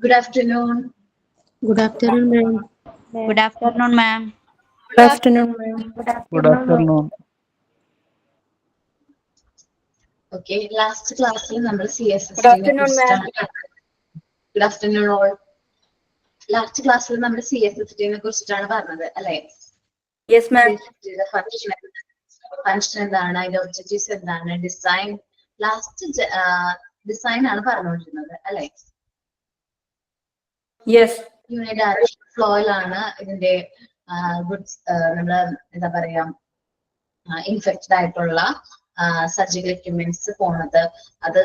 Good afternoon. Good afternoon, ma'am. Good afternoon, ma'am. Good afternoon, ma'am. Good afternoon. Okay, last class number CSS. Good afternoon, ma'am. Good afternoon, all. Last class number CSS കുറിച്ചിട്ടാണ് പറഞ്ഞത് അല്ലേ? Yes, ma'am. Function എന്താണ്, അതിന്റെ objectives എന്താണ്, design ആണ് പറഞ്ഞുകൊണ്ടിരുന്നത് അല്ലെ? Yes. യൂണിഡയറക്ഷൻ ഫ്ലോയിലാണ് ഇതിന്റെ ഗുഡ്സ് നമ്മള് എന്താ പറയാ ഇൻഫെക്റ്റഡ് ആയിട്ടുള്ള സർജിക്കൽ എക്യുപ്മെന്റ്സ് പോണത്. അത്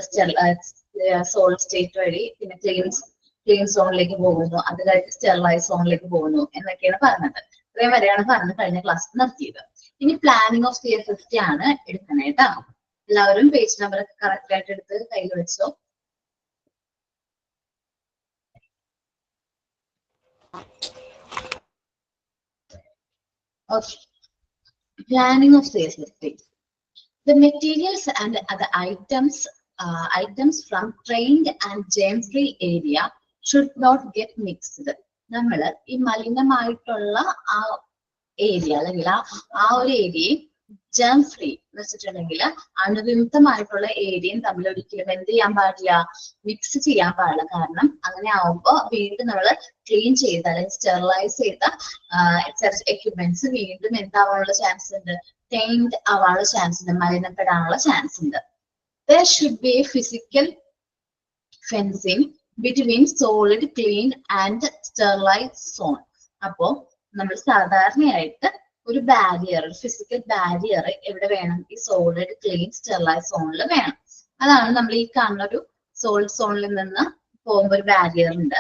സോൾഡ് സ്റ്റേറ്റ് വഴി പിന്നെ ക്ലീൻ സോണിലേക്ക് പോകുന്നു, അത് കഴിഞ്ഞ് സ്റ്റെറിലൈസ് സോണിലേക്ക് പോകുന്നു എന്നൊക്കെയാണ് പറഞ്ഞത്. ഇത്രയും വരെയാണ് പറഞ്ഞ് കഴിഞ്ഞ ക്ലാസ് നിർത്തിയത്. ഇനി പ്ലാനിങ് ഓഫ് CSST ആണ് എടുക്കണേട്ടാ. എല്ലാവരും പേജ് നമ്പർ ഒക്കെ കറക്റ്റ് ആയിട്ട് എടുത്ത് കയ്യിൽ വെച്ചോ. Okay. Planning of CSST. The materials and other items from trained and germ-free area should not get mixed. നമ്മൾ ഈ മലിനമായിട്ടുള്ള ആ ഏരിയ അല്ലെങ്കിൽ ആ ഒരു ഏരിയയെ ജേം ഫ്രീ എന്ന് വെച്ചിട്ടുണ്ടെങ്കിൽ അണുവിമുക്തമായിട്ടുള്ള ഏരിയയും തമ്മിൽ ഒരിക്കലും എന്ത് ചെയ്യാൻ പാടില്ല, മിക്സ് ചെയ്യാൻ പാടില്ല. കാരണം അങ്ങനെ ആവുമ്പോ വീണ്ടും നമ്മൾ ക്ലീൻ ചെയ്ത അല്ലെങ്കിൽ സ്റ്റെറിലൈസ് ചെയ്ത എക്യുപ്മെന്റ്സ് വീണ്ടും എന്താവാനുള്ള ചാൻസ് ഉണ്ട്, ടൈൻഡ് ആവാനുള്ള ചാൻസ് ഉണ്ട്, മലിനപ്പെടാനുള്ള ചാൻസ് ഉണ്ട്. There should be a physical fencing between solid, clean and sterilized zone. അപ്പോ നമ്മൾ സാധാരണയായിട്ട് ഒരു ബാരിയർ, ഫിസിക്കൽ ബാരിയർ എവിടെ വേണം? ഈ സോളിഡ്, ക്ലീൻ, സ്റ്റെറിലൈസ് സോണിൽ വേണം. അതാണ് നമ്മൾ ഈ കാണുന്ന ഒരു സോളിഡ് സോണിൽ നിന്ന് പോകുമ്പോൾ ഒരു ബാരിയർ ഉണ്ട്.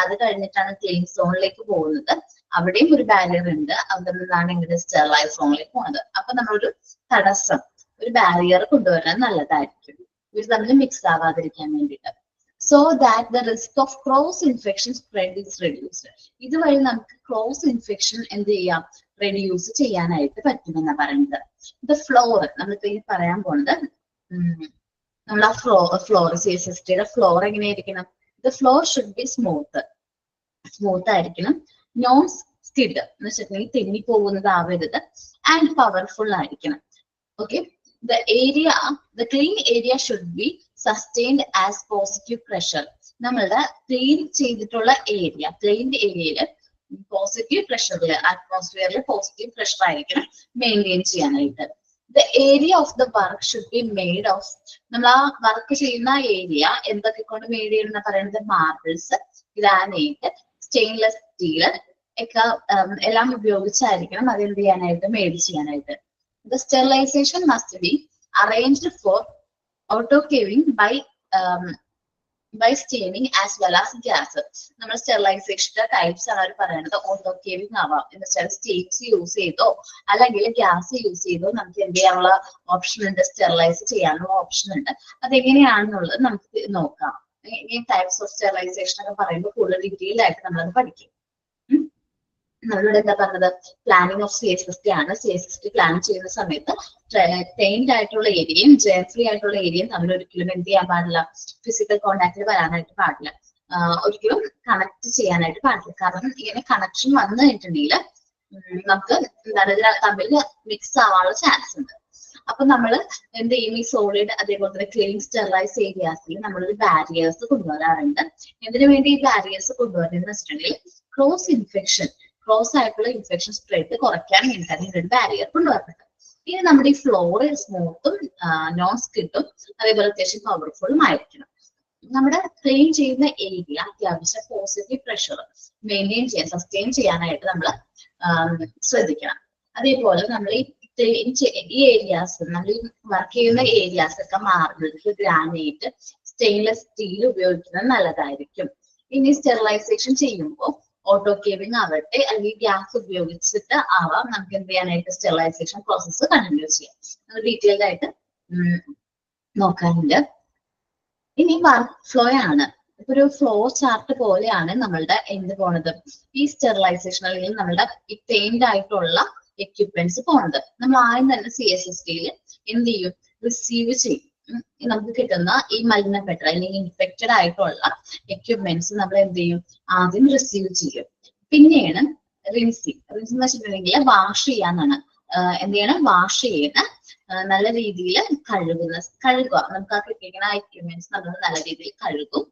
അത് കഴിഞ്ഞിട്ടാണ് ക്ലീൻ സോണിലേക്ക് പോകുന്നത്. അവിടെയും ഒരു ബാരിയർ ഉണ്ട്. അവിടെ നിന്നാണ് ഇങ്ങനെ സ്റ്റെറിലൈസ് സോണിലേക്ക് പോകുന്നത്. അപ്പൊ നമ്മളൊരു തടസ്സം, ഒരു ബാരിയർ കൊണ്ടുവരാൻ നല്ലതായിരിക്കും, ഇവർ തമ്മിൽ മിക്സ് ആവാതിരിക്കാൻ വേണ്ടിയിട്ട്. So that the risk of cross infection spread is reduced. ഇതുവഴി നമുക്ക് ക്രോസ് ഇൻഫെക്ഷൻ എന്ത് ചെയ്യാം, റെഡ്യൂസ് ചെയ്യാനായിട്ട് പറ്റുമെന്നാണ് പറയുന്നത്. ഇത് ഫ്ലോർ നമ്മളിപ്പോ ഈ പറയാൻ പോണത്, നമ്മൾ ആ ഫ്ലോർ CSSTയുടെ ഫ്ലോർ എങ്ങനെയായിരിക്കണം? The floor should be smooth ആയിരിക്കണം, നോൺ സ്കിഡ് എന്ന് വെച്ചിട്ടുണ്ടെങ്കിൽ തെന്നി പോകുന്നതാവരുത്, ആൻഡ് പവർഫുൾ ആയിരിക്കണം. Okay, the clean area should be sustained as positive pressure. നമ്മളുടെ ക്ലീൻ ചെയ്തിട്ടുള്ള ഏരിയ, ക്ലീൻഡ് ഏരിയയിൽ പോസിറ്റീവ് പ്രഷറിൽ, അറ്റ്മോസ്ഫിയറിൽ പോസിറ്റീവ് പ്രഷർ ആയിരിക്കണം മെയിൻറ്റെയിൻ ചെയ്യാനായിട്ട്. The area of the work should be made of, നമ്മൾ ആ വർക്ക് ചെയ്യുന്ന ഏരിയ എന്തൊക്കെ കൊണ്ട് മെയ്ഡ് ചെയ്യണമെന്ന് പറയുന്നത്, മാർബിൾസ്, ഗ്രാനൈറ്റ്, സ്റ്റെയിൻലെസ് സ്റ്റീൽ ഒക്കെ എല്ലാം ഉപയോഗിച്ചായിരിക്കണം അത് എന്ത് ചെയ്യാനായിട്ട്, മെയ്ഡ് ചെയ്യാനായിട്ട്. The sterilization must be arranged for autoclaving by steaming as well as gas. നമ്മൾ സ്റ്റെറിലൈസേഷന്റെ ടൈപ്സ് ആണ് അവർ പറയുന്നത്. ഓട്ടോക്ലേവിംഗ് ആവാം, എന്ന് വെച്ചാൽ സ്റ്റീംസ് യൂസ് ചെയ്തോ അല്ലെങ്കിൽ ഗ്യാസ് യൂസ് ചെയ്തോ നമുക്ക് എന്ത് ചെയ്യാനുള്ള ഓപ്ഷൻ ഉണ്ട്, സ്റ്റെറിലൈസ് ചെയ്യാനുള്ള ഓപ്ഷൻ ഉണ്ട്. അതെങ്ങനെയാണെന്നുള്ളത് നമുക്ക് നോക്കാം. ഈ ടൈപ്സ് ഓഫ് സ്റ്റെറിലൈസേഷൻ ഒക്കെ പറയുമ്പോൾ കൂടുതൽ ഡീറ്റെയിൽ ആയിട്ട് നമ്മളത് പഠിക്കും. നമ്മളിവിടെ എന്താ പറഞ്ഞത്, പ്ലാനിങ് ഓഫ് CSST ആണ്. CSST പ്ലാൻ ചെയ്യുന്ന സമയത്ത് ട്രെയിൻഡ് ആയിട്ടുള്ള ഏരിയയും ജേം ഫ്രീ ആയിട്ടുള്ള ഏരിയയും തമ്മിൽ ഒരിക്കലും എന്ത് ചെയ്യാൻ പാടില്ല, ഫിസിക്കൽ കോണ്ടാക്റ്റിൽ വരാനായിട്ട് പാടില്ല, ഒരിക്കലും കണക്ട് ചെയ്യാനായിട്ട് പാടില്ല. കാരണം ഇങ്ങനെ കണക്ഷൻ വന്നു കഴിഞ്ഞിട്ടുണ്ടെങ്കിൽ നമുക്ക് എന്താണ് തമ്മിൽ മിക്സ് ആവാനുള്ള ചാൻസ് ഉണ്ട്. അപ്പൊ നമ്മൾ എന്ത് ചെയ്യും, ഈ സോളിഡ് അതേപോലെ തന്നെ ക്ലീൻ സ്റ്റെറിലൈസ് ഏരിയാസിൽ നമ്മളൊരു ബാരിയേഴ്സ് കൊണ്ടുവരാറുണ്ട്. എന്തിനു വേണ്ടി ഈ ബാരിയേഴ്സ് കൊണ്ടുവരുന്നതെന്ന് വെച്ചിട്ടുണ്ടെങ്കിൽ ക്രോസ് ആയിട്ടുള്ള ഇൻഫെക്ഷൻ സ്പ്രെഡ് കുറയ്ക്കാൻ വേണ്ടിയിട്ടാണ് ഇങ്ങനൊരു ബാരിയർ കൊണ്ടുവരുന്നത്. ഇനി നമ്മുടെ ഈ ഫ്ലോർ സ്മൂത്തും നോൺ സ്കിഡും അതേപോലെ അത്യാവശ്യം പവർഫുള്ളും ആയിരിക്കണം. നമ്മുടെ ക്ലീൻ ചെയ്യുന്ന ഏരിയ അത്യാവശ്യം പോസിറ്റീവ് പ്രഷർ മെയിൻറ്റെയിൻ ചെയ്യാൻ, സസ്റ്റെയിൻ ചെയ്യാനായിട്ട് നമ്മൾ ശ്രദ്ധിക്കണം. അതേപോലെ നമ്മൾ ഈ ഏരിയാസ്, നമ്മൾ ഈ വർക്ക് ചെയ്യുന്ന ഏരിയാസ് ഒക്കെ മാർബിൾസ്, ഗ്രാനൈറ്റ്, സ്റ്റെയിൻലെസ് സ്റ്റീൽ ഉപയോഗിക്കുന്നത് നല്ലതായിരിക്കും. ഇനി സ്റ്റെറിലൈസേഷൻ ചെയ്യുമ്പോൾ ഓട്ടോക്ലേവിംഗ് ആവട്ടെ അല്ലെങ്കിൽ ഗ്യാസ് ഉപയോഗിച്ചിട്ട് ആവാം, നമുക്ക് എന്ത് ചെയ്യാനായിട്ട് സ്റ്റെറിലൈസേഷൻ പ്രോസസ്സ് കണ്ടിന്യൂ ചെയ്യാം. അത് ഡീറ്റെയിൽഡ് ആയിട്ട് നോക്കാനുണ്ട്. ഇനി വർക്ക് ഫ്ലോ ആണ്. ഇപ്പൊ ഒരു ഫ്ലോ ചാർട്ട് പോലെയാണ് നമ്മളുടെ എന്ത് പോണത്, ഈ സ്റ്റെറിലൈസേഷൻ അല്ലെങ്കിൽ നമ്മളുടെ ഈ ട്രെയിൻഡ് ആയിട്ടുള്ള എക്യുപ്മെന്റ്സ് പോണത്. നമ്മൾ ആദ്യം തന്നെ CSSTയിൽ എന്ത് ചെയ്യും, റിസീവ് ചെയ്യും. നമുക്ക് കിട്ടുന്ന ഈ മലിനപ്പെട്ട അല്ലെങ്കിൽ ഇൻഫെക്റ്റഡ് ആയിട്ടുള്ള എക്യുപ്മെന്റ്സ് നമ്മൾ എന്ത് ചെയ്യും, ആദ്യം റിസീവ് ചെയ്യും. പിന്നെയാണ് റിൻസിങ്. റിൻസിങ് എന്ന് വെച്ചിട്ടുണ്ടെങ്കിൽ വാഷ് ചെയ്യാന്നാണ്. എന്ത് ചെയ്യണം, വാഷ് ചെയ്ത് നല്ല രീതിയിൽ കഴുകുക. നമുക്ക് ആ കിട്ടിയിരിക്കുന്ന എക്യുപ്മെന്റ്സ് നമ്മൾ നല്ല രീതിയിൽ കഴുകും.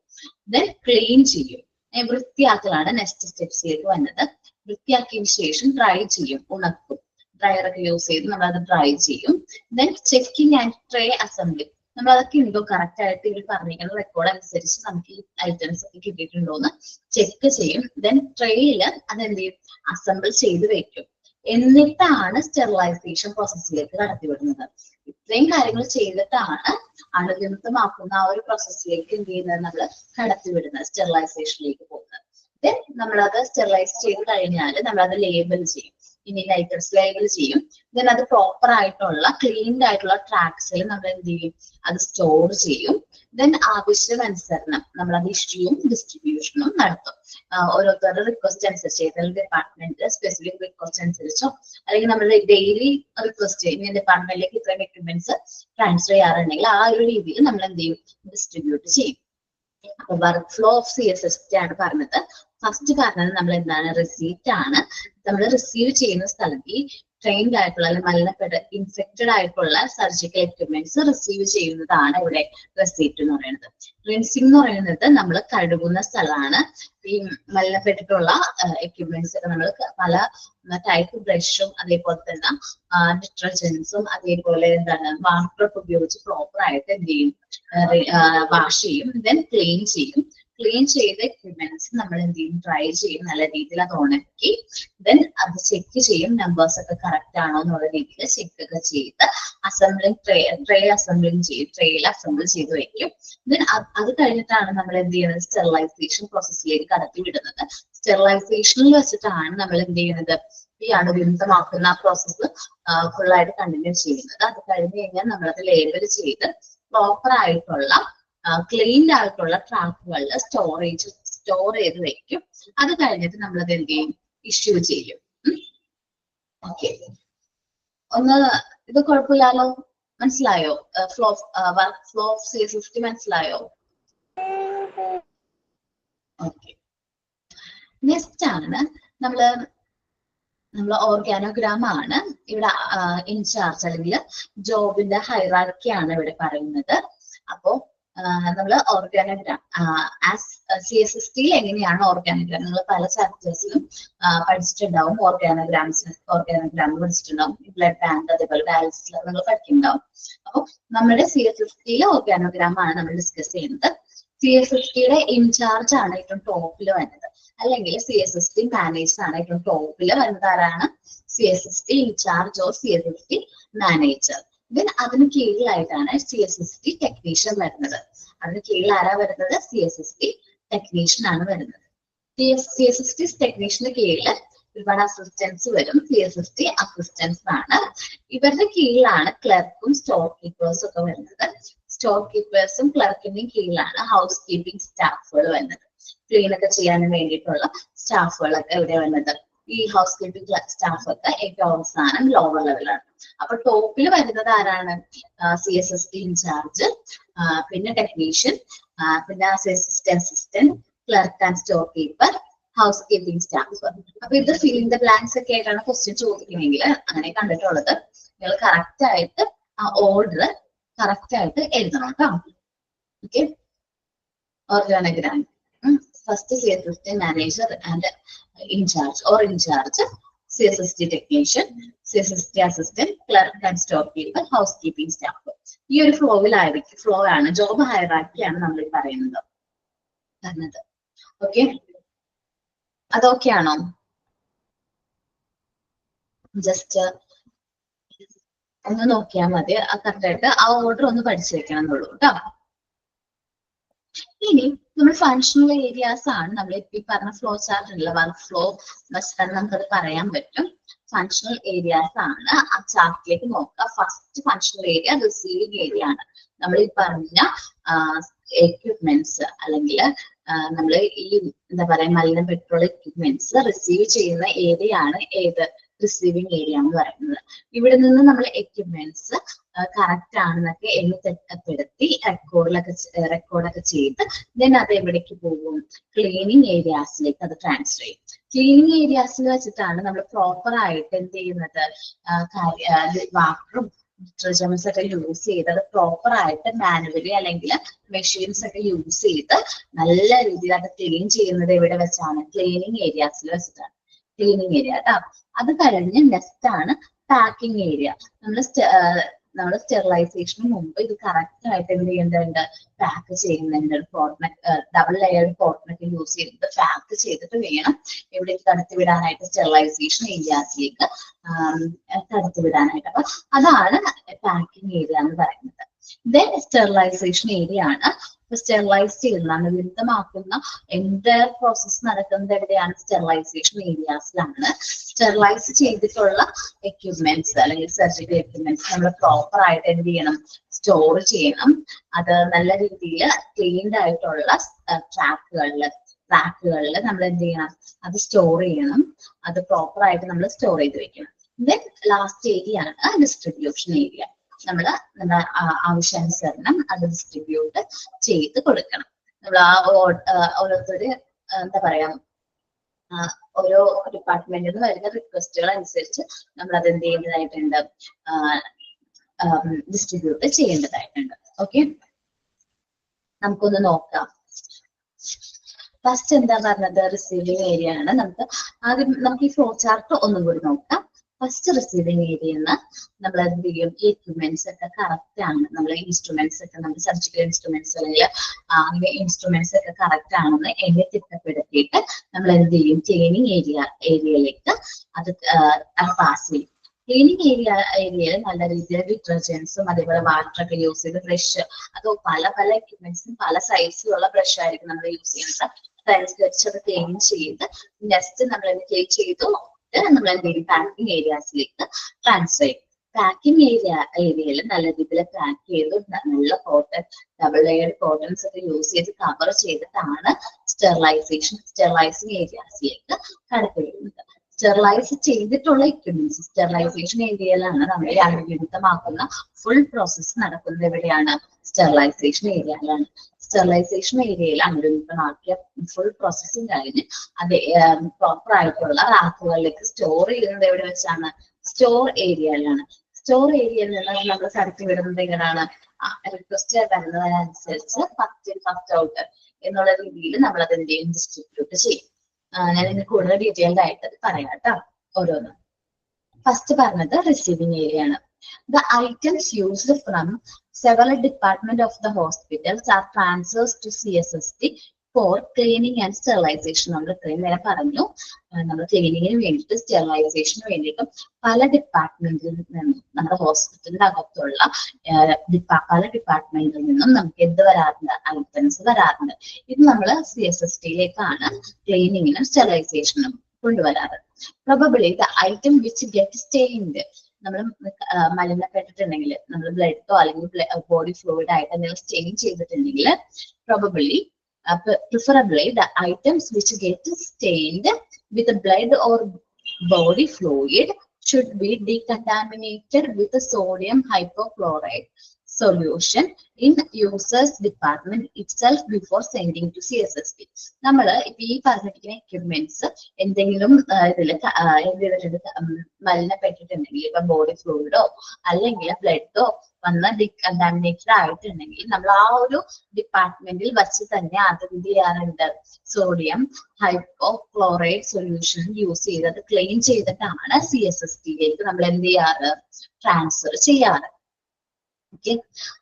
ദെൻ ക്ലീൻ ചെയ്യും. വൃത്തിയാക്കലാണ് നെക്സ്റ്റ് സ്റ്റെപ്സിലേക്ക് വന്നത്. വൃത്തിയാക്കിയതിനു ശേഷം ഡ്രൈ ചെയ്യും, ഉണക്കും. ഡ്രയർ ഒക്കെ യൂസ് ചെയ്ത് നമ്മൾ അത് ഡ്രൈ ചെയ്യും. Then checking and tray assembly. നമ്മൾ അതൊക്കെ ഉണ്ടോ കറക്റ്റ് ആയിട്ട് ഇവർ പറഞ്ഞിരിക്കുന്ന റെക്കോർഡ് അനുസരിച്ച് നമുക്ക് ഈ ഐറ്റംസ് ഒക്കെ കിട്ടിയിട്ടുണ്ടോ എന്ന് ചെക്ക് ചെയ്യും. ദെൻ ട്രേയില് അതെന്ത് ചെയ്യും, അസംബിൾ ചെയ്ത് വെക്കും. എന്നിട്ടാണ് സ്റ്റെറിലൈസേഷൻ പ്രോസസ്സിലേക്ക് കടത്തിവിടുന്നത്. ഇത്രയും കാര്യങ്ങൾ ചെയ്തിട്ടാണ് അണുവിമുക്തമാക്കുന്ന ആ ഒരു പ്രോസസ്സിലേക്ക് എന്ത് ചെയ്യുന്നത്, നമ്മൾ കടത്തിവിടുന്നത്, സ്റ്റെറിലൈസേഷനിലേക്ക് പോകുന്നത്. ദെൻ നമ്മളത് സ്റ്റെറിലൈസ് ചെയ്ത് കഴിഞ്ഞാൽ നമ്മളത് ലേബൽ ചെയ്യും. ഇനി ഐറ്റംസ് ലേബൽ ചെയ്യും. ദെൻ അത് പ്രോപ്പർ ആയിട്ടുള്ള ക്ലീൻഡ് ആയിട്ടുള്ള ട്രാക്സിൽ നമ്മൾ എന്ത് ചെയ്യും, അത് സ്റ്റോർ ചെയ്യും. ദെൻ ആവശ്യമനുസരണം നമ്മൾ അത് ഇഷ്യൂവും ഡിസ്ട്രിബ്യൂഷനും നടത്തും. ഓരോരുത്തരുടെ റിക്വസ്റ്റ് അനുസരിച്ച്, ഏതെങ്കിലും ഡിപ്പാർട്ട്മെന്റ് സ്പെസിഫിക് റിക്വസ്റ്റ് അനുസരിച്ചോ അല്ലെങ്കിൽ നമ്മുടെ ഡെയിലി റിക്വസ്റ്റ് ഇനി ഡിപ്പാർട്ട്മെന്റിലേക്ക് ഇത്രയും എക്യുപ്മെന്റ്സ് ട്രാൻസ്ഫർ ചെയ്യാറുണ്ടെങ്കിൽ ആ ഒരു രീതിയിൽ നമ്മൾ എന്ത് ചെയ്യും, ഡിസ്ട്രിബ്യൂട്ട് ചെയ്യും. അപ്പൊ വർക്ക് ഫ്ലോ ഓഫ് CSST ആണ് പറഞ്ഞത്. ഫസ്റ്റ് പറഞ്ഞത് നമ്മൾ എന്താണ്, റിസീറ്റ് ആണ്. നമ്മൾ റിസീവ് ചെയ്യുന്ന സ്ഥലത്ത് ഈ ട്രെയിൻഡ് ആയിട്ടുള്ള അല്ലെങ്കിൽ മലിനപ്പെട്ട ഇൻഫെക്റ്റഡ് ആയിട്ടുള്ള സർജിക്കൽ എക്യുപ്മെന്റ്സ് റിസീവ് ചെയ്യുന്നതാണ് ഇവിടെ റെസീപ്റ്റ് എന്ന് പറയുന്നത്. റിൻസിങ് എന്ന് പറയുന്നത് നമ്മൾ കഴുകുന്ന സ്ഥലമാണ്. ഈ മലിനപ്പെട്ടിട്ടുള്ള എക്യുപ്മെന്റ്സ് ഒക്കെ നമ്മൾ പല ടൈപ്പ് ബ്രഷും അതേപോലെ തന്നെ ഡിറ്റർജൻസും അതേപോലെ എന്താണ് വാട്ടർ ഒക്കെ ഉപയോഗിച്ച് പ്രോപ്പർ ആയിട്ട് എന്ത് ചെയ്യും, വാഷ് ചെയ്യും. ദെൻ ക്ലീൻ ചെയ്യും. ക്ലീൻ ചെയ്ത എക്യുപ്മെന്റ്സ് നമ്മൾ എന്ത് ചെയ്യും, ഡ്രൈ ചെയ്യും, നല്ല രീതിയിൽ അത് ഉണക്കി. ദെൻ അത് ചെക്ക് ചെയ്യും, നമ്പേഴ്സ് ഒക്കെ കറക്റ്റ് ആണോ എന്നുള്ള രീതിയിൽ ചെക്ക് ഒക്കെ ചെയ്ത് അസംബ്ലിങ് ട്രേ അസംബ്ലിങ് ചെയ്യും, ട്രേയിൽ അസംബിൾ ചെയ്ത് വെക്കും. ദെൻ അത് കഴിഞ്ഞിട്ടാണ് നമ്മൾ എന്ത് ചെയ്യുന്നത്, സ്റ്റെറിലൈസേഷൻ പ്രോസസ്സിലേക്ക് കടത്തി വിടുന്നത്. സ്റ്റെറിലൈസേഷനിൽ വെച്ചിട്ടാണ് നമ്മൾ എന്ത് ചെയ്യുന്നത്, ഈ അണുവിമുക്തമാക്കുന്ന പ്രോസസ്സ് ഫുള്ളായിട്ട് കണ്ടിന്യൂ ചെയ്യുന്നത്. അത് കഴിഞ്ഞ് കഴിഞ്ഞാൽ നമ്മളത് ലേബൽ ചെയ്ത് പ്രോപ്പർ ആയിട്ടുള്ള ക്ലീൻഡ് ആയിട്ടുള്ള ട്രാക്കുകളിൽ സ്റ്റോർ ചെയ്ത് വെക്കും. അത് കഴിഞ്ഞിട്ട് നമ്മളത് എന്ത് ചെയ്യും, ഇഷ്യൂ ചെയ്യും. ഓക്കെ, ഒന്ന് ഇത് കുഴപ്പമില്ലല്ലോ, മനസ്സിലായോ? വർക്ക് ഫ്ലോ ഓഫ് CSST മനസ്സിലായോ? ഓക്കെ, നെക്സ്റ്റ് ആണ് നമ്മള് ഓർഗാനോഗ്രാം ആണ് ഇവിടെ ഇൻചാർജ് അല്ലെങ്കിൽ ജോബിന്റെ ഹൈറാർക്കിയാണ് ഇവിടെ പറയുന്നത്. അപ്പോ നമ്മൾ ഓർഗാനോഗ്രാം CSST എങ്ങനെയാണ് ഓർഗാനോഗ്രാം, നിങ്ങൾ പല ചാപ്റ്റേഴ്സിലും പഠിച്ചിട്ടുണ്ടാവും. ഓർഗാനോഗ്രാം പഠിച്ചിട്ടുണ്ടാവും. ബ്ലഡ് ബാങ്ക് അതേപോലെ ഡയാലിസിസ് നിങ്ങൾ പഠിക്കുന്നുണ്ടാവും. അപ്പൊ നമ്മുടെ CSST ഓർഗാനോഗ്രാം ആണ് നമ്മൾ ഡിസ്കസ് ചെയ്യുന്നത്. CSSTയുടെ ഇൻചാർജ് ആണ് ഏറ്റവും ടോപ്പിൽ വരുന്നത്, അല്ലെങ്കിൽ CSST മാനേജർ ആണ് ഏറ്റവും ടോപ്പിൽ വരുന്നത്. ആരാണ്? CSST incharge or CSST manager. Then അതിന് കീഴിലായിട്ടാണ് CSST ടെക്നീഷ്യൻ വരുന്നത്. അതിന് കീഴിൽ ആരാ വരുന്നത്? CSST ടെക്നീഷ്യൻ ആണ് വരുന്നത്. CSST ടെക്നീഷ്യന് കീഴിൽ ഒരുപാട് അസിസ്റ്റൻസ് വരും. CSST അസിസ്റ്റൻസ് ആണ്. ഇവരുടെ കീഴിലാണ് ക്ലർക്കും സ്റ്റോർ കീപ്പേഴ്സും ഒക്കെ വരുന്നത്. സ്റ്റോർ കീപ്പേഴ്സും ക്ലർക്കിന്റെയും കീഴിലാണ് ഹൗസ് കീപ്പിംഗ് സ്റ്റാഫുകൾ വരുന്നത്. ക്ലീൻ ഒക്കെ ചെയ്യാൻ വേണ്ടിയിട്ടുള്ള സ്റ്റാഫുകളൊക്കെ ഇവിടെ വരുന്നത്. ഈ ഹൗസ് കീപ്പിംഗ് സ്റ്റാഫ് ഒക്കെ ഏറ്റവും അവസാനം ലോവർ ലെവലാണ്. അപ്പൊ ടോപ്പിൽ വരുന്നത് ആരാണ്? CSST ഇൻചാർജ്, പിന്നെ ടെക്നീഷ്യൻ, പിന്നെ assistant, clerk and store keeper, house keeping staff. അപ്പൊ ഇത് ഫില്ലിംഗ് ദ ബ്ലാങ്ക്സ് ഒക്കെ ആയിട്ടാണ് ക്വസ്റ്റ്യൻ ചോദിക്കണമെങ്കിൽ അങ്ങനെ കണ്ടിട്ടുള്ളത്. നിങ്ങൾ കറക്റ്റ് ആയിട്ട് ആ ഓർഡർ കറക്റ്റ് ആയിട്ട് എഴുതണം കേട്ടോ. Okay, organogram first CSST manager and incharge or incharge, CSST technician, CSST assistant, clerk and store keeper, house keeping staff. ഈ ഒരു ഫ്ലോയിലായിരിക്കും. ഫ്ലോ ആണ്, ജോബ് ഹൈറാർക്കിയാണ് നമ്മൾ ഈ പറയുന്നത്. ഓക്കെ, അതൊക്കെ ആണോ? ജസ്റ്റ് ഒന്ന് നോക്കിയാൽ മതി. കറക്റ്റ് ആയിട്ട് ആ ഓർഡർ ഒന്ന് പഠിച്ചു വെക്കണം എന്നുള്ളൂ കേട്ടോ. ഇനി നമ്മൾ ഫങ്ഷണൽ ഏരിയാസ് ആണ് നമ്മൾ ഈ പറഞ്ഞ ഫ്ലോ ചാർട്ട് ഉള്ള വർക്ക് ഫ്ലോ വെച്ചിട്ടാണ് നമുക്കത് പറയാൻ പറ്റും. ഫങ്ഷണൽ ഏരിയാസ് ആണ്. ആ ചാർട്ടിലേക്ക് നോക്കുക. First functional area receiving area ആണ്. നമ്മൾ ഈ പറഞ്ഞ എക്യുപ്മെന്റ്സ് അല്ലെങ്കിൽ നമ്മൾ ഈ എന്താ പറയാ മലിനപ്പെട്ടുള്ള എക്യുപ്മെന്റ്സ് റിസീവ് ചെയ്യുന്ന ഏരിയ ആണ് ഏത്? റിസീവിംഗ് ഏരിയ എന്ന് പറയുന്നത്. ഇവിടെ നിന്ന് നമ്മൾ എക്യുപ്മെന്റ്സ് കറക്റ്റ് ആണെന്നൊക്കെ എണ്ണി തിട്ടപ്പെടുത്തി റെക്കോർഡൊക്കെ ചെയ്ത് ദെൻ അത് എവിടേക്ക് പോകും? ക്ലീനിങ് ഏരിയാസിലേക്ക് അത് ട്രാൻസ്ഫർ ചെയ്യും. ക്ലീനിങ് ഏരിയാസിൽ വെച്ചിട്ടാണ് നമ്മൾ പ്രോപ്പർ ആയിട്ട് എന്ത് ചെയ്യുന്നത്? വാട്ടറും ഡിറ്റർജൻസ് ഒക്കെ യൂസ് ചെയ്ത് അത് പ്രോപ്പർ ആയിട്ട് മാനുവലി അല്ലെങ്കിൽ മെഷീൻസ് ഒക്കെ യൂസ് ചെയ്ത് നല്ല രീതിയിൽ അത് ക്ലീൻ ചെയ്യുന്നത് എവിടെ വെച്ചാണ്? ക്ലീനിങ് ഏരിയാസിൽ വെച്ചിട്ടാണ്. ക്ലീനിങ് ഏരിയ കേട്ടോ. അത് കഴിഞ്ഞ് നെക്സ്റ്റ് ആണ് പാക്കിംഗ് ഏരിയ. നമ്മൾ സ്റ്റെറിലൈസേഷന് മുമ്പ് ഇത് കറക്റ്റ് ആയിട്ട് എന്ത് ചെയ്യേണ്ടതുണ്ട്? പാക്ക് ചെയ്യുന്നുണ്ട്. ഡബിൾ ലെയർഡ് കോട്ടനൊക്കെ യൂസ് ചെയ്തിട്ട് പാക്ക് ചെയ്തിട്ട് വേണം എവിടേക്ക് കടത്തിവിടാനായിട്ട്? സ്റ്റെറിലൈസേഷൻ ഏരിയാസിലേക്ക് കടത്തിവിടാനായിട്ട്. അപ്പൊ അതാണ് പാക്കിംഗ് ഏരിയ എന്ന് പറയുന്നത്. ദെൻ സ്റ്റെറിലൈസേഷൻ ഏരിയ ആണ്. സ്റ്റെറിലൈസ് ചെയ്യുന്ന വിരുദ്ധമാക്കുന്ന എൻറ്റയർ പ്രോസസ് നടക്കുന്നത് എവിടെയാണ്? സ്റ്റെറിലൈസേഷൻ ഏരിയാസിലാണ്. സ്റ്റെറിലൈസ് ചെയ്തിട്ടുള്ള എക്യുപ്മെന്റ്സ് അല്ലെങ്കിൽ സർജിക്കൽ എക്യുപ്മെന്റ്സ് നമ്മൾ പ്രോപ്പർ ആയിട്ട് എന്ത് ചെയ്യണം? സ്റ്റോർ ചെയ്യണം. അത് നല്ല രീതിയിൽ ക്ലീൻഡ് ആയിട്ടുള്ള ട്രാക്കുകളിൽ നമ്മൾ എന്ത് ചെയ്യണം? അത് സ്റ്റോർ ചെയ്യണം. അത് പ്രോപ്പർ ആയിട്ട് നമ്മൾ സ്റ്റോർ ചെയ്ത് വെക്കണം. ദെൻ ലാസ്റ്റ് ഏരിയ ആണ് ഡിസ്ട്രിബ്യൂഷൻ ഏരിയ. നമ്മൾ നമ്മുടെ ആവശ്യാനുസരണം അത് ഡിസ്ട്രിബ്യൂട്ട് ചെയ്ത് കൊടുക്കണം. നമ്മൾ ഓരോരുത്തര് എന്താ പറയാ, ഓരോ ഡിപ്പാർട്ട്മെന്റിൽ നിന്ന് വരുന്ന റിക്വസ്റ്റുകൾ അനുസരിച്ച് നമ്മൾ അത് എന്ത് ചെയ്യേണ്ടതായിട്ടുണ്ട്? ഡിസ്ട്രിബ്യൂട്ട് ചെയ്യേണ്ടതായിട്ടുണ്ട്. ഓക്കെ, നമുക്കൊന്ന് നോക്കാം. ഫസ്റ്റ് എന്താ പറഞ്ഞത്? റിസീവിംഗ് ഏരിയ ആണ്. നമുക്ക് ഈ ഫ്ലോ ചാർട്ട് ഒന്നും കൂടി നോക്കാം. ഫസ്റ്റ് റിസീവിംഗ് ഏരിയന്ന് നമ്മൾ എന്ത് ചെയ്യും? ഈ എക്യുപ്മെന്റ്സ് ഒക്കെ കറക്റ്റ് ആണ്. നമ്മൾ ഇൻസ്ട്രുമെന്റ്സ് ഒക്കെ, നമ്മൾ സർജിക്കൽ ഇൻസ്ട്രുമെന്റ്സ് അല്ലെങ്കിൽ അങ്ങനെ ഇൻസ്ട്രുമെന്റ്സ് ഒക്കെ കറക്റ്റ് ആണെന്ന് എണ്ണി തിട്ടപ്പെടുത്തിയിട്ട് നമ്മൾ എന്ത് ചെയ്യും? ക്ലീനിങ് ഏരിയയിലേക്ക് അത് പാസ് ചെയ്യും. ക്ലീനിങ് ഏരിയയിൽ നല്ല രീതിയിൽ ഡിറ്റർജൻസും അതേപോലെ വാട്ടറൊക്കെ യൂസ് ചെയ്ത് ബ്രഷ്, അത് പല എക്യുപ്മെന്റ്സിനും പല സൈസിലുള്ള ബ്രഷ് ആയിരിക്കും നമ്മൾ യൂസ് ചെയ്യുന്നത്. അതനുസരിച്ച് അത് ക്ലീൻ ചെയ്ത് നെക്സ്റ്റ് നമ്മൾ ക്ലീൻ ചെയ്തു നമ്മൾ എന്ത് ചെയ്യും? പാക്കിംഗ് ഏരിയാസിലേക്ക് ട്രാൻസ്ഫർ ചെയ്യും. പാക്കിംഗ് ഏരിയയിൽ നല്ല രീതിയിൽ പാക്ക് ചെയ്ത് നല്ല കോട്ടൺ, ഡബിൾ ലെയർഡ് കോട്ടൺസ് ഒക്കെ യൂസ് ചെയ്ത് കവർ ചെയ്തിട്ടാണ് സ്റ്റെറിലൈസിംഗ് ഏരിയാസിലേക്ക് കടത്തിവിടുന്നത്. സ്റ്റെറിലൈസ് ചെയ്തിട്ടുള്ള എക്യുപ്മെന്റ്സ് സ്റ്റെറിലൈസേഷൻ ഏരിയയിലാണ് നമ്മൾ അണുവിമുക്തമാക്കുന്ന ഫുൾ പ്രോസസ്സ് നടക്കുന്നത്. എവിടെയാണ്? സ്റ്റെറിലൈസേഷൻ ഏരിയയിലാണ്. സ്റ്റെറിലൈസേഷൻ ഏരിയയിൽ അണുവിമുക്തമാക്കിയ ഫുൾ പ്രോസസ്സിംഗ് കഴിഞ്ഞ് അത് പ്രോപ്പർ ആയിട്ടുള്ള റാക്കുകളിലേക്ക് സ്റ്റോർ ചെയ്യുന്നത് എവിടെ വെച്ചാണ്? സ്റ്റോർ ഏരിയയിലാണ്. സ്റ്റോർ ഏരിയയിൽ നിന്ന് നമ്മൾ കടത്തി വിടുന്നത് എങ്ങനെയാണ്? റിക്വസ്റ്റ് വരുന്നതിനനുസരിച്ച് ഫസ്റ്റ് ഔട്ട് എന്നുള്ള രീതിയിൽ നമ്മൾ അത് എന്ത് ചെയ്യും? ഡിസ്ട്രിബ്യൂട്ട് ചെയ്യും. ഞാൻ ഇതിന് കൂടുതൽ ഡീറ്റെയിൽഡ് ആയിട്ട് പറയാം കേട്ടോ ഓരോന്നും. ഫസ്റ്റ് പറഞ്ഞത് റിസീവിംഗ് ഏരിയ ആണ്. The items used from several departments of the hospitals are transferred to CSST for cleaning and sterilization. നമ്മൾ ഇത്രയും നേരം പറഞ്ഞു, നമ്മൾ ക്ലീനിങ്ങിന് വേണ്ടിയിട്ട് സ്റ്റെറിലൈസേഷന് വേണ്ടിയിട്ടും പല ഡിപ്പാർട്ട്മെന്റിൽ നിന്നും, നമ്മുടെ ഹോസ്പിറ്റലിന്റെ അകത്തുള്ള പല ഡിപ്പാർട്ട്മെന്റിൽ നിന്നും നമുക്ക് എന്ത് വരാറുണ്ട്? ഐറ്റംസ് വരാറുണ്ട്. ഇത് നമ്മൾ CSSTയിലേക്കാണ് ക്ലീനിങ്ങിനും സ്റ്റെറിലൈസേഷനും കൊണ്ടുവരാറ്. Probably the item which get stained, നമ്മൾ മലിനപ്പെട്ടിട്ടുണ്ടെങ്കിൽ, നമ്മൾ ബ്ലഡോ അല്ലെങ്കിൽ ബോഡി ഫ്ലൂയിഡ് ആയിട്ട് എന്തെങ്കിലും സ്റ്റെയിൻ ചെയ്തിട്ടുണ്ടെങ്കിൽ, preferably the items which get stained with blood or body fluid should be decontaminated with sodium hypochlorite solution in users department itself before sending to CSST. നമ്മൾ ഇപ്പൊ ഈ പറഞ്ഞിരിക്കുന്ന എക്യുപ്മെന്റ്സ് എന്തെങ്കിലും മലിനപ്പെട്ടിട്ടുണ്ടെങ്കിൽ, ഇപ്പൊ ബോഡി ഫ്ലൂയിഡോ അല്ലെങ്കിൽ ബ്ലഡോ വന്ന് ഡികണ്ടാമിനേറ്റഡ് ആയിട്ടുണ്ടെങ്കിൽ, നമ്മൾ ആ ഒരു ഡിപ്പാർട്ട്മെന്റിൽ വച്ച് തന്നെ അത് എന്ത് ചെയ്യാറുണ്ട്? സോഡിയം ഹൈപ്പോക്ലോറൈഡ് സൊല്യൂഷൻ യൂസ് ചെയ്ത് അത് ക്ലീൻ ചെയ്തിട്ടാണ് CSSTയിലേക്ക് നമ്മൾ എന്ത് ചെയ്യാറ്? ട്രാൻസ്ഫർ ചെയ്യാറ്. ഓക്കെ,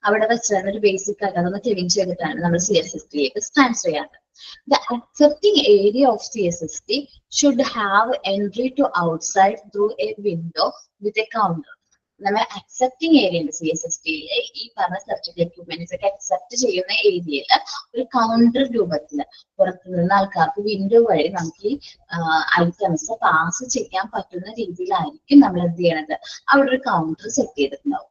അവിടെ വെച്ചാൽ ഒരു ബേസിക് ആയിട്ട് അതൊന്ന് ക്ലീൻ ചെയ്തിട്ടാണ് നമ്മൾ CSSTയിലേക്ക് ട്രാൻസ്ഫർ ചെയ്യാറ്. The accepting area of CSST should have entry to outside through a window with a counter. നമ്മൾ അക്സെപ്റ്റിംഗ് ഏരിയ ഉണ്ട് CSSTയിലെ. ഈ പറഞ്ഞ സർജിക്കൽ എക്യുപ്മെന്റ്സ് ഒക്കെ അക്സെപ്റ്റ് ചെയ്യുന്ന ഏരിയയിൽ ഒരു കൗണ്ടർ രൂപത്തിൽ പുറത്തു നിന്ന് ആൾക്കാർക്ക് വിൻഡോ വഴി നമുക്ക് ഈ ഐറ്റംസ് പാസ് ചെയ്യാൻ പറ്റുന്ന രീതിയിലായിരിക്കും നമ്മൾ എന്ത് ചെയ്യണത്? അവിടെ ഒരു കൗണ്ടർ സെറ്റ് ചെയ്തിട്ടുണ്ടാവും.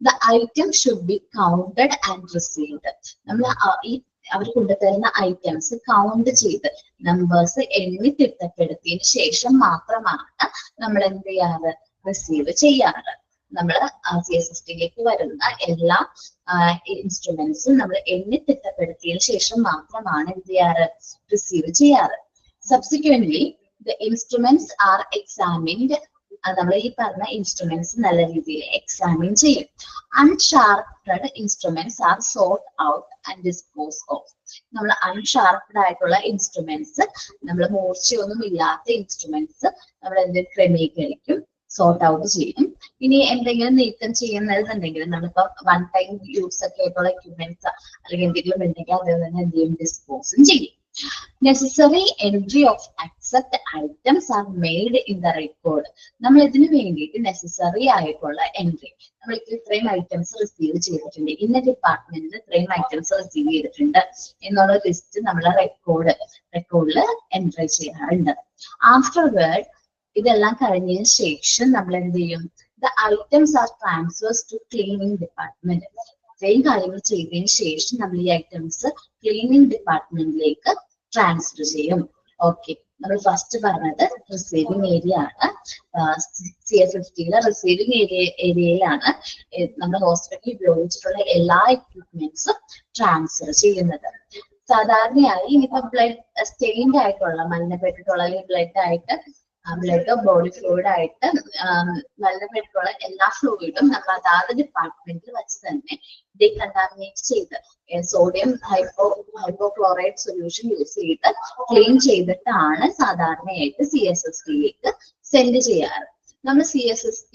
The item should be counted and received. നമ്മൾ ഈ അവർ കൊണ്ടുതരുന്ന ഐറ്റംസ് കൗണ്ട് ചെയ്ത് നമ്പേഴ്സ് എണ്ണി തിട്ടപ്പെടുത്തിയതിനു ശേഷം മാത്രമാണ് നമ്മൾ എന്ത് ചെയ്യാറ്, റിസീവ് ചെയ്യാറ്. നമ്മൾ CSST വരുന്ന എല്ലാ ഇൻസ്ട്രുമെന്റ്സും നമ്മൾ എണ്ണി തിട്ടപ്പെടുത്തിയതിനു ശേഷം മാത്രമാണ് എന്ത് ചെയ്യാറ്, റിസീവ് ചെയ്യാറ്. Subsequently the instruments are examined. നമ്മൾ ഈ പറഞ്ഞ ഇൻസ്ട്രുമെന്റ്സ് നല്ല രീതിയിൽ എക്സാമിൻ ചെയ്യും. Unsharped instruments are sort out and dispose of. നമ്മൾ അൺഷാർപ്ഡ് ആയിട്ടുള്ള ഇൻസ്ട്രുമെന്റ്സ്, നമ്മൾ മൂർച്ചയൊന്നും ഇല്ലാത്ത ഇൻസ്ട്രുമെന്റ്സ് നമ്മൾ എന്തെങ്കിലും ക്രമീകരിക്കും, സോർട്ട് ഔട്ട് ചെയ്യും. ഇനി എന്തെങ്കിലും നീക്കം ചെയ്യുന്നതെന്നുണ്ടെങ്കിൽ നമ്മളിപ്പോ വൺ ടൈം യൂസ് ഒക്കെ ആയിട്ടുള്ള എക്യുപ്മെന്റ്സ് അല്ലെങ്കിൽ എന്തെങ്കിലും ഉണ്ടെങ്കിൽ അതിൽ നിന്ന് എന്തെങ്കിലും ഡിസ്പോസും ചെയ്യും. Necessary entry of accept items are made in the record. നമ്മൾ ഇതിനു വേണ്ടിയിട്ട് നെസസറി ആയിട്ടുള്ള എൻട്രി, നമ്മൾക്ക് ഇത്രയും ഐറ്റംസ് റിസീവ് ചെയ്തിട്ടുണ്ട്, ഇന്ന ഡിപ്പാർട്ട്മെന്റിൽ ഇത്രയും ഐറ്റംസ് റിസീവ് ചെയ്തിട്ടുണ്ട് എന്നുള്ള ലിസ്റ്റ് നമ്മൾ റെക്കോർഡിൽ എൻട്രി ചെയ്യാറുണ്ട്. ആഫ്റ്റർവേർഡ് ഇതെല്ലാം കഴിഞ്ഞതിന് ശേഷം നമ്മൾ എന്ത് ചെയ്യും, the items are transfers to cleaning department. ഇത്രയും കാര്യങ്ങൾ ചെയ്തതിന് ശേഷം നമ്മൾ ഈ ഐറ്റംസ് ക്ലീനിങ് ഡിപ്പാർട്ട്മെന്റിലേക്ക് ട്രാൻസ്ഫർ ചെയ്യും. ഓക്കെ, നമ്മൾ ഫസ്റ്റ് പറഞ്ഞത് റിസീവിംഗ് ഏരിയ ആണ്. CSFTയിലെ റിസീവിംഗ് ഏരിയയിലാണ് നമ്മുടെ ഹോസ്പിറ്റലിൽ ഉപയോഗിച്ചിട്ടുള്ള എല്ലാ എക്യുപ്മെന്റ്സും ട്രാൻസ്ഫർ ചെയ്യുന്നത്. സാധാരണയായി ഇനിയിപ്പോ ബ്ലഡ് സ്റ്റെയിൻഡ് ആയിട്ടുള്ള, മലിനപ്പെട്ടിട്ടുള്ള ബ്ലഡോ ബോഡി ഫ്ലൂയിഡ് ആയിട്ട് മലിനപ്പെട്ടിട്ടുള്ള എല്ലാ ഫ്ലൂയിഡും നമ്മൾ അതാത് ഡിപ്പാർട്ട്മെന്റിൽ വെച്ച് തന്നെ ഡീകണ്ടാമിനേറ്റ് ചെയ്ത് സോഡിയം ഹൈപ്പോക്ലോറൈഡ് സൊല്യൂഷൻ യൂസ് ചെയ്ത് ക്ലീൻ ചെയ്തിട്ടാണ് സാധാരണയായിട്ട് CSSTയിലേക്ക് സെൻഡ് ചെയ്യാറ്. നമ്മൾ CSST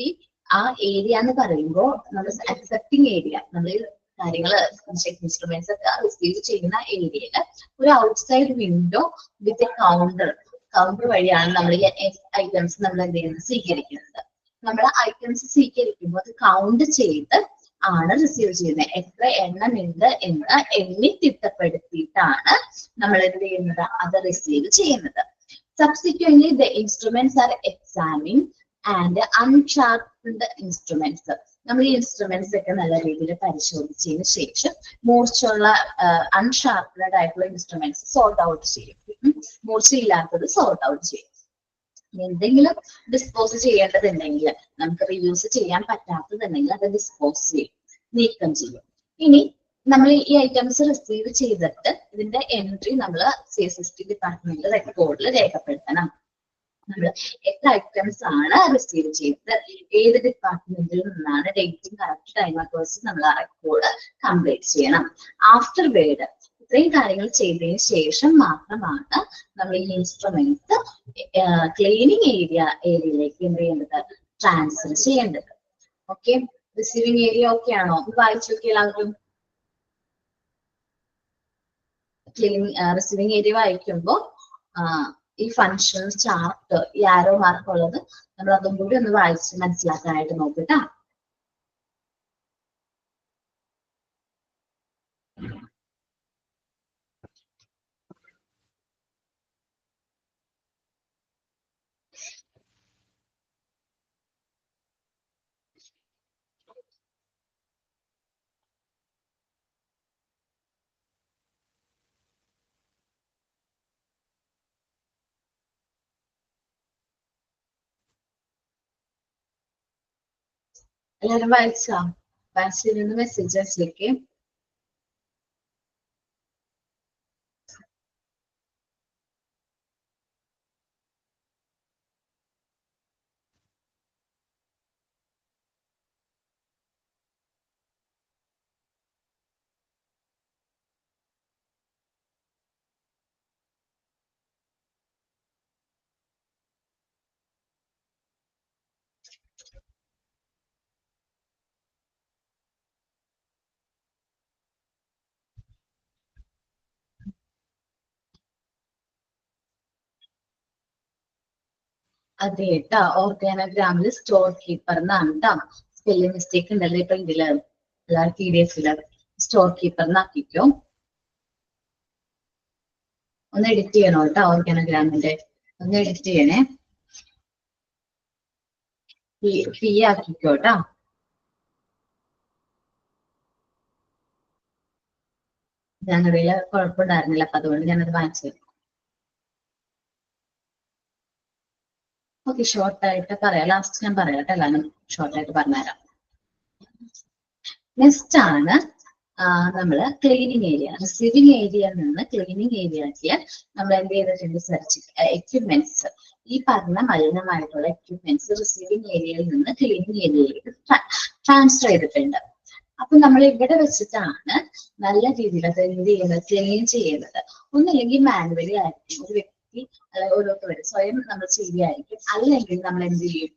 ആ ഏരിയ എന്ന് പറയുമ്പോൾ നമ്മൾ അക്സെപ്റ്റിംഗ് ഏരിയ, നമ്മൾ കാര്യങ്ങൾ ഇൻസ്ട്രുമെന്റ്സ് ഒക്കെ റിസീവ് ചെയ്യുന്ന ഏരിയയിൽ ഒരു outside window with a counter വഴിയാണ് നമ്മൾ ഈ ഐറ്റംസ് നമ്മൾ എന്ത് ചെയ്യുന്നത്, സ്വീകരിക്കുന്നത്. നമ്മൾ ഐറ്റംസ് സ്വീകരിക്കുമ്പോൾ അത് കൗണ്ട് ചെയ്ത് ആണ് റിസീവ് ചെയ്യുന്നത്. എത്ര എണ്ണം ഉണ്ട് എന്ന് എണ്ണി തിട്ടപ്പെടുത്തിയിട്ടാണ് നമ്മൾ എന്ത് ചെയ്യുന്നത്, അത് റിസീവ് ചെയ്യുന്നത്. Subsequently the instruments are examined and unsharped instruments. നമ്മൾ ഈ ഇൻസ്ട്രുമെന്റ്സ് ഒക്കെ നല്ല രീതിയിൽ പരിശോധിച്ചതിന് ശേഷം മൂർച്ചയുള്ള അൺഷാർപ്ഡ് ആയിട്ടുള്ള ഇൻസ്ട്രുമെന്റ്സ് സോർട്ട് ഔട്ട് ചെയ്യും, മൂർച്ചയില്ലാത്തത് സോർട്ട് ഔട്ട് ചെയ്യും. എന്തെങ്കിലും ഡിസ്പോസ് ചെയ്യേണ്ടതുണ്ടെങ്കിൽ, നമുക്ക് റീയൂസ് ചെയ്യാൻ പറ്റാത്തതുണ്ടെങ്കിൽ അത് ഡിസ്പോസ് ചെയ്യും, നീക്കം ചെയ്യും. ഇനി നമ്മൾ ഈ ഐറ്റംസ് റിസീവ് ചെയ്തിട്ട് ഇതിന്റെ എൻട്രി നമ്മൾ CSST ഡിപ്പാർട്ട്മെന്റ് റെക്കോർഡിൽ രേഖപ്പെടുത്തണം. നമ്മൾ എത്ര ഐറ്റംസ് ആണ് റിസീവ് ചെയ്തത്, ഏത് ഡിപ്പാർട്ട്മെന്റിൽ നിന്നാണ്, ഡേറ്റും കറക്റ്റ് ടൈം ഒക്കെ വെച്ച് നമ്മൾ ആ റെക്കോർഡ് കംപ്ലീറ്റ് ചെയ്യണം. ആഫ്റ്റർവേർഡ് ഇത്രയും കാര്യങ്ങൾ ചെയ്തതിന് ശേഷം മാത്രമാണ് നമ്മൾ ഈ ഇൻസ്ട്രുമെന്റ്സ് ക്ലീനിങ് ഏരിയയിലേക്ക് എന്ത് ചെയ്യേണ്ടത്, ട്രാൻസ്ഫർ ചെയ്യേണ്ടത്. ഓക്കെ, റിസീവിംഗ് ഏരിയ ഓക്കെ ആണോ? വായിച്ചു നോക്കി എല്ലാവരും. റിസീവിംഗ് ഏരിയ വായിക്കുമ്പോൾ ഈ ഫങ്ഷൻ ചാർട്ട്, ഈ ആരോ മാർക്ക് ഉള്ളത് നമ്മൾ അതും കൂടി ഒന്ന് വായിച്ച് മനസ്സിലാക്കാനായിട്ട് നോക്കട്ടാ. എല്ലാവരും വായിച്ചിരുന്ന് മെസ്സേജ് അയച്ചേക്ക്. അതെ കേട്ടാ, ഓർഗാനോഗ്രാമിൽ സ്റ്റോർ കീപ്പർ എന്നാണ് കേട്ടോ. സ്പെല്ലിംഗ് മിസ്റ്റേക്ക് ഉണ്ടല്ലോ ഇപ്പൊ ഇതില് PDF-ല്. Store keeper എന്നാക്കിക്കോ. ഒന്ന് എഡിറ്റ് ചെയ്യണോ കേട്ടോ, ഓർഗാനോഗ്രാമിന്റെ ഒന്ന് എഡിറ്റ് ചെയ്യണേ. P ആക്കിക്കോ കേട്ടോ. ജാനുവരിയില് കുഴപ്പമുണ്ടായിരുന്നില്ല, അപ്പൊ അതുകൊണ്ട് ഞാനത് വാങ്ങിച്ചു. ഓക്കെ, ഷോർട്ടായിട്ട് പറയാം. ലാസ്റ്റ് ഞാൻ പറയാം കേട്ടോ, എല്ലാവരും ഷോർട്ടായിട്ട് പറഞ്ഞുതരാം. നെക്സ്റ്റ് ആണ് നമ്മള് ക്ലീനിങ് ഏരിയ. റിസീവിങ് ഏരിയയിൽ നിന്ന് ക്ലീനിങ് ഏരിയയ്ക്ക് നമ്മൾ എന്ത് ചെയ്തിട്ടുണ്ട്? എക്യുപ്മെന്റ്സ്, ഈ പറഞ്ഞ മലിനമായിട്ടുള്ള എക്യുപ്മെന്റ്സ് റിസീവിങ് ഏരിയയിൽ നിന്ന് ക്ലീനിങ് ഏരിയയിലേക്ക് ട്രാൻസ്ഫർ ചെയ്തിട്ടുണ്ട്. അപ്പൊ നമ്മൾ ഇവിടെ വെച്ചിട്ടാണ് നല്ല രീതിയിൽ അത് എന്ത് ചെയ്യുന്നത്? ക്ലീൻ ചെയ്യുന്നത്. ഒന്നില്ലെങ്കിൽ മാനുവലി ആയിരിക്കും, ഒരു വ്യക്തി ഓരോരുത്തരും സ്വയം നമ്മൾ ചെയ്യുകയായിരിക്കും, അല്ലെങ്കിൽ നമ്മൾ എന്ത് ചെയ്യും?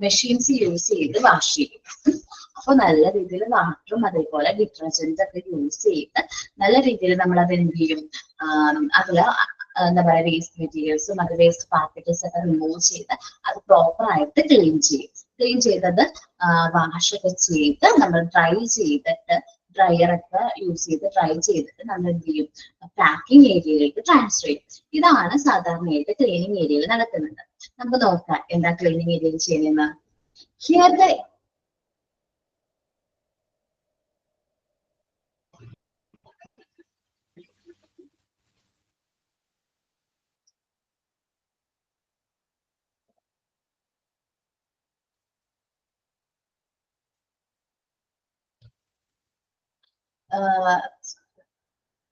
മെഷീൻസ് യൂസ് ചെയ്ത് വാഷ് ചെയ്യും. അപ്പൊ നല്ല രീതിയിൽ വാട്ടറും അതേപോലെ ഡിറ്റർജന്റ് ഒക്കെ യൂസ് ചെയ്ത് നല്ല രീതിയിൽ നമ്മൾ അത് എന്ത് ചെയ്യും? അതില് എന്താ പറയാ, വേസ്റ്റ് മെറ്റീരിയൽസും അത് വേസ്റ്റ് പാർട്ടിക്കിൾസ് ഒക്കെ റിമൂവ് ചെയ്ത് അത് പ്രോപ്പർ ആയിട്ട് ക്ലീൻ ചെയ്യും. ക്ലീൻ ചെയ്തത് വാഷ് ഒക്കെ ചെയ്ത് നമ്മൾ ഡ്രൈ ചെയ്തിട്ട്, ഡ്രയർ ഒക്കെ യൂസ് ചെയ്ത് ഡ്രൈ ചെയ്തിട്ട് നമ്മൾ എന്ത് ചെയ്യും? പാക്കിംഗ് ഏരിയയിലേക്ക് ട്രാൻസ്ഫർ ചെയ്യും. ഇതാണ് സാധാരണയായിട്ട് ക്ലീനിങ് ഏരിയയിൽ നടക്കുന്നത്. നമുക്ക് നോക്കാം എന്താ ക്ലീനിങ് ഏരിയയിൽ ചെയ്യുന്നത്. ഹിയർ ദ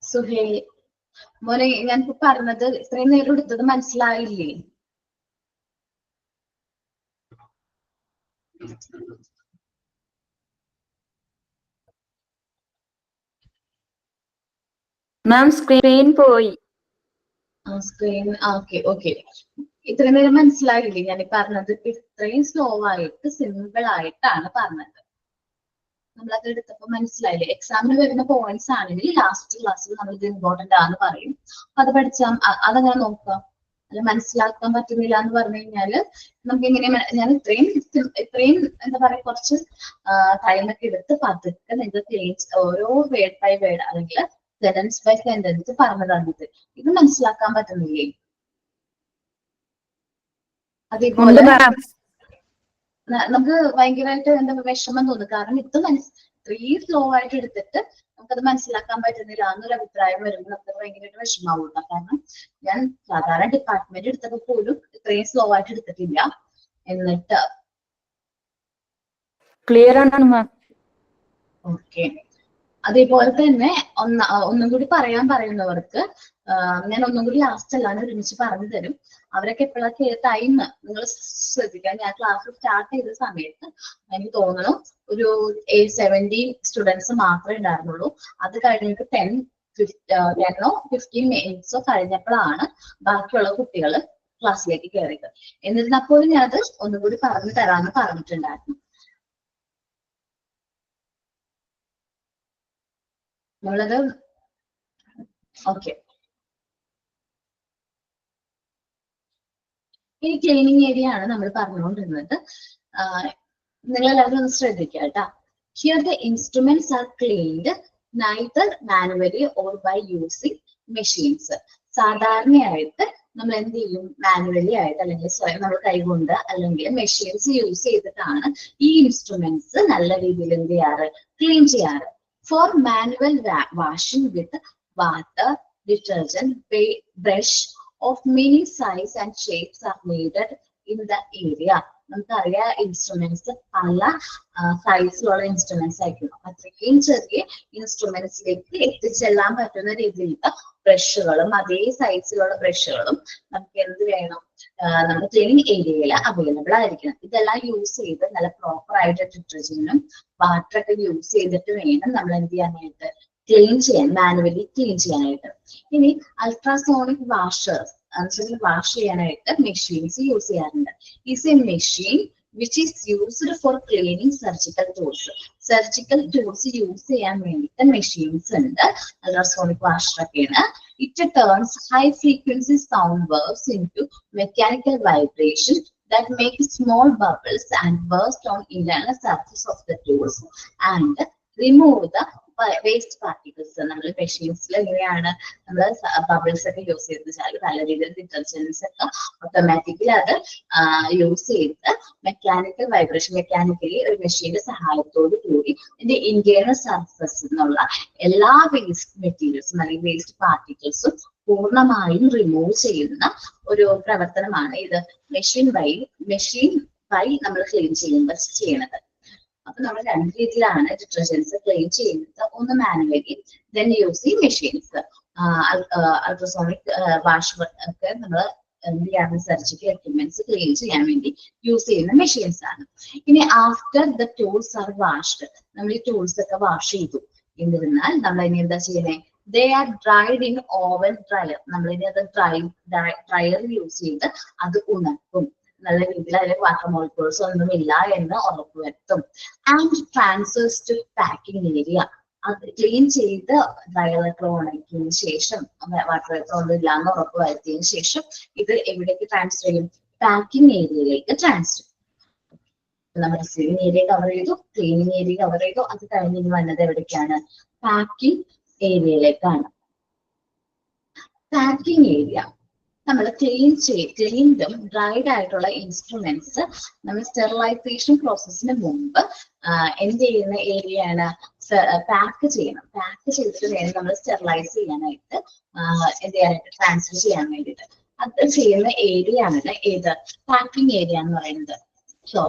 സുഹേൽ മോനെ, ഞാൻ പറഞ്ഞത് ഇത്രയും നേരം എടുത്തത് മനസ്സിലായില്ലേ? മാം സ്ക്രീൻ പോയി. Screen okay. ഇത്രയും നേരം മനസ്സിലായില്ലേ ഞാൻ പറഞ്ഞത്? ഇത്രയും സ്ലോ ആയിട്ട് സിമ്പിൾ ആയിട്ടാണ് പറഞ്ഞത്. നമ്മളത് എടുത്തപ്പോ മനസ്സിലായില്ലേ? എക്സാമിന് വരുന്ന പോയിന്റ്സ് ആണെങ്കിൽ ലാസ്റ്റ് ക്ലാസ്സിൽ നമ്മൾ ഇത് ഇമ്പോർട്ടന്റ് ആണെന്ന് പറയും. അത് പഠിച്ചാൽ അതങ്ങനെ നോക്കാം. അല്ല മനസ്സിലാക്കാൻ പറ്റുന്നില്ല എന്ന് പറഞ്ഞു കഴിഞ്ഞാല് നമുക്ക് ഇങ്ങനെ ഞാൻ ഇത്രയും എന്താ പറയാ, കുറച്ച് ടൈമൊക്കെ എടുത്ത് പതുക്കെ നിങ്ങൾക്ക് ഓരോ വേർഡ് ബൈ വേർഡ് അല്ലെങ്കിൽ സെന്റൻസ് ബൈ സെന്റൻസ് പറഞ്ഞതാണ്. ഇത് മനസ്സിലാക്കാൻ പറ്റുന്നില്ലേ? അതേപോലെ നമുക്ക് ഭയങ്കരമായിട്ട് എന്താ വിഷമം തോന്നും. കാരണം ഇത് ഇത്രയും സ്ലോ ആയിട്ട് എടുത്തിട്ട് നമുക്കത് മനസ്സിലാക്കാൻ പറ്റുന്നില്ല എന്നൊരു അഭിപ്രായം വരുമ്പോൾ നമുക്ക് ഭയങ്കരമായിട്ട് വിഷമാവും. കാരണം ഞാൻ സാധാരണ ഡിപ്പാർട്ട്മെന്റ് എടുത്തപ്പോൾ പോലും ഇത്രയും സ്ലോ ആയിട്ട് എടുത്തിട്ടില്ല. എന്നിട്ട് ക്ലിയർ ആണ് മാം. ഓക്കെ, അതേപോലെ തന്നെ ഒന്നും കൂടി പറയാൻ പറയുന്നവർക്ക് ഞാൻ ഒന്നും കൂടി ലാസ്റ്റ് അല്ലാതെ ഒരുമിച്ച് പറഞ്ഞു തരും. അവരൊക്കെ എപ്പോഴൊക്കെ ടൈം നിങ്ങൾ ശ്രദ്ധിക്കാം. ഞാൻ ക്ലാസ് സ്റ്റാർട്ട് ചെയ്ത സമയത്ത് എനിക്ക് തോന്നുന്നു ഒരു 70 സ്റ്റുഡൻസ് മാത്രമേ ഉണ്ടായിരുന്നുള്ളൂ. അത് കഴിഞ്ഞിട്ട് 10 or 15 മിനിറ്റ്സോ കഴിഞ്ഞപ്പോഴാണ് ബാക്കിയുള്ള കുട്ടികൾ ക്ലാസ്സിലേക്ക് കയറിയത്. എന്നിരുന്നപ്പോഴും ഞാനത് ഒന്നും കൂടി പറഞ്ഞു തരാമെന്ന് പറഞ്ഞിട്ടുണ്ടായിരുന്നു. നമ്മളത് ഓക്കെ. ഈ ക്ലീനിങ് ഏരിയ ആണ് നമ്മൾ പറഞ്ഞുകൊണ്ടിരുന്നത്. നിങ്ങളെല്ലാവരും ഒന്ന് ശ്രദ്ധിക്കുക കേട്ടോ. Here the instruments are cleaned neither manually or by using machines. സാധാരണയായിട്ട് നമ്മൾ എന്ത് ചെയ്യും? മാനുവലി ആയിട്ട് അല്ലെങ്കിൽ സ്വയം നമ്മൾ കൈകൊണ്ട് അല്ലെങ്കിൽ മെഷീൻസ് യൂസ് ചെയ്തിട്ടാണ് ഈ ഇൻസ്ട്രുമെന്റ്സ് നല്ല രീതിയിൽ എന്ത് ചെയ്യാറ്? ക്ലീൻ ചെയ്യാറ്. For manual washing with water, detergent, brush of many size and shapes are needed in the area. നമുക്കറിയാം ഇൻസ്ട്രുമെന്റ്സ് പല സൈസിലുള്ള ഇൻസ്ട്രുമെന്റ്സ് ആയിരിക്കും. അത്രയും ചെറിയ ഇൻസ്ട്രുമെന്റ്സിലേക്ക് എത്തിച്ചെല്ലാൻ പറ്റുന്ന രീതിയിലുള്ള ബ്രഷുകളും അതേ സൈസിലുള്ള ബ്രഷുകളും നമുക്ക് എന്ത് വേണം? നമ്മുടെ ക്ലീനിങ് ഏരിയയിൽ അവൈലബിൾ ആയിരിക്കണം. ഇതെല്ലാം യൂസ് ചെയ്ത് നല്ല പ്രോപ്പർ ആയിട്ട് ഡിറ്റർജന്റും വാട്ടറൊക്കെ യൂസ് ചെയ്തിട്ട് വേണം നമ്മൾ എന്ത് ചെയ്യാനായിട്ട്? ക്ലീൻ ചെയ്യാൻ, മാനുവലി ക്ലീൻ ചെയ്യാനായിട്ട്. ഇനി അൾട്രാസോണിക് വാഷേഴ്സ് വാഷ് ചെയ്യാനായിട്ട് മെഷീൻസ് യൂസ് ചെയ്യാറുണ്ട്. Is A machine which is used for cleaning surgical tools. Surgical tools use ചെയ്യാൻ വേണ്ടിയിട്ട് മെഷീൻസ് ഉണ്ട്. അൾട്രാസോണിക് വാഷർ ഒക്കെയാണ്. It turns high frequency sound waves into mechanical vibration that make small bubbles and burst on internal surface of the tools and remove the waste particles നമ്മൾ മെഷീൻസിൽ എങ്ങനെയാണ് നമ്മൾ bubbles ഒക്കെ use ചെയ്ത് വെച്ചാൽ നല്ല രീതിയിൽ ഡിറ്റർജൻസ് ഒക്കെ ഓട്ടോമാറ്റിക്കലി അത് യൂസ് ചെയ്ത് മെക്കാനിക്കൽ വൈബ്രേഷൻ മെക്കാനിക്കലി ഒരു മെഷീന്റെ സഹായത്തോടു കൂടി ഇതിന്റെ ഇന്റേണൽ സർഫസ് എന്നുള്ള എല്ലാ വേസ്റ്റ് മെറ്റീരിയൽസും അല്ലെങ്കിൽ വേസ്റ്റ് പാർട്ടിക്കിൾസും പൂർണ്ണമായും റിമൂവ് ചെയ്യുന്ന ഒരു പ്രവർത്തനമാണ് ഇത് മെഷീൻ വഴി നമ്മൾ ക്ലീൻ ചെയ്യുമ്പോൾ ചെയ്യണത്. അപ്പൊ നമ്മൾ രണ്ട് രീതിയിലാണ് ഡിറ്റർജൻസ് ക്ലീൻ ചെയ്യുന്നത്. ഒന്ന് manually, then using machines. Ultrasonic wash ഒക്കെ നമ്മൾ എന്ത് ചെയ്യാൻ സർജിക്കൽ എക്യുപ്മെന്റ്സ് ക്ലീൻ ചെയ്യാൻ വേണ്ടി യൂസ് ചെയ്യുന്ന മെഷീൻസ് ആണ്. ഇനി after the tools R washed, നമ്മൾ ഈ ടൂൾസ് ഒക്കെ വാഷ് ചെയ്തു എന്നിരുന്നാൽ നമ്മൾ ഇനി എന്താ ചെയ്യുന്നത്? They are dried in oven dryer. നമ്മൾ ഇനി അത് ഡ്രയർ യൂസ് ചെയ്ത് അത് ഉണക്കും. നല്ല രീതിയിൽ അതിൽ വാട്ടർ മോളിക്യൂൾസ് ഒന്നും ഇല്ല എന്ന് ഉറപ്പുവരുത്തും. And transfers to packing area. അത് ക്ലീൻ ചെയ്ത് ഡ്രയറൊക്കെ ഉണക്കിയതിനു ശേഷം വാട്ടർ ഒന്നും ഇല്ല എന്ന് ഉറപ്പ് വരുത്തിയതിനു ശേഷം ഇത് എവിടേക്ക് ട്രാൻസ്ഫർ ചെയ്യും? പാക്കിംഗ് ഏരിയയിലേക്ക് ട്രാൻസ്ഫർ ചെയ്യും. നമ്മൾ റിസീവിംഗ് ഏരിയ കവർ ചെയ്തു, ക്ലീനിങ് ഏരിയ കവർ ചെയ്തു. അത് കഴിഞ്ഞ് ഇനി വന്നത് എവിടേക്കാണ്? പാക്കിംഗ് ഏരിയയിലേക്കാണ്. പാക്കിംഗ് ഏരിയ നമ്മൾ ക്ലീൻഡും ഡ്രൈഡ് ആയിട്ടുള്ള ഇൻസ്ട്രുമെന്റ്സ് നമ്മൾ സ്റ്റെറിലൈസേഷൻ പ്രോസസ്സിന് മുമ്പ് എന്ത് ചെയ്യുന്ന ഏരിയയാണ്? പാക്ക് ചെയ്യണം. പാക്ക് ചെയ്തിട്ട് വേണം നമ്മൾ സ്റ്റെറിലൈസ് ചെയ്യാനായിട്ട് എന്ത് ചെയ്യാനായിട്ട് ട്രാൻസ്ഫർ ചെയ്യാൻ വേണ്ടിയിട്ട്. അത് ചെയ്യുന്ന ഏരിയ ആണ് ഏത്? പാക്കിംഗ് ഏരിയ എന്ന് പറയുന്നത്. So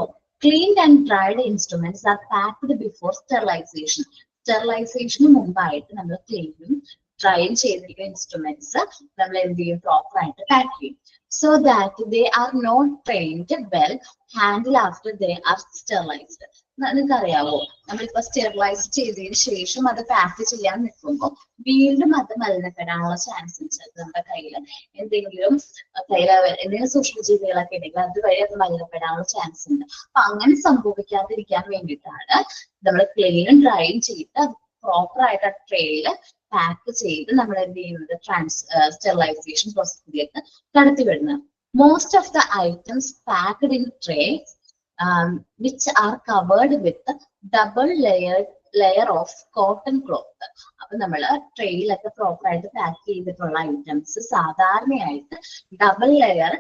cleaned and dried instruments are packed before sterilisation. സ്റ്റെറിലൈസേഷന് മുമ്പായിട്ട് നമ്മൾ ക്ലീനും ഡ്രൈൻ ചെയ്തിരിക്കുന്ന ഇൻസ്ട്രുമെന്റ്സ് നമ്മൾ എന്ത് ചെയ്യും? പ്രോപ്പർ ആയിട്ട് പാക്ക് ചെയ്യും. So that they are not trained well handle after they are sterilised. നിങ്ങൾക്ക് അറിയാവോ, നമ്മളിപ്പോ സ്റ്റെറിലൈസ് ചെയ്തതിന് ശേഷം അത് പാക്ക് ചെയ്യാൻ നിൽക്കുമ്പോൾ വീണ്ടും അത് മലിനപ്പെടാനുള്ള ചാൻസ് ഉണ്ട്. നമ്മുടെ കയ്യിൽ എന്തെങ്കിലും സൂക്ഷ്മജീവികളൊക്കെ ഉണ്ടെങ്കിൽ അതുവഴി അത് മലിനപ്പെടാനുള്ള ചാൻസ് ഉണ്ട്. അപ്പൊ അങ്ങനെ സംഭവിക്കാതിരിക്കാൻ വേണ്ടിയിട്ടാണ് നമ്മൾ ക്ലീനും ഡ്രൈയും ചെയ്ത് അത് പ്രോപ്പർ ആയിട്ട് ആ ട്രേയില് പാക്ക് ചെയ്ത് നമ്മൾ എന്ത് ചെയ്യുന്നത്? സ്റ്റെറിലൈസേഷൻ പ്രോസസ്സിലേക്ക് കടത്തിവിടുന്നത്. Most of the items packed in tray which are covered with double layer of cotton cloth. അപ്പൊ നമ്മള് ട്രെയിലൊക്കെ പ്രോപ്പർ ആയിട്ട് പാക്ക് ചെയ്തിട്ടുള്ള ഐറ്റംസ് സാധാരണയായിട്ട് ഡബിൾ ലെയർ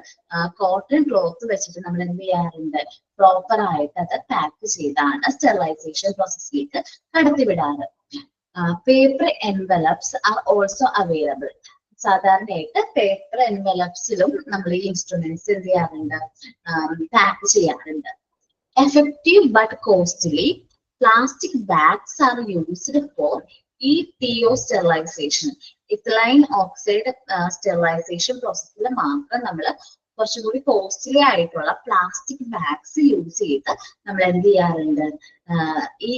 കോട്ടൺ ക്ലോത്ത് വെച്ചിട്ട് നമ്മൾ എന്ത് ചെയ്യാറുണ്ട്? പ്രോപ്പർ ആയിട്ട് അത് പാക്ക് ചെയ്താണ് സ്റ്റെറിലൈസേഷൻ പ്രോസസ്സിലേക്ക് കടത്തിവിടാറ്. Paper envelopes are also available. സാധാരണയായിട്ട് പേപ്പർ എൻവലപ്സിലും നമ്മൾ ഈ ഇൻസ്ട്രുമെന്റ്സ് എന്ത് ചെയ്യാറുണ്ട്? പാക്ക് ചെയ്യാറുണ്ട്. Effective but costly plastic bags are used for ETO sterilization. Ethylene oxide sterilization പ്രോസസ്സിൽ മാത്രം നമ്മൾ കുറച്ചുകൂടി കോസ്റ്റ്ലി ആയിട്ടുള്ള പ്ലാസ്റ്റിക് ബാഗ്സ് യൂസ് ചെയ്ത് നമ്മൾ എന്ത് ചെയ്യാറുണ്ട്? ഈ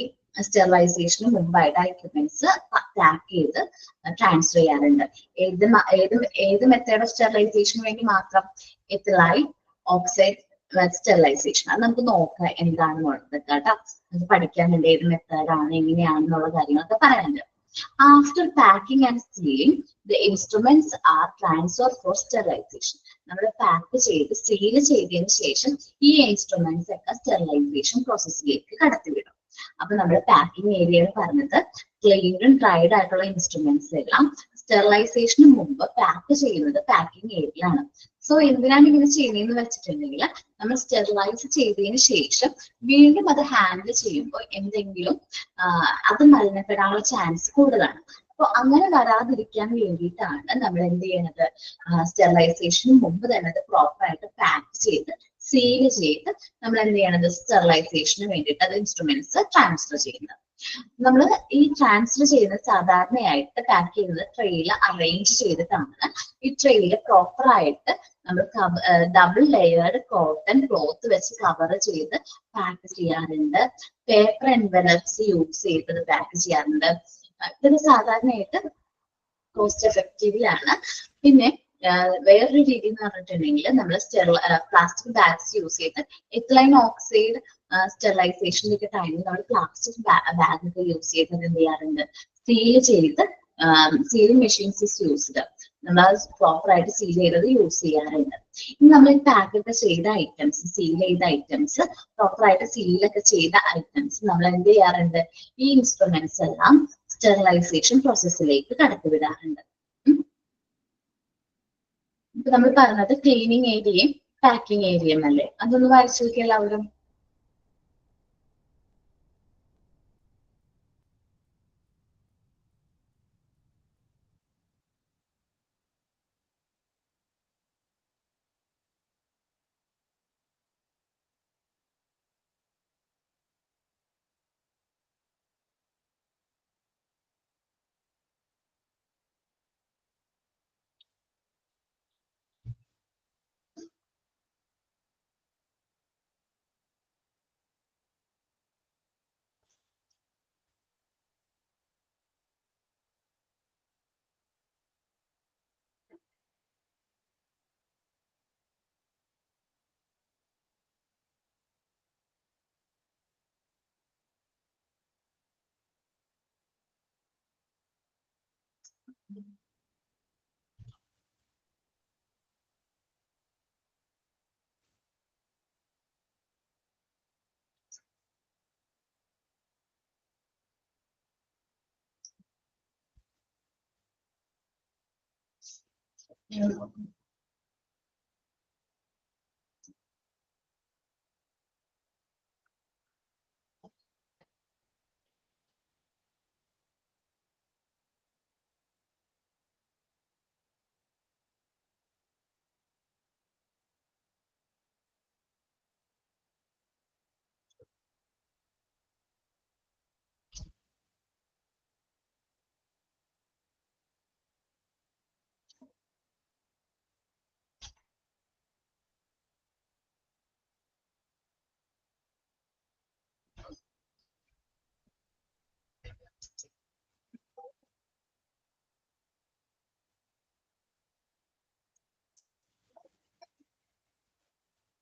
സ്റ്റെറിലൈസേഷന് മുമ്പായിട്ട് എക്യുപ്മെന്റ്സ് പാക്ക് ചെയ്ത് ട്രാൻസ്ഫർ ചെയ്യാറുണ്ട്. ഏത് മെത്തേഡ് ഓഫ് സ്റ്റെറിലൈസേഷന് വേണ്ടി മാത്രം? എത്തിലൈൻ ഓക്സൈഡ് സ്റ്റെറിലൈസേഷൻ. അത് നമുക്ക് നോക്കാം എന്താണെന്നുള്ളത് കേട്ടോ. അത് പഠിക്കാൻ വേണ്ടി ഏത് മെത്തേഡാണ് എങ്ങനെയാണെന്നുള്ള കാര്യങ്ങളൊക്കെ പറയാനുണ്ട്. After packing and sealing the instruments are transfer for sterilisation. നമ്മൾ പാക്ക് ചെയ്ത് സീൽ ചെയ്തതിനു ശേഷം ഈ ഇൻസ്ട്രുമെന്റ്സ് ഒക്കെ സ്റ്റെറിലൈസേഷൻ പ്രോസസ്സിലേക്ക് കടത്തിവിടും. അപ്പൊ നമ്മൾ പാക്കിംഗ് ഏരിയ എന്ന് പറഞ്ഞത് ക്ലീൻഡ് ഡ്രൈഡ് ആയിട്ടുള്ള ഇൻസ്ട്രുമെന്റ്സ് എല്ലാം സ്റ്റെറിലൈസേഷന് മുമ്പ് പാക്ക് ചെയ്യുന്നത് പാക്കിംഗ് ഏരിയ ആണ്. സോ എന്തിനാണ് ഇങ്ങനെ ചെയ്യുന്നതെന്ന് വെച്ചിട്ടുണ്ടെങ്കിൽ നമ്മൾ സ്റ്റെറിലൈസ് ചെയ്തതിന് ശേഷം വീണ്ടും അത് ഹാൻഡിൽ ചെയ്യുമ്പോൾ എന്തെങ്കിലും അത് മലിനപ്പെടാനുള്ള ചാൻസ് കൂടുതലാണ്. അപ്പൊ അങ്ങനെ വരാതിരിക്കാൻ വേണ്ടിയിട്ടാണ് നമ്മൾ എന്ത് ചെയ്യുന്നത്? സ്റ്റെറിലൈസേഷന് മുമ്പ് തന്നെ അത് പ്രോപ്പർ ആയിട്ട് പാക്ക് ചെയ്ത് സീൽ ചെയ്ത് നമ്മൾ എന്ത് ചെയ്യണത്? സ്റ്റെറിലൈസേഷന് വേണ്ടിയിട്ട് അത് ഇൻസ്ട്രുമെന്റ്സ് ട്രാൻസ്ഫർ ചെയ്യുന്നത്. നമ്മൾ ഈ ട്രാൻസ്ഫർ ചെയ്യുന്നത് സാധാരണയായിട്ട് പാക്ക് ചെയ്യുന്നത് ട്രെയിൽ അറേഞ്ച് ചെയ്തിട്ടാണ്. ഈ ട്രെയിൽ പ്രോപ്പർ ആയിട്ട് നമ്മൾ ഡബിൾ ലെയർഡ് കോട്ടൺ ക്ലോത്ത് വെച്ച് കവർ ചെയ്ത് പാക്ക് ചെയ്യാറുണ്ട്. പേപ്പർ എൻവലപ്സ് യൂസ് ചെയ്ത് പാക്ക് ചെയ്യാറുണ്ട്. ഇത് സാധാരണയായിട്ട് കോസ്റ്റ് എഫക്റ്റീവ് ആണ്. പിന്നെ വേറൊരു രീതി എന്ന് പറഞ്ഞിട്ടുണ്ടെങ്കിൽ നമ്മൾ പ്ലാസ്റ്റിക് ബാഗ്സ് യൂസ് ചെയ്ത് എത്തിലൈൻ ഓക്സൈഡ് സ്റ്റെറിലൈസേഷൻ്റെ ടൈമിൽ നമ്മൾ പ്ലാസ്റ്റിക് ബാഗ് ഒക്കെ യൂസ് ചെയ്ത് എന്ത് ചെയ്യാറുണ്ട്? സീൽ ചെയ്ത് സീലിംഗ് മെഷീൻസ് യൂസ്ഡ്. നമ്മൾ പ്രോപ്പർ ആയിട്ട് സീൽ ചെയ്തത് യൂസ് ചെയ്യാറുണ്ട്. ഇനി നമ്മൾ ഈ പാക്കൊക്കെ ചെയ്ത ഐറ്റംസ്, സീൽ ചെയ്ത ഐറ്റംസ്, പ്രോപ്പർ ആയിട്ട് സീലൊക്കെ ചെയ്ത ഐറ്റംസ് നമ്മൾ എന്ത് ചെയ്യാറുണ്ട്? ഈ ഇൻസ്ട്രുമെന്റ്സ് എല്ലാം സ്റ്റെറിലൈസേഷൻ പ്രോസസ്സിലേക്ക് കടത്തിവിടാറുണ്ട്. ഇപ്പൊ നമ്മൾ പറഞ്ഞത് ക്ലീനിങ് ഏരിയയും പാക്കിംഗ് ഏരിയയും അല്ലേ? അതൊന്ന് വായിച്ചു നോക്കി എല്ലാവരും.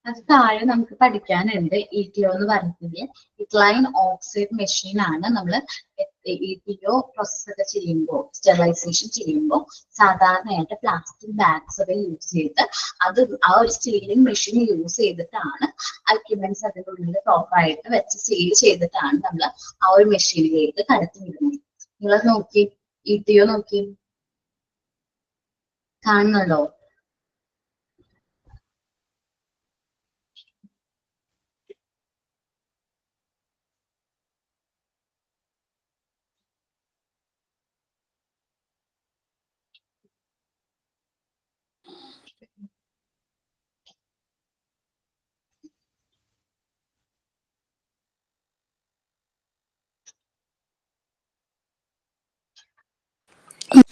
അത് താഴെ നമുക്ക് പഠിക്കാനുണ്ട്. ETO എന്ന് പറയുന്നത് ഇഥൈലൈൻ ഓക്സൈഡ് മെഷീൻ ആണ്. നമ്മൾ ETO പ്രോസസ് ഒക്കെ ചെയ്യുമ്പോൾ, സ്റ്റെറിലൈസേഷൻ ചെയ്യുമ്പോൾ സാധാരണയായിട്ട് പ്ലാസ്റ്റിക് ബാഗ്സ് ഒക്കെ യൂസ് ചെയ്ത് അത് ആ ഒരു സ്റ്റീലിംഗ് മെഷീൻ യൂസ് ചെയ്തിട്ടാണ് എക്യുപ്മെന്റ്സ് അതിൻ്റെ ഉള്ളിൽ പ്രോപ്പറായിട്ട് വെച്ച് സീൽ ചെയ്തിട്ടാണ് നമ്മൾ ആ ഒരു മെഷീനിലേക്ക് കടത്തി വിടുന്നത്. നിങ്ങൾ നോക്കി, ETO നോക്കി, കാണുന്നുണ്ടോ?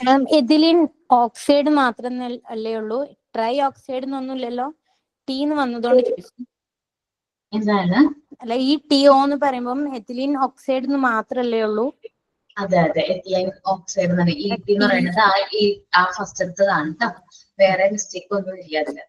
മാം എഥിലീൻ ഓക്സൈഡ് മാത്രം അല്ലേ ഉള്ളൂ, ട്രൈ ഓക്സൈഡ് എന്നൊന്നുമില്ലല്ലോ? ടീന്ന് വന്നതുകൊണ്ട് ചോദിച്ചു. എന്താണ്? അല്ല, ഈ TO എന്ന് പറയുമ്പോൾ എഥിലീൻ ഓക്സൈഡ് എന്ന് മാത്രല്ലേ ഉള്ളൂ? അതെ അതെ, എഥിലൈൻ ഓക്സൈഡ് എന്ന് പറയുന്നത് ET എന്ന് പറയുന്നത് ആ ഫസ്റ്റ് എടുത്തതാണ് കേട്ടോ. വേറെ മിസ്റ്റേക്ക് ഒന്നും ഇല്ല അതില്.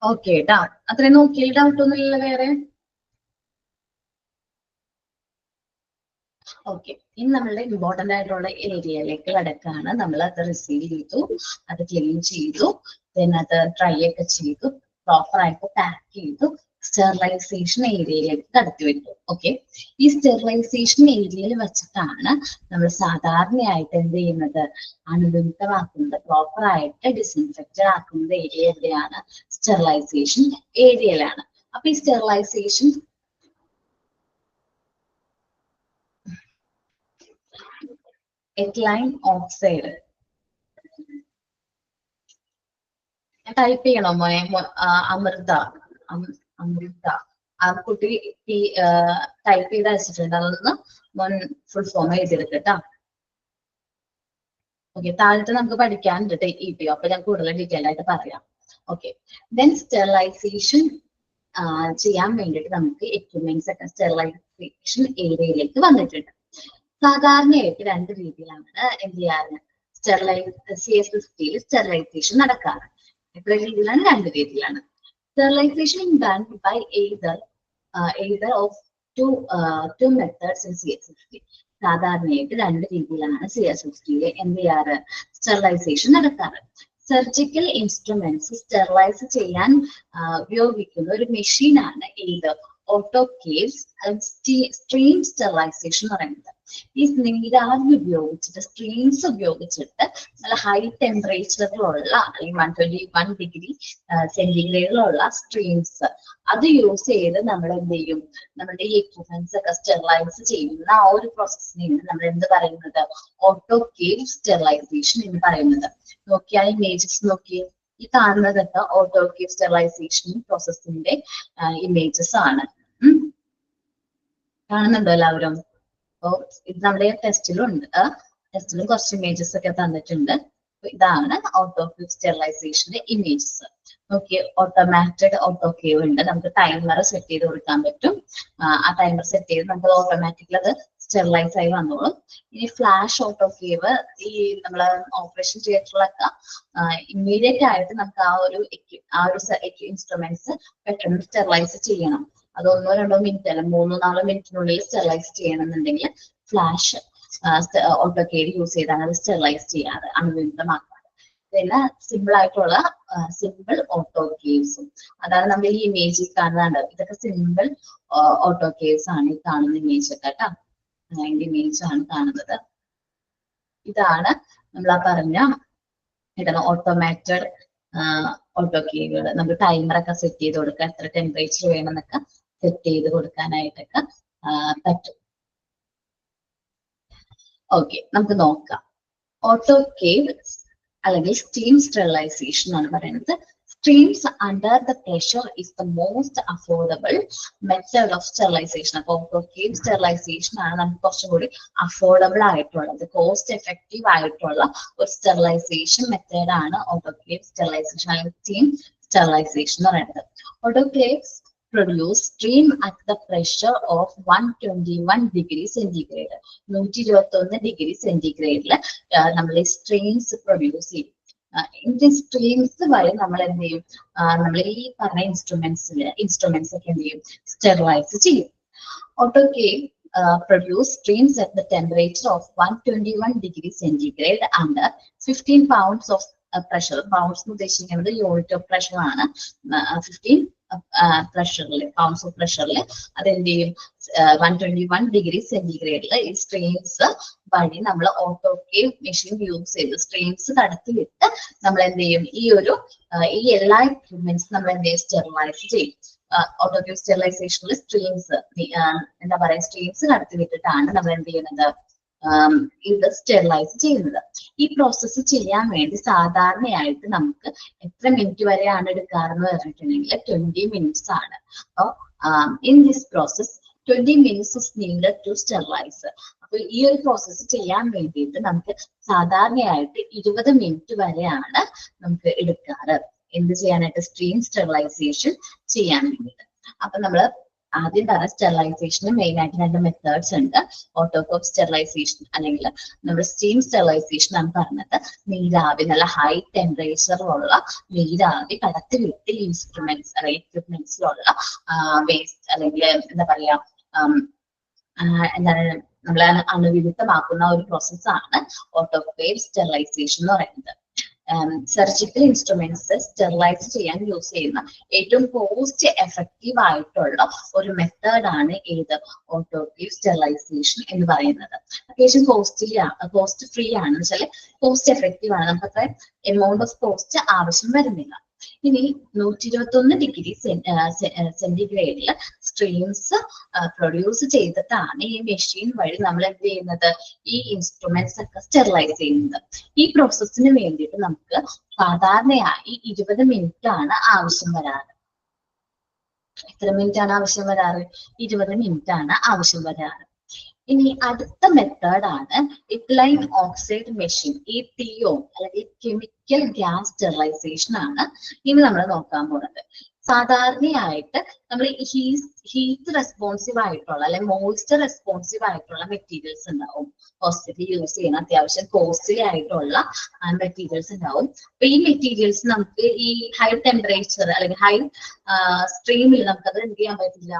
ഓക്കെ കേട്ടോ, അത്രയും നോക്കിയാൽ ഡൗട്ട് ഒന്നുമില്ല വേറെ. ഓക്കെ, ഇനി നമ്മളുടെ ഇമ്പോർട്ടന്റ് ആയിട്ടുള്ള ഏരിയയിലേക്ക് കിടക്കാണ്. നമ്മൾ അത് റിസീവ് ചെയ്തു, അത് ക്ലീൻ ചെയ്തു, then അത് ഡ്രൈ ഒക്കെ ചെയ്തു, പ്രോപ്പർ ആയിട്ട് പാക്ക് ചെയ്തു, സ്റ്റെറിലൈസേഷൻ ഏരിയയിലേക്ക് കടത്തി വിട്ടു. ഓക്കെ, ഈ സ്റ്റെറിലൈസേഷൻ ഏരിയയിൽ വെച്ചിട്ടാണ് നമ്മൾ സാധാരണയായിട്ട് എന്ത് ചെയ്യുന്നത്? അണുവിമുക്തമാക്കുന്നത്, പ്രോപ്പർ ആയിട്ട് ഡിസിൻഫെക്റ്റഡ് ആക്കുന്നത് ഏരിയ എവിടെയാണ്? സ്റ്റെറിലൈസേഷൻ ഏരിയയിലാണ്. അപ്പൊ ഈ സ്റ്റെറിലൈസേഷൻ എഥിലൈൻ ഓക്സൈഡ് ടൈപ്പ് ചെയ്യണോ മോനെ? അമൃത, അമൃത ആ കുട്ടി ടൈപ്പ് ചെയ്ത് അയച്ചിട്ടുണ്ട്. അതൊന്ന് ഫുൾ ഫോം എഴുതിയെടുക്കട്ടോ. ഓക്കെ, താഴത്തെ നമുക്ക് പഠിക്കാനുണ്ട് ETO, അപ്പൊ ഞാൻ കൂടുതൽ ഡീറ്റെയിൽ ആയിട്ട് പറയാം. ഓക്കെ, ദെൻ സ്റ്റെറിലൈസേഷൻ ചെയ്യാൻ വേണ്ടിയിട്ട് നമുക്ക് എക്യുപ്മെന്റ്സ് ഒക്കെ, സ്റ്റെറിലൈസേഷൻ ഏരിയയിലേക്ക് വന്നിട്ടുണ്ട്. സാധാരണയായിട്ട് രണ്ട് രീതിയിലാണ് എന്ത് ചെയ്യാറ് CS50 സ്റ്റെറിലൈസേഷൻ നടക്കാറ്. എത്ര രീതിയിലാണ്? രണ്ട് രീതിയിലാണ്. Sterilization done by either of two methods in CS50. സാധാരണയായിട്ട് രണ്ട് രീതിയിലാണ് CS50 എന്ത് ചെയ്യാറ് സ്റ്റെറിലൈസേഷൻ നടക്കാറ്. സർജിക്കൽ ഇൻസ്ട്രുമെന്റ്സ് സ്റ്റെറിലൈസ് ചെയ്യാൻ ഉപയോഗിക്കുന്ന ഒരു മെഷീനാണ് ഏത് ഓട്ടോക്ലേവ്സ് സ്ട്രീം സ്റ്റെറിലൈസേഷൻ എന്ന് പറയുന്നത്. ഈ നീരാവി ഉപയോഗിച്ചിട്ട് സ്ട്രീംസ് ഉപയോഗിച്ചിട്ട് നല്ല ഹൈ ടെമ്പറേച്ചറിലുള്ള അല്ലെങ്കിൽ 121 ഡിഗ്രി സെന്റിഗ്രേഡിലുള്ള സ്ട്രീംസ് അത് യൂസ് ചെയ്ത് നമ്മൾ എന്ത് ചെയ്യും, നമ്മുടെ ഈ എക്യുപ്മെന്റ്സ് ഒക്കെ സ്റ്റെറിലൈസ് ചെയ്യുന്ന ആ ഒരു പ്രോസസ്സിനെയാണ് നമ്മൾ എന്ത് പറയുന്നത് ഓട്ടോക്ലേവ് സ്റ്റെറിലൈസേഷൻ എന്ന് പറയുന്നത്. നോക്കിയാൽ ഇമേജസ് നോക്കിയേ, ഈ കാണുന്നതൊക്കെ ഓട്ടോക്ലേവ് സ്റ്റെറിലൈസേഷൻ പ്രോസസ്സിന്റെ ഇമേജസ് ആണ്. കാണുന്നുണ്ടോ എല്ലാവരും? അപ്പോൾ ഇത് നമ്മുടെ ടെസ്റ്റിലുണ്ട്. ടെസ്റ്റിലും കുറച്ച് ഇമേജസ് ഒക്കെ തന്നിട്ടുണ്ട്. ഇതാണ് ഓട്ടോക്ലേവ് സ്റ്റെറിലൈസേഷന്റെ ഇമേജസ്. നോക്കിയേ, ഓട്ടോമാറ്റഡ് ഓട്ടോക്ലേവ് ഉണ്ട്. നമുക്ക് ടൈമർ സെറ്റ് ചെയ്ത് കൊടുക്കാൻ പറ്റും. ആ ടൈമർ സെറ്റ് ചെയ്ത് നമുക്ക് ഓട്ടോമാറ്റിക്കലി അത് സ്റ്റെറിലൈസ് ആയി വന്നോളും. ഇനി ഫ്ലാഷ് ഓട്ടോക്ലേവ് ഈ നമ്മള് ഓപ്പറേഷൻ തിയേറ്ററിലൊക്കെ ഇമ്മീഡിയറ്റ് ആയിട്ട് നമുക്ക് ആ ഒരു ഇൻസ്ട്രുമെന്റ്സ് പെട്ടെന്ന് സ്റ്റെറിലൈസ് ചെയ്യണം. അത് 1-2 മിനിറ്റ് അല്ല 3-4 മിനിറ്റിനുള്ളിൽ സ്റ്റെറിലൈസ് ചെയ്യണമെന്നുണ്ടെങ്കിൽ ഫ്ലാഷ് ഓട്ടോക്ലേവ് യൂസ് ചെയ്താണ് അത് സ്റ്റെറിലൈസ് ചെയ്യാറ്, അണുവിമുക്തമാക്കാറ്. പിന്നെ സിമ്പിൾ ആയിട്ടുള്ള സിമ്പിൾ ഓട്ടോക്ലേവ്സും അതാണ് നമ്മൾ ഈ ഇമേജിൽ കാണുന്നുണ്ട്. ഇതൊക്കെ സിമ്പിൾ ഓട്ടോക്ലേവ്സ് ആണ് ഈ കാണുന്ന ഇമേജ് ഒക്കെ കേട്ടോ. അതിന്റെ ഇമേജ് ആണ് കാണുന്നത്. ഇതാണ് നമ്മൾ ആ പറഞ്ഞ ഇതാണ് ഓട്ടോമാറ്റഡ് ഓട്ടോക്ലേവുകൾ. നമുക്ക് ടൈമറൊക്കെ സെറ്റ് ചെയ്ത് കൊടുക്കാം, എത്ര ടെമ്പറേച്ചർ വേണമെന്നൊക്കെ സെറ്റ് ചെയ്ത് കൊടുക്കാനായിട്ടൊക്കെ പറ്റും. ഓക്കെ, നമുക്ക് നോക്കാം. ഓട്ടോക്ലേവ് അല്ലെങ്കിൽ സ്റ്റീം സ്റ്റെറിലൈസേഷൻ ആണ് പറയുന്നത്. Streams under the pressure is the most affordable method of sterilization. അപ്പോൾ ഓട്ടോക്ലേവ് സ്റ്റെറിലൈസേഷൻ ആണ് നമുക്ക് കുറച്ചും കൂടി അഫോർഡബിൾ ആയിട്ടുള്ളത്, കോസ്റ്റ് എഫക്റ്റീവ് ആയിട്ടുള്ള ഒരു സ്റ്റെറിലൈസേഷൻ മെത്തേഡ് ആണ് ഓട്ടോക്ലേവ് സ്റ്റെറിലൈസേഷൻ അല്ലെങ്കിൽ സ്റ്റീം സ്റ്റെറിലൈസേഷൻ എന്ന് പറയുന്നത്. ഓട്ടോക്ലേവ്സ് produce stream at the pressure of 121 degree centigrade. 121 degree സെന്റിഗ്രേഡില് നമ്മൾ സ്ട്രീംസ് പ്രൊഡ്യൂസ് ചെയ്യും. ഇതിന്റെ സ്ട്രീംസ് വഴി നമ്മൾ എന്ത് ചെയ്യും, നമ്മൾ ഈ പറഞ്ഞ ഇൻസ്ട്രുമെന്റ്സ് ഒക്കെ എന്ത് ചെയ്യും, സ്റ്റെറിലൈസ് ചെയ്യും. Autoclave produce streams at the temperature of 121 degree centigrade under 15 pounds of pressure. Pounds എന്ന് ഉദ്ദേശിക്കുന്നത് യൂണിറ്റ് ഓഫ് പ്രഷർ ആണ്. 15 പ്രഷറിൽ പൗണ്ട്സ് ഓഫ് പ്രഷറിൽ അതെന്ത് ചെയ്യും 121 ഡിഗ്രി സെന്റിഗ്രേഡില് ഈ സ്ട്രീംസ് വഴി നമ്മൾ ഓട്ടോക്ലേവ് മെഷീൻ യൂസ് ചെയ്ത് സ്ട്രീംസ് കടത്തി വിട്ട് നമ്മൾ എന്ത് ചെയ്യും, ഈ എല്ലാ എക്യുപ്മെന്റ്സ് നമ്മൾ എന്ത് ചെയ്യും സ്റ്റെറിലൈസ് ചെയ്യും. ഓട്ടോക്ലേവ് സ്റ്റെറിലൈസേഷനിൽ സ്ട്രീംസ് എന്താ പറയാ സ്ട്രീംസ് കടത്തി വിട്ടിട്ടാണ് നമ്മൾ എന്ത് ചെയ്യുന്നത് ഇത് സ്റ്റെറിലൈസ് ചെയ്യുന്നത്. ഈ പ്രോസസ്സ് ചെയ്യാൻ വേണ്ടി സാധാരണയായിട്ട് നമുക്ക് എത്ര മിനിറ്റ് വരെയാണ് എടുക്കാറെന്ന് പറഞ്ഞിട്ടുണ്ടെങ്കിൽ 20 മിനിറ്റ്സ് ആണ്. അപ്പോൾ in this process 20 minutes is needed to sterilise. അപ്പൊ ഈ ഒരു പ്രോസസ്സ് ചെയ്യാൻ വേണ്ടിയിട്ട് നമുക്ക് സാധാരണയായിട്ട് 20 മിനിറ്റ് വരെയാണ് നമുക്ക് എടുക്കാറ് എന്ത് ചെയ്യാനായിട്ട് സ്ട്രീം സ്റ്റെറിലൈസേഷൻ ചെയ്യാൻ വേണ്ടിയിട്ട്. അപ്പൊ നമ്മള് ആദ്യം പറഞ്ഞ സ്റ്റെറിലൈസേഷന് മെയിൻ ആയിട്ട് 2 മെത്തേഡ്സ് ഉണ്ട്. ഓട്ടോക്ലേവ് സ്റ്റെറിലൈസേഷൻ അല്ലെങ്കിൽ നമ്മുടെ സ്റ്റീം സ്റ്റെറിലൈസേഷൻ ആണ് പറഞ്ഞത്. നീരാവി നല്ല ഹൈ ടെമ്പറേച്ചറിലുള്ള നീരാവി കടത്തി വിട്ട് ഇൻസ്ട്രുമെന്റ്സ് അല്ലെങ്കിൽ എക്യുപ്മെന്റ്സിലുള്ള വേസ്റ്റ് അല്ലെങ്കിൽ എന്താ പറയാ എന്താണ് നമ്മളെ അണുവിമുക്തമാക്കുന്ന ഒരു പ്രോസസ്സാണ് ഓട്ടോക്ലേവ് സ്റ്റെറിലൈസേഷൻ എന്ന് പറയുന്നത്. സർജിക്കൽ ഇൻസ്ട്രുമെന്റ്സ് സ്റ്റെറിലൈസ് ചെയ്യാൻ യൂസ് ചെയ്യുന്ന ഏറ്റവും കോസ്റ്റ് എഫക്റ്റീവ് ആയിട്ടുള്ള ഒരു മെത്തേഡാണ് ഏത് ഓട്ടോക്ലേവ് സ്റ്റെറിലൈസേഷൻ എന്ന് പറയുന്നത്. അത്യാവശ്യം കോസ്റ്റ് ഫ്രീ ആണെന്ന് വെച്ചാൽ കോസ്റ്റ് എഫക്റ്റീവ് ആണ്, നമുക്ക് അത്ര എമൗണ്ട് ഓഫ് കോസ്റ്റ് ആവശ്യം വരുന്നില്ല. ഇനി 121 ഡിഗ്രി സെന്റിഗ്രേഡിൽ സ്ട്രീംസ് പ്രൊഡ്യൂസ് ചെയ്തിട്ടാണ് ഈ മെഷീൻ വഴി നമ്മൾ എന്ത് ചെയ്യുന്നത് ഈ ഇൻസ്ട്രുമെന്റ്സ് ഒക്കെ സ്റ്റെറിലൈസ് ചെയ്യുന്നത്. ഈ പ്രോസസ്സിന് വേണ്ടിയിട്ട് നമുക്ക് സാധാരണയായി 20 മിനിറ്റ് ആണ് ആവശ്യം വരാറ്. എത്ര മിനിറ്റ് ആണ് ആവശ്യം വരാറ്? 20 മിനിറ്റ് ആണ് ആവശ്യം വരാറ്. ഇനി അടുത്ത മെത്തേഡ് ആണ് ഇഥൈലൈൻ ഓക്സൈഡ് മെഷീൻ, ETO അല്ലെങ്കിൽ കെമിക്കൽ ഗ്യാസ് സ്റ്റെറിലൈസേഷൻ ആണ് ഇനി നമ്മൾ നോക്കാൻ പോകുന്നത്. സാധാരണയായിട്ട് നമ്മൾ ഹീറ്റ് റെസ്പോൺസീവ് ആയിട്ടുള്ള അല്ലെങ്കിൽ മോയ്സ്ചർ റെസ്പോൺസീവ് ആയിട്ടുള്ള മെറ്റീരിയൽസ് ഉണ്ടാവും. ഹോസ്പിറ്റലിൽ യൂസ് ചെയ്യുന്ന അത്യാവശ്യം കോസ്റ്റ്ലി ആയിട്ടുള്ള മെറ്റീരിയൽസ് ഉണ്ടാവും. അപ്പൊ ഈ മെറ്റീരിയൽസ് നമുക്ക് ഈ ഹൈ ടെമ്പറേച്ചർ അല്ലെങ്കിൽ ഹൈ സ്ട്രീമിൽ നമുക്കത് എന്ത് ചെയ്യാൻ പറ്റില്ല,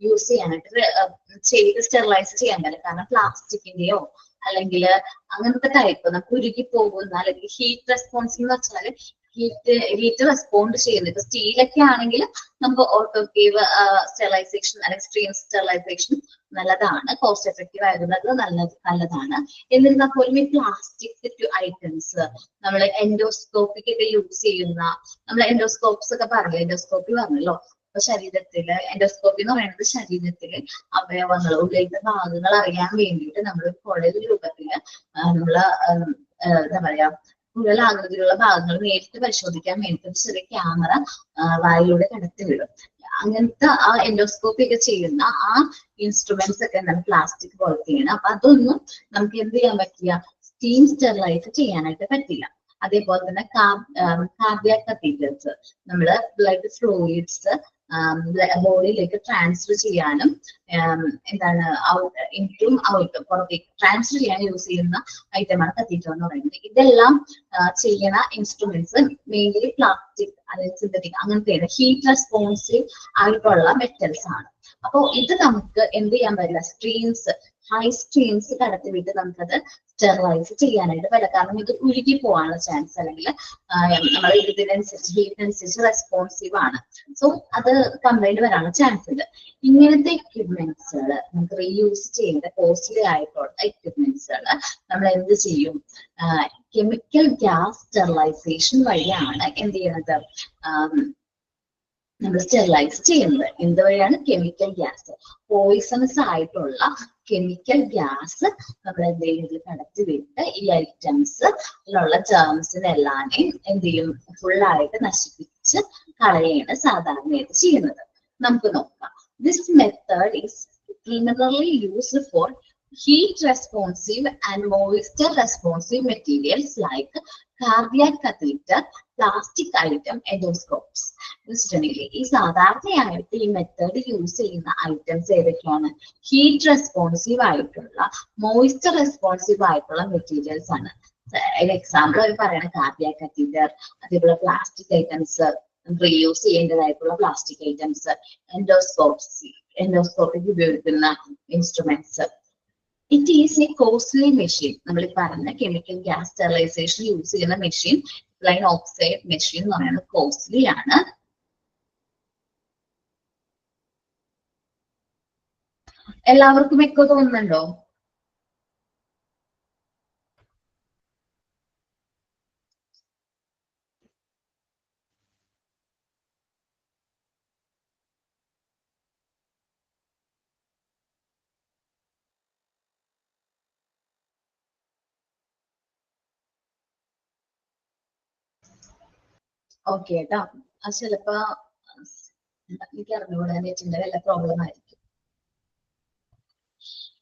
യൂസ് ചെയ്യാനായിട്ട് ചെയ്ത് സ്റ്റെറിലൈസ് ചെയ്യാൻ പറ്റില്ല. കാരണം പ്ലാസ്റ്റിക്കിന്റെയോ അല്ലെങ്കിൽ അങ്ങനത്തെ ടൈപ്പ് നമുക്ക് ഉരുകി പോകുന്ന അല്ലെങ്കിൽ ഹീറ്റ് റെസ്പോൺസീവ് എന്ന് വെച്ചാൽ ഹീറ്റ് റെസ്പോണ്ട് ചെയ്യുന്നത്. ഇപ്പൊ സ്റ്റീലൊക്കെ ആണെങ്കിൽ നമുക്ക് ഓട്ടോക്ലേവ് സ്റ്റെറിലൈസേഷൻ അല്ലെങ്കിൽ സ്ട്രീം സ്റ്റെറിലൈസേഷൻ നല്ലതാണ്, കോസ്റ്റ് എഫക്റ്റീവ് ആയതുകൊണ്ട് നല്ലതാണ്. എന്നിരുന്നാൽ പോലും ഈ പ്ലാസ്റ്റിക് ഐറ്റംസ് നമ്മൾ എൻഡോസ്കോപ്പിക് ഒക്കെ യൂസ് ചെയ്യുന്ന, നമ്മൾ എൻഡോസ്കോപ്സ് ഒക്കെ പറഞ്ഞല്ലോ, എൻഡോസ്കോപ്പി പറഞ്ഞല്ലോ. അപ്പൊ ശരീരത്തില് എൻഡോസ്കോപ്പി എന്ന് പറയുന്നത് ശരീരത്തില് അവയവങ്ങൾ, ഉള്ളിലത്തെ ഭാഗങ്ങൾ അറിയാൻ വേണ്ടിയിട്ട് നമ്മൾ കുഴൽ രൂപത്തില് നമ്മള് എന്താ പറയാ കുഴലാകൃതിയിലുള്ള ഭാഗങ്ങൾ നേരിട്ട് പരിശോധിക്കാൻ വേണ്ടിയിട്ട് ചെറിയ ക്യാമറ വായിലൂടെ കടത്തി വിടും. അങ്ങനത്തെ ആ എൻഡോസ്കോപ്പി ഒക്കെ ചെയ്യുന്ന ആ ഇൻസ്ട്രുമെന്റ്സ് ഒക്കെ എന്താണ് പ്ലാസ്റ്റിക് പോലത്തെയാണ്. അപ്പൊ അതൊന്നും നമുക്ക് എന്ത് ചെയ്യാൻ പറ്റില്ല, സ്റ്റീം സ്റ്റെറിലൈസ് ചെയ്യാനായിട്ട് പറ്റില്ല. അതേപോലെ തന്നെ കാർഡിയാക് കത്തീറ്റേഴ്സ്, നമ്മള് ബ്ലഡ് ഫ്ലൂയിഡ്സ് ബോഡിയിലേക്ക് ട്രാൻസ്ഫർ ചെയ്യാനും എന്താണ് ഇൻറ്റും ഔട്ടും പുറത്തേക്ക് ട്രാൻസ്ഫർ ചെയ്യാൻ യൂസ് ചെയ്യുന്ന ഐറ്റമാണ് കത്തീറ്റർ എന്ന് പറയുന്നത്. ഇതെല്ലാം ചെയ്യുന്ന ഇൻസ്ട്രുമെന്റ്സ് മെയിൻലി പ്ലാസ്റ്റിക് അല്ലെങ്കിൽ സിന്തറ്റിക് അങ്ങനത്തെ ഹീറ്റ് റെസ്പോൺസീവ് ആയിട്ടുള്ള മെറ്റൽസ് ആണ്. അപ്പൊ ഇത് നമുക്ക് എന്ത് ചെയ്യാൻ പറ്റില്ല, സ്ട്രീംസ് ഹൈ സ്ട്രീംസ് കടത്തിവിട്ട് നമുക്കത് സ്റ്റെറിലൈസ് ചെയ്യാനായിട്ട് പറ്റില്ല. കാരണം ഇത് ഉരുകി പോകാനുള്ള ചാൻസ്, അല്ലെങ്കിൽ നമ്മൾ ഇതിനനുസരിച്ച് ഹീറ്റിനനുസരിച്ച് റെസ്പോൺസീവ് ആണ്. സോ അത് കംപ്ലൈന്റ് വരാനുള്ള ചാൻസ് ഉണ്ട്. ഇങ്ങനത്തെ എക്യുപ്മെന്റ്സുകൾ നമുക്ക് റീയൂസ് ചെയ്യേണ്ട കോസ്റ്റ്ലി ആയിട്ടുള്ള എക്യുപ്മെന്റ്സുകൾ നമ്മൾ എന്ത് ചെയ്യും, കെമിക്കൽ ഗ്യാസ് സ്റ്റെറിലൈസേഷൻ വഴിയാണ് എന്ത് ചെയ്യുന്നത്, നമ്മൾ സ്റ്റെറിലൈസ് ചെയ്യുന്നത്. എന്ത് വഴിയാണ്, കെമിക്കൽ ഗ്യാസ്, പോയിസണസ് ആയിട്ടുള്ള കെമിക്കൽ ഗ്യാസ് നമ്മൾ എന്തെങ്കിലും കടത്തി വിട്ട് ഈ ഐറ്റംസിലുള്ള ജേംസിനെല്ലാം എന്ത് ചെയ്യും, ഫുള്ളായിട്ട് നശിപ്പിച്ച് കളയാണ് സാധാരണയായിട്ട് ചെയ്യുന്നത്. നമുക്ക് നോക്കാം. This method is primarily used for heat responsive and moisture responsive materials like cardiac catheter, plastic item, endoscopes. ഈ സാധാരണയായിട്ട് ഈ മെത്തേഡ് യൂസ് ചെയ്യുന്ന ഐറ്റംസ് ഏതൊക്കെയാണ്, ഹീറ്റ് റെസ്പോൺസീവ് ആയിട്ടുള്ള മോയ്സ്ചർ റെസ്പോൺസീവ് ആയിട്ടുള്ള മെറ്റീരിയൽസ് ആണ്. എക്സാമ്പിൾ അവർ പറയുന്ന കാർഡിയാക് കത്തീറ്റർ, അതേപോലെ പ്ലാസ്റ്റിക് ഐറ്റംസ്, റീയൂസ് ചെയ്യേണ്ടതായിട്ടുള്ള പ്ലാസ്റ്റിക് ഐറ്റംസ്, എൻഡോസ്കോപ്പിക്ക് ഉപയോഗിക്കുന്ന instruments. It is a costly machine. നമ്മൾ ഈ പറഞ്ഞ കെമിക്കൽ ഗ്യാസ് സ്റ്റെറിലൈസേഷൻ യൂസ് ചെയ്യുന്ന മെഷീൻ, ലൈൻ ഓക്സൈഡ് മെഷീൻ എന്ന് പറയുന്നത് കോസ്റ്റ്ലി ആണ്. എല്ലാവർക്കും എക്കോ തോന്നുന്നുണ്ടോ? ഓക്കെ കേട്ടോ. അത് ചിലപ്പോ എനിക്ക് അറിഞ്ഞുകൂടാ, നെറ്റിന്റെ വല്ല പ്രോബ്ലം ആയിരിക്കും.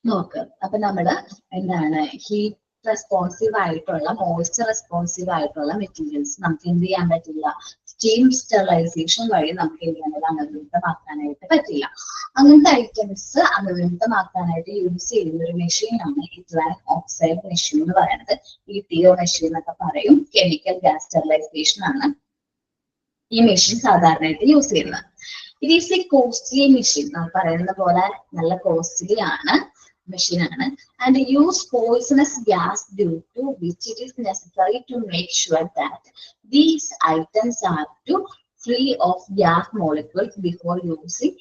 നോക്ക്, അപ്പൊ നമ്മള് എന്താണ് ഹീറ്റ് റെസ്പോൺസീവ് ആയിട്ടുള്ള മോയ്സ്ചർ റെസ്പോൺസീവ് ആയിട്ടുള്ള മെറ്റീരിയൽസ് നമുക്ക് എന്ത് ചെയ്യാൻ പറ്റില്ല, സ്റ്റീം സ്റ്റെറിലൈസേഷൻ വഴി നമുക്ക് എന്ത് ചെയ്യാൻ അണുവിമുക്തമാക്കാനായിട്ട് പറ്റില്ല. അങ്ങനത്തെ ഐറ്റംസ് അണുവിമുക്തമാക്കാനായിട്ട് യൂസ് ചെയ്യുന്ന ഒരു മെഷീനാണ് ഈ ലൈൻ ഓക്സൈഡ് മെഷീൻ എന്ന് പറയുന്നത്. ETO മെഷീൻ എന്നൊക്കെ പറയും. കെമിക്കൽ ഗ്യാസ് സ്റ്റെറിലൈസേഷൻ ആണ് ഈ മെഷീൻ സാധാരണയായിട്ട് യൂസ് ചെയ്യുന്നത്. It is a costly machine. നമ്മൾ പറയുന്ന പോലെ നല്ല കോസ്റ്റ്ലി ആണ് മെഷീൻ ആണ്. And use poisonous gas due to which it is necessary to make sure that these items are to free of gas molecules before using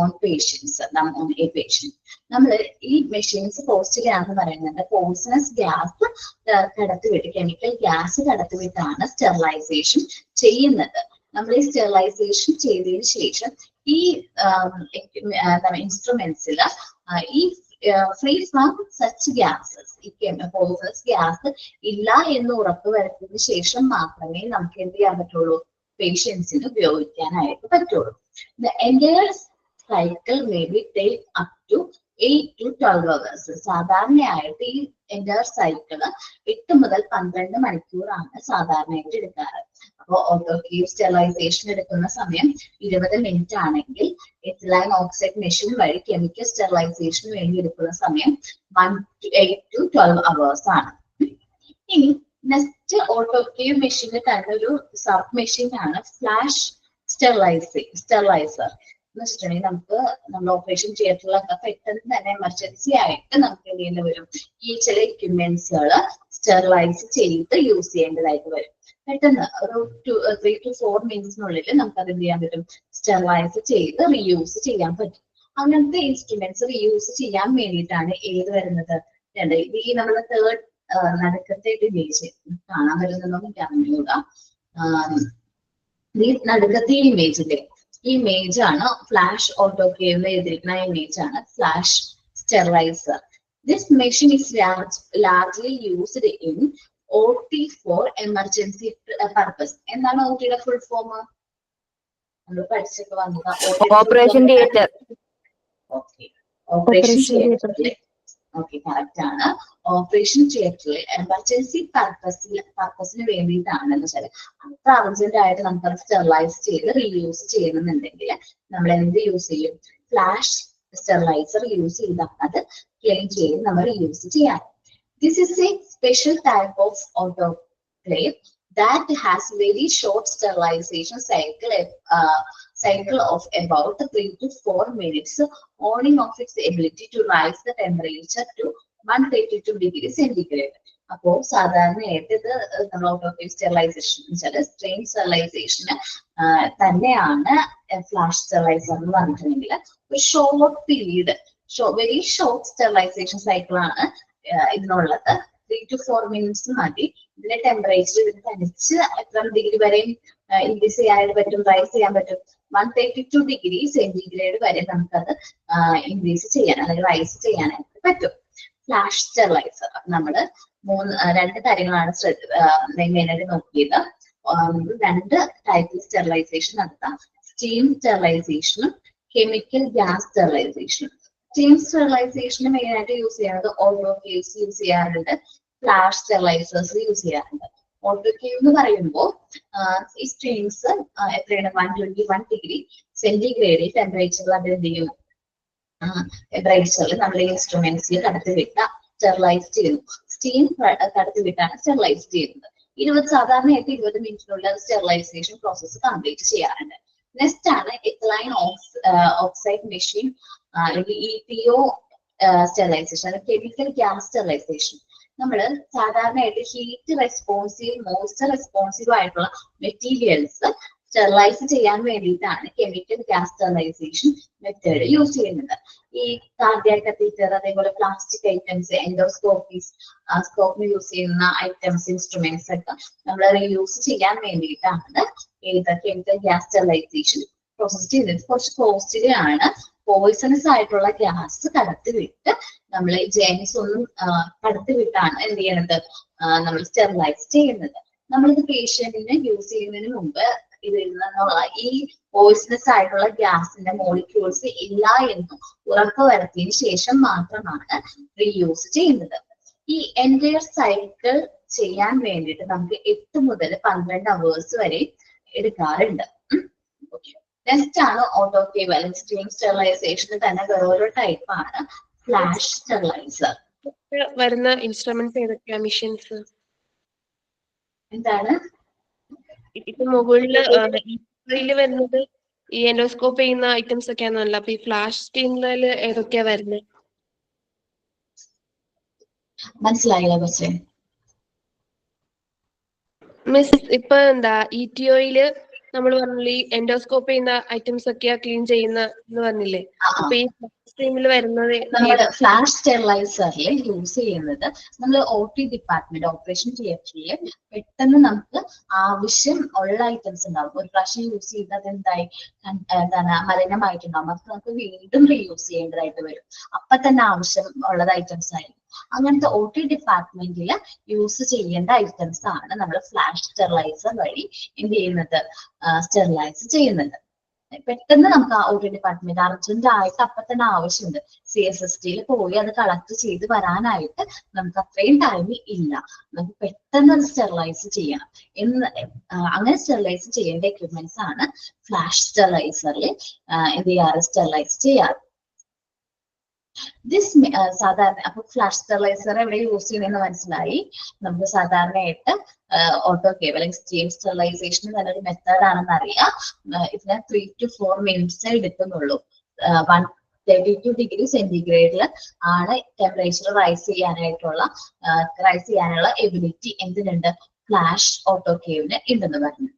on patients on a patient. നമ്മൾ ഈ machines costly ആണെന്ന് പറയുന്നത് poisonous gas കടത്തിവിട്ട്, chemical gas കടത്തിവിട്ടാണ് sterilisation ചെയ്യുന്നത്. നമ്മൾ ഈ sterilisation ചെയ്തതിന് ശേഷം ഈ ഇൻസ്ട്രുമെന്റ്സിൽ ഈ ഫ്രീ ഫ്രം സച്ച് ഗ്യാസസ്, ഈ പോയിസണസ് ഗ്യാസ് ഇല്ല എന്ന് ഉറപ്പ് വരുത്തിയതിനു ശേഷം മാത്രമേ നമുക്ക് എന്ത് ചെയ്യാൻ പറ്റുള്ളൂ, പേഷ്യൻസിന് ഉപയോഗിക്കാനായിട്ട് പറ്റുള്ളൂ. The entire cycle may be take up to 8 to 12 hours. സാധാരണയായിട്ട് ഈ എൻ്റയർ സൈക്കിള് 8 മുതൽ 12 മണിക്കൂറാണ് സാധാരണയായിട്ട് എടുക്കാറ്. അപ്പോൾ ഓട്ടോക്ലേവ് സ്റ്റെറിലൈസേഷൻ എടുക്കുന്ന സമയം 20 മിനിറ്റ് ആണെങ്കിൽ എത്തിലൈൻ ഓക്സൈഡ് മെഷീൻ വഴി കെമിക്കൽ സ്റ്റെറിലൈസേഷന് വേണ്ടി എടുക്കുന്ന സമയം 8 to 12 hours ആണ്. ഇനി നെക്സ്റ്റ് ഓട്ടോക്ലേവ് മെഷീനിൽ തന്നെ ഒരു സബ് മെഷീൻ ആണ് ഫ്ലാഷ് സ്റ്റെറിലൈസർ എന്ന് വെച്ചിട്ടുണ്ടെങ്കിൽ നമ്മൾ ഓപ്പറേഷൻ തിയേറ്ററിലൊക്കെ പെട്ടെന്ന് തന്നെ എമർജൻസി ആയിട്ട് നമുക്ക് എന്ത് ചെയ്യേണ്ടി വരും, ഈ ചില എക്യുപ്മെന്റ്സുകൾ സ്റ്റെറിലൈസ് ചെയ്ത് യൂസ് ചെയ്യേണ്ടതായിട്ട് വരും. പെട്ടെന്ന് ഒരു 3 to 4 മിനിറ്റ്സിനുള്ളിൽ നമുക്ക് അത് എന്ത് ചെയ്യാൻ പറ്റും, സ്റ്റെറിലൈസ് ചെയ്ത് റീയൂസ് ചെയ്യാൻ പറ്റും. അങ്ങനത്തെ ഇൻസ്ട്രുമെന്റ്സ് റീയൂസ് ചെയ്യാൻ വേണ്ടിയിട്ടാണ് ഏത് വരുന്നത്, ഈ നമ്മുടെ തേർഡ് നടുക്കത്തെ ഇമേജ് കാണാൻ പറ്റുന്നതെന്ന് എനിക്ക് അറിഞ്ഞൂടാ. ഈ നടുക്കത്തെ ഇമേജിന്റെ ഈ ഇമേജ് ആണ് ഫ്ലാഷ് ഓട്ടോക്ലേവിൽ എഴുതിയിരിക്കുന്ന ഇമേജ് ആണ് flash steriliser. This machine is largely used in OT four emergency purpose. എന്താണ് OTയുടെ ഫുൾ ഫോം? നമ്മൾ പഠിച്ചൊക്കെ വന്നതാ. Operation theatre. ഓപ്പറേഷൻ തിയേറ്ററിൽ ഓക്കെ കറക്റ്റ് ആണ്. ഓപ്പറേഷൻ തിയേറ്ററിൽ എമർജൻസി പർപ്പസിന് വേണ്ടിയിട്ടാണ് എന്ന് വെച്ചാൽ അത്ര അർജന്റ് ആയിട്ട് നമുക്ക് അത് സ്റ്റെറിലൈസ് ചെയ്ത് റീയൂസ് ചെയ്യണമെന്നുണ്ടെങ്കിൽ നമ്മൾ എന്ത് യൂസ് ചെയ്യും, ഫ്ലാഷ് സ്റ്റെറിലൈസർ യൂസ് ചെയ്താണ് അത് ക്ലീൻ ചെയ്ത് നമ്മൾ റീയൂസ് ചെയ്യാറ്. This is A special type of autoclave that has very short sterilization cycle of about 3 to 4 minutes, owing of its ability to rise the temperature to 132 degrees centigrade. അപ്പോൾ സാധാരണയായിട്ട് ഇത് നമ്മൾ autoclave sterilisation വെച്ചാൽ strain സ്റ്റെറിലൈസേഷന് തന്നെയാണ് flash steriliser എന്ന് പറഞ്ഞിട്ടുണ്ടെങ്കിൽ ഒരു short period very short sterilisation സൈക്കിളാണ് ഇതിനുള്ളത്. 3 to 4 minutes മതി. ഇതിന്റെ ടെമ്പറേച്ചർ ഇതിന് തനിച്ച് എത്ര ഡിഗ്രി വരെയും ഇൻക്രീസ് ചെയ്യാനായിട്ട് പറ്റും, റൈസ് ചെയ്യാൻ പറ്റും. 132 ഡിഗ്രി സെന്റിഗ്രേഡ് വരെ നമുക്കത് ഇൻക്രീസ് ചെയ്യാൻ അല്ലെങ്കിൽ റൈസ് ചെയ്യാനായിട്ട് പറ്റും. ഫ്ലാഷ് സ്റ്റെറിലൈസർ നമ്മള് രണ്ട് കാര്യങ്ങളാണ് മെയിനായിട്ട് നോക്കിയത്. 2 ടൈപ്പ് സ്റ്റെറിലൈസേഷൻ നടത്താം, സ്റ്റീം സ്റ്റെറിലൈസേഷനും കെമിക്കൽ ഗ്യാസ് സ്റ്റെറിലൈസേഷനും. സ്റ്റീം സ്റ്റെറിലൈസേഷന് മെയിൻ ആയിട്ട് യൂസ് ചെയ്യുന്നത് ഓട്ടോക്ലേവ്സ് യൂസ് ചെയ്യാറുണ്ട്, ഫ്ലാഷ് സ്റ്റെറിലൈസേഴ്സ് യൂസ് ചെയ്യാറുണ്ട്. ഓട്ടോക്ലേവ് എന്ന് പറയുമ്പോൾ ഈ സ്റ്റീംസ് എത്രയാണ് 121 ഡിഗ്രി സെന്റിഗ്രേഡ് ടെമ്പറേച്ചറിൽ അത് എന്ത് ചെയ്യും, ടെമ്പറേച്ചറിൽ നമ്മൾ ഇൻസ്ട്രുമെന്റ്സിൽ കടത്തിവിട്ട സ്റ്റെറിലൈസ് ചെയ്യുന്നു. സ്റ്റീം കടത്തിവിട്ടാണ് സ്റ്റെറിലൈസ് ചെയ്യുന്നത്. സാധാരണയായിട്ട് 20 മിനിറ്റിനുള്ള സ്റ്റെറിലൈസേഷൻ പ്രോസസ്സ് കംപ്ലീറ്റ് ചെയ്യാറുണ്ട്. നെക്സ്റ്റ് ആണ് എത്തിലൈൻ ഓക്സൈഡ് മെഷീൻ അല്ലെങ്കിൽ ETO sterilisation, chemical gas sterilisation. നമ്മൾ സാധാരണയായിട്ട് ഹീറ്റ് റെസ്പോൺസീവ് മോയ്സ്ചർ റെസ്പോൺസീവ് ആയിട്ടുള്ള മെറ്റീരിയൽസ് സ്റ്റെറിലൈസ് ചെയ്യാൻ വേണ്ടിയിട്ടാണ് chemical gas sterilisation method use ചെയ്യുന്നത്. ഈ കാർഡിയാക് കത്തീറ്റർ അതേപോലെ പ്ലാസ്റ്റിക് ഐറ്റംസ്, എൻഡോസ്കോപ്പീസ്, സ്കോപ്പിന് യൂസ് ചെയ്യുന്ന ഐറ്റംസ്, ഇൻസ്ട്രുമെന്റ്സ് ഒക്കെ നമ്മൾ റീയൂസ് ചെയ്യാൻ വേണ്ടിയിട്ടാണ് കെമിക്കൽ ഗ്യാസ് സ്റ്റെറിലൈസേഷൻ പ്രോസസ് ചെയ്യുന്നത്. കുറച്ച് കോസ്റ്റ്ലി ആണ്. പോയിസണസ് ആയിട്ടുള്ള ഗ്യാസ് കടത്തിവിട്ട് നമ്മൾ ജെൻസ് ഒന്നും കടത്തിവിട്ടാണ് എന്ത് ചെയ്യണത്, നമ്മൾ സ്റ്റെറിലൈസ് ചെയ്യുന്നത്. നമ്മളിത് പേഷ്യന്റിന് യൂസ് ചെയ്യുന്നതിന് മുമ്പ് ഇതിൽ നിന്നുള്ള ഈ പോയിസണസ് ആയിട്ടുള്ള ഗ്യാസിന്റെ മോളിക്യൂൾസ് ഇല്ല എന്ന് ഉറപ്പുവരുത്തിയതിനു ശേഷം മാത്രമാണ് റീയൂസ് ചെയ്യുന്നത്. ഈ എൻറ്റയർ സൈക്കിൾ ചെയ്യാൻ വേണ്ടിയിട്ട് നമുക്ക് 8 മുതൽ 12 hours വരെ എടുക്കാറുണ്ട്. നെക്സ്റ്റ് ആണ് ഓട്ടോക്ലേവ് അല്ലെങ്കിൽ സ്റ്റീം സ്റ്റെറിലൈസേഷന് തന്നെ വേറൊരു ടൈപ്പ് ആണ് ഫ്ലാഷ് സ്റ്റെറിലൈസർ. വരുന്ന ഇൻസ്ട്രുമെന്റ്സ് ഏതൊക്കെയാ, മെഷീൻസ് എന്താണ് ഇപ്പൊ മുകളില് വരുന്നത് ഈ എൻഡോസ്കോപ്പ് ചെയ്യുന്ന ഐറ്റംസ് ഒക്കെയാണല്ലോ. അപ്പൊ ഈ ഫ്ലാഷ് സ്റ്റീമില് ഏതൊക്കെയാ വരുന്നത്? മനസ്സിലായില്ല പക്ഷേ മിസ് ഇപ്പൊ എന്താ ETOയില് നമ്മൾ പറഞ്ഞില്ലേ ഈ എൻഡോസ്കോപ്പ് ചെയ്യുന്ന ഐറ്റംസ് ഒക്കെയാ ക്ലീൻ ചെയ്യുന്ന എന്ന് പറഞ്ഞില്ലേ. അപ്പൊ ഈ സ്ട്രീമിൽ വരുന്നത് നമ്മുടെ ഫ്ലാഷ് സ്റ്റെറിലൈസറിൽ യൂസ് ചെയ്യുന്നത് നമ്മൾ OT ഡിപ്പാർട്ട്മെന്റ് ഓപ്പറേഷൻ തിയേറ്ററിൽ പെട്ടെന്ന് നമുക്ക് ആവശ്യം ഉള്ള ഐറ്റംസ് ഉണ്ടാവും. ഒരു പ്രാവശ്യം യൂസ് ചെയ്തത് എന്താണ് മലിനമായിട്ടുണ്ടാവും, അത് നമുക്ക് വീണ്ടും റീയൂസ് ചെയ്യേണ്ടതായിട്ട് വരും. അപ്പൊ തന്നെ ആവശ്യം ഉള്ളത് ഐറ്റംസ് ആയിരിക്കും. അങ്ങനത്തെ OT ഡിപ്പാർട്ട്മെന്റിൽ യൂസ് ചെയ്യേണ്ട ഐറ്റംസ് ആണ് നമ്മൾ ഫ്ലാഷ് സ്റ്റെറിലൈസർ വഴി എന്ത് ചെയ്യുന്നത്, സ്റ്റെറിലൈസ് ചെയ്യുന്നത്. പെട്ടെന്ന് നമുക്ക് ആ ഒരു ഡിപ്പാർട്ട്മെന്റ് അർജന്റ് ആയിട്ട് അപ്പൊ തന്നെ ആവശ്യമുണ്ട്. CSST പോയി അത് കളക്ട് ചെയ്ത് വരാനായിട്ട് നമുക്ക് അത്രയും ടൈം ഇല്ല. നമുക്ക് പെട്ടെന്ന് അത് സ്റ്റെറിലൈസ് ചെയ്യണം. അങ്ങനെ സ്റ്റെറിലൈസ് ചെയ്യേണ്ട എക്യുപ്മെന്റ്സ് ആണ് ഫ്ലാഷ് സ്റ്റെറിലൈസറിൽ എന്ത് ചെയ്യാറ്, സ്റ്റെറിലൈസ് ചെയ്യാറ്. സാധാരണ അപ്പൊ ഫ്ലാഷ് സ്റ്റെറിലൈസർ എവിടെ യൂസ് ചെയ്യുന്നതെന്ന് മനസ്സിലായി. നമുക്ക് സാധാരണയായിട്ട് ഓട്ടോക്ലേവ് അല്ലെങ്കിൽ സ്റ്റീം സ്റ്റെറിലൈസേഷൻ നല്ലൊരു മെത്തേഡ് ആണെന്ന് അറിയാം. ഇതിന് 3 to 4 minutes എടുക്കുന്നുള്ളൂ. 132 degree സെന്റിഗ്രേഡിൽ ആണ് ടെമ്പറേച്ചർ റൈസ് ചെയ്യാനുള്ള എബിലിറ്റി എന്തിനുണ്ട്, ഫ്ലാഷ് ഓട്ടോക്ലേവിന് ഉണ്ടെന്ന് പറഞ്ഞു.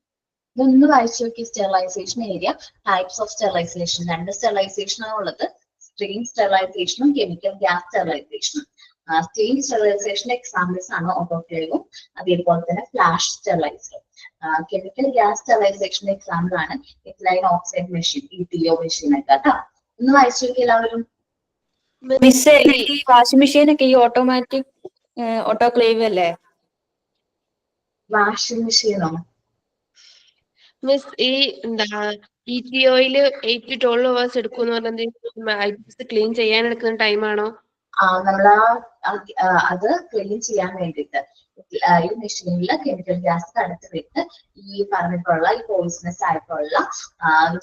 ഇതൊന്ന് വായിച്ചു നോക്കി. Sterilisation area, types of sterilisation, 2 sterilisation ആണുള്ളത്. സ്ട്രീം സ്റ്റെറിലൈസേഷനും കെമിക്കൽ ഗ്യാസ് സ്റ്റെറിലൈസേഷനും. സ്റ്റീം സ്റ്റെറിലൈസേഷന്റെ എക്സാമ്പിൾസ് ആണ് ഓട്ടോക്ലേവും അതേപോലെ തന്നെ ഫ്ലാഷ് സ്റ്റെറിലൈസറും. കെമിക്കൽ ഗ്യാസ് സ്റ്റെറിലൈസേഷന്റെ എക്സാമ്പിൾ ആണ് ethylene oxide machine, ETO machine ഒക്കെ കേട്ടോ. ഒന്ന് വായിച്ചു നോക്കി എല്ലാവരും. മിസ്, ഈ വാഷിംഗ് മെഷീൻ ഒക്കെ ഈ ഓട്ടോമാറ്റിക് ഓട്ടോക്ലേവ് അല്ലേ? വാഷിംഗ് മെഷീനോ? മിസ് ഈ എന്താ ETOയിൽ 8 to 12 hours എടുക്കും ഐറ്റംസ് ക്ലീൻ ചെയ്യാൻ എടുക്കുന്ന ടൈമാണോ? നമ്മൾ അത് ക്ലീൻ ചെയ്യാൻ വേണ്ടിയിട്ട് ഈ മെഷീനിൽ കെമിക്കൽ ഗ്യാസ് കടത്തി വിട്ട് ഈ പറഞ്ഞിട്ടുള്ള ഈ പോയിസണസ് ആയിട്ടുള്ള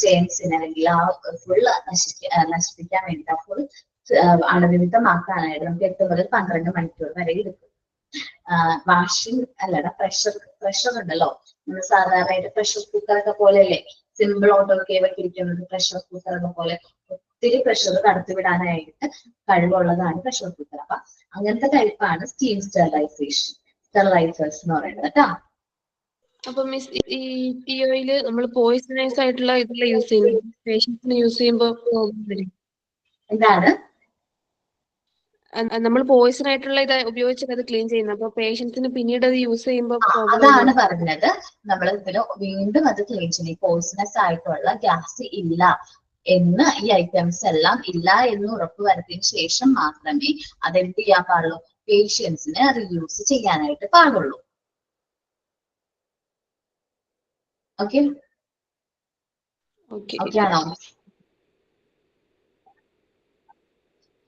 ജെയിംസിനെ അല്ലെങ്കിൽ ആ ഫുൾ നശിപ്പിക്കാൻ വേണ്ടിയിട്ട് ഫുൾ അണുവിമുക്തമാക്കാനായിട്ട് നമുക്ക് 8 മുതൽ 12 മണിക്കൂർ വരെ എടുക്കും. വാഷിംഗ് അല്ലടാ, പ്രഷർ ഉണ്ടല്ലോ. നമ്മൾ സാധാരണയായിട്ട് പ്രഷർ കുക്കറൊക്കെ പോലെയല്ലേ സിമ്പിൾ ഓട്ടോക്ലേവ് ഒക്കെ ഇരിക്കുന്നത്, പ്രഷർ കുക്കറൊക്കെ പോലെ ഒത്തിരി പ്രഷർ കടത്തിവിടാനായിട്ട് കഴിവുള്ളതാണ് പ്രഷർ കുക്കർ. അപ്പൊ അങ്ങനത്തെ ടൈപ്പാണ് സ്റ്റീം സ്റ്റെറിലൈസേഴ്സ് എന്ന് പറയുന്നത് കേട്ടോ. അപ്പൊ മിസ് ഈ ETOയിൽ നമ്മൾ പോയിസണൈസ് ആയിട്ടുള്ള ഇതിൽ യൂസ് ചെയ്യുന്നത്, പേഷ്യൻസിന് യൂസ് ചെയ്യുമ്പോൾ എന്താണ് നമ്മൾ പോയിസൺ ആയിട്ടുള്ള ഇത് ഉപയോഗിച്ചിട്ട് അത് ക്ലീൻ ചെയ്യുന്നത്, അപ്പൊ പേഷ്യൻസിന് പിന്നീട് അത് യൂസ് ചെയ്യുമ്പോൾ അതാണ് പറഞ്ഞത്. നമ്മൾ ഇതിൽ വീണ്ടും അത് ക്ലീൻ ചെയ്യണം. പോയിസണസ് ആയിട്ടുള്ള ഗ്യാസ് ഇല്ല എന്ന്, ഈ ഐറ്റംസ് എല്ലാം ഇല്ല എന്ന് ഉറപ്പുവരുത്തിയതിനു ശേഷം മാത്രമേ അതെന്ത് ചെയ്യാൻ പാടുള്ളൂ, പേഷ്യൻസിന് റീയൂസ് ചെയ്യാനായിട്ട് പാടുള്ളൂ. ഓക്കെ ഓക്കെ ആണോ?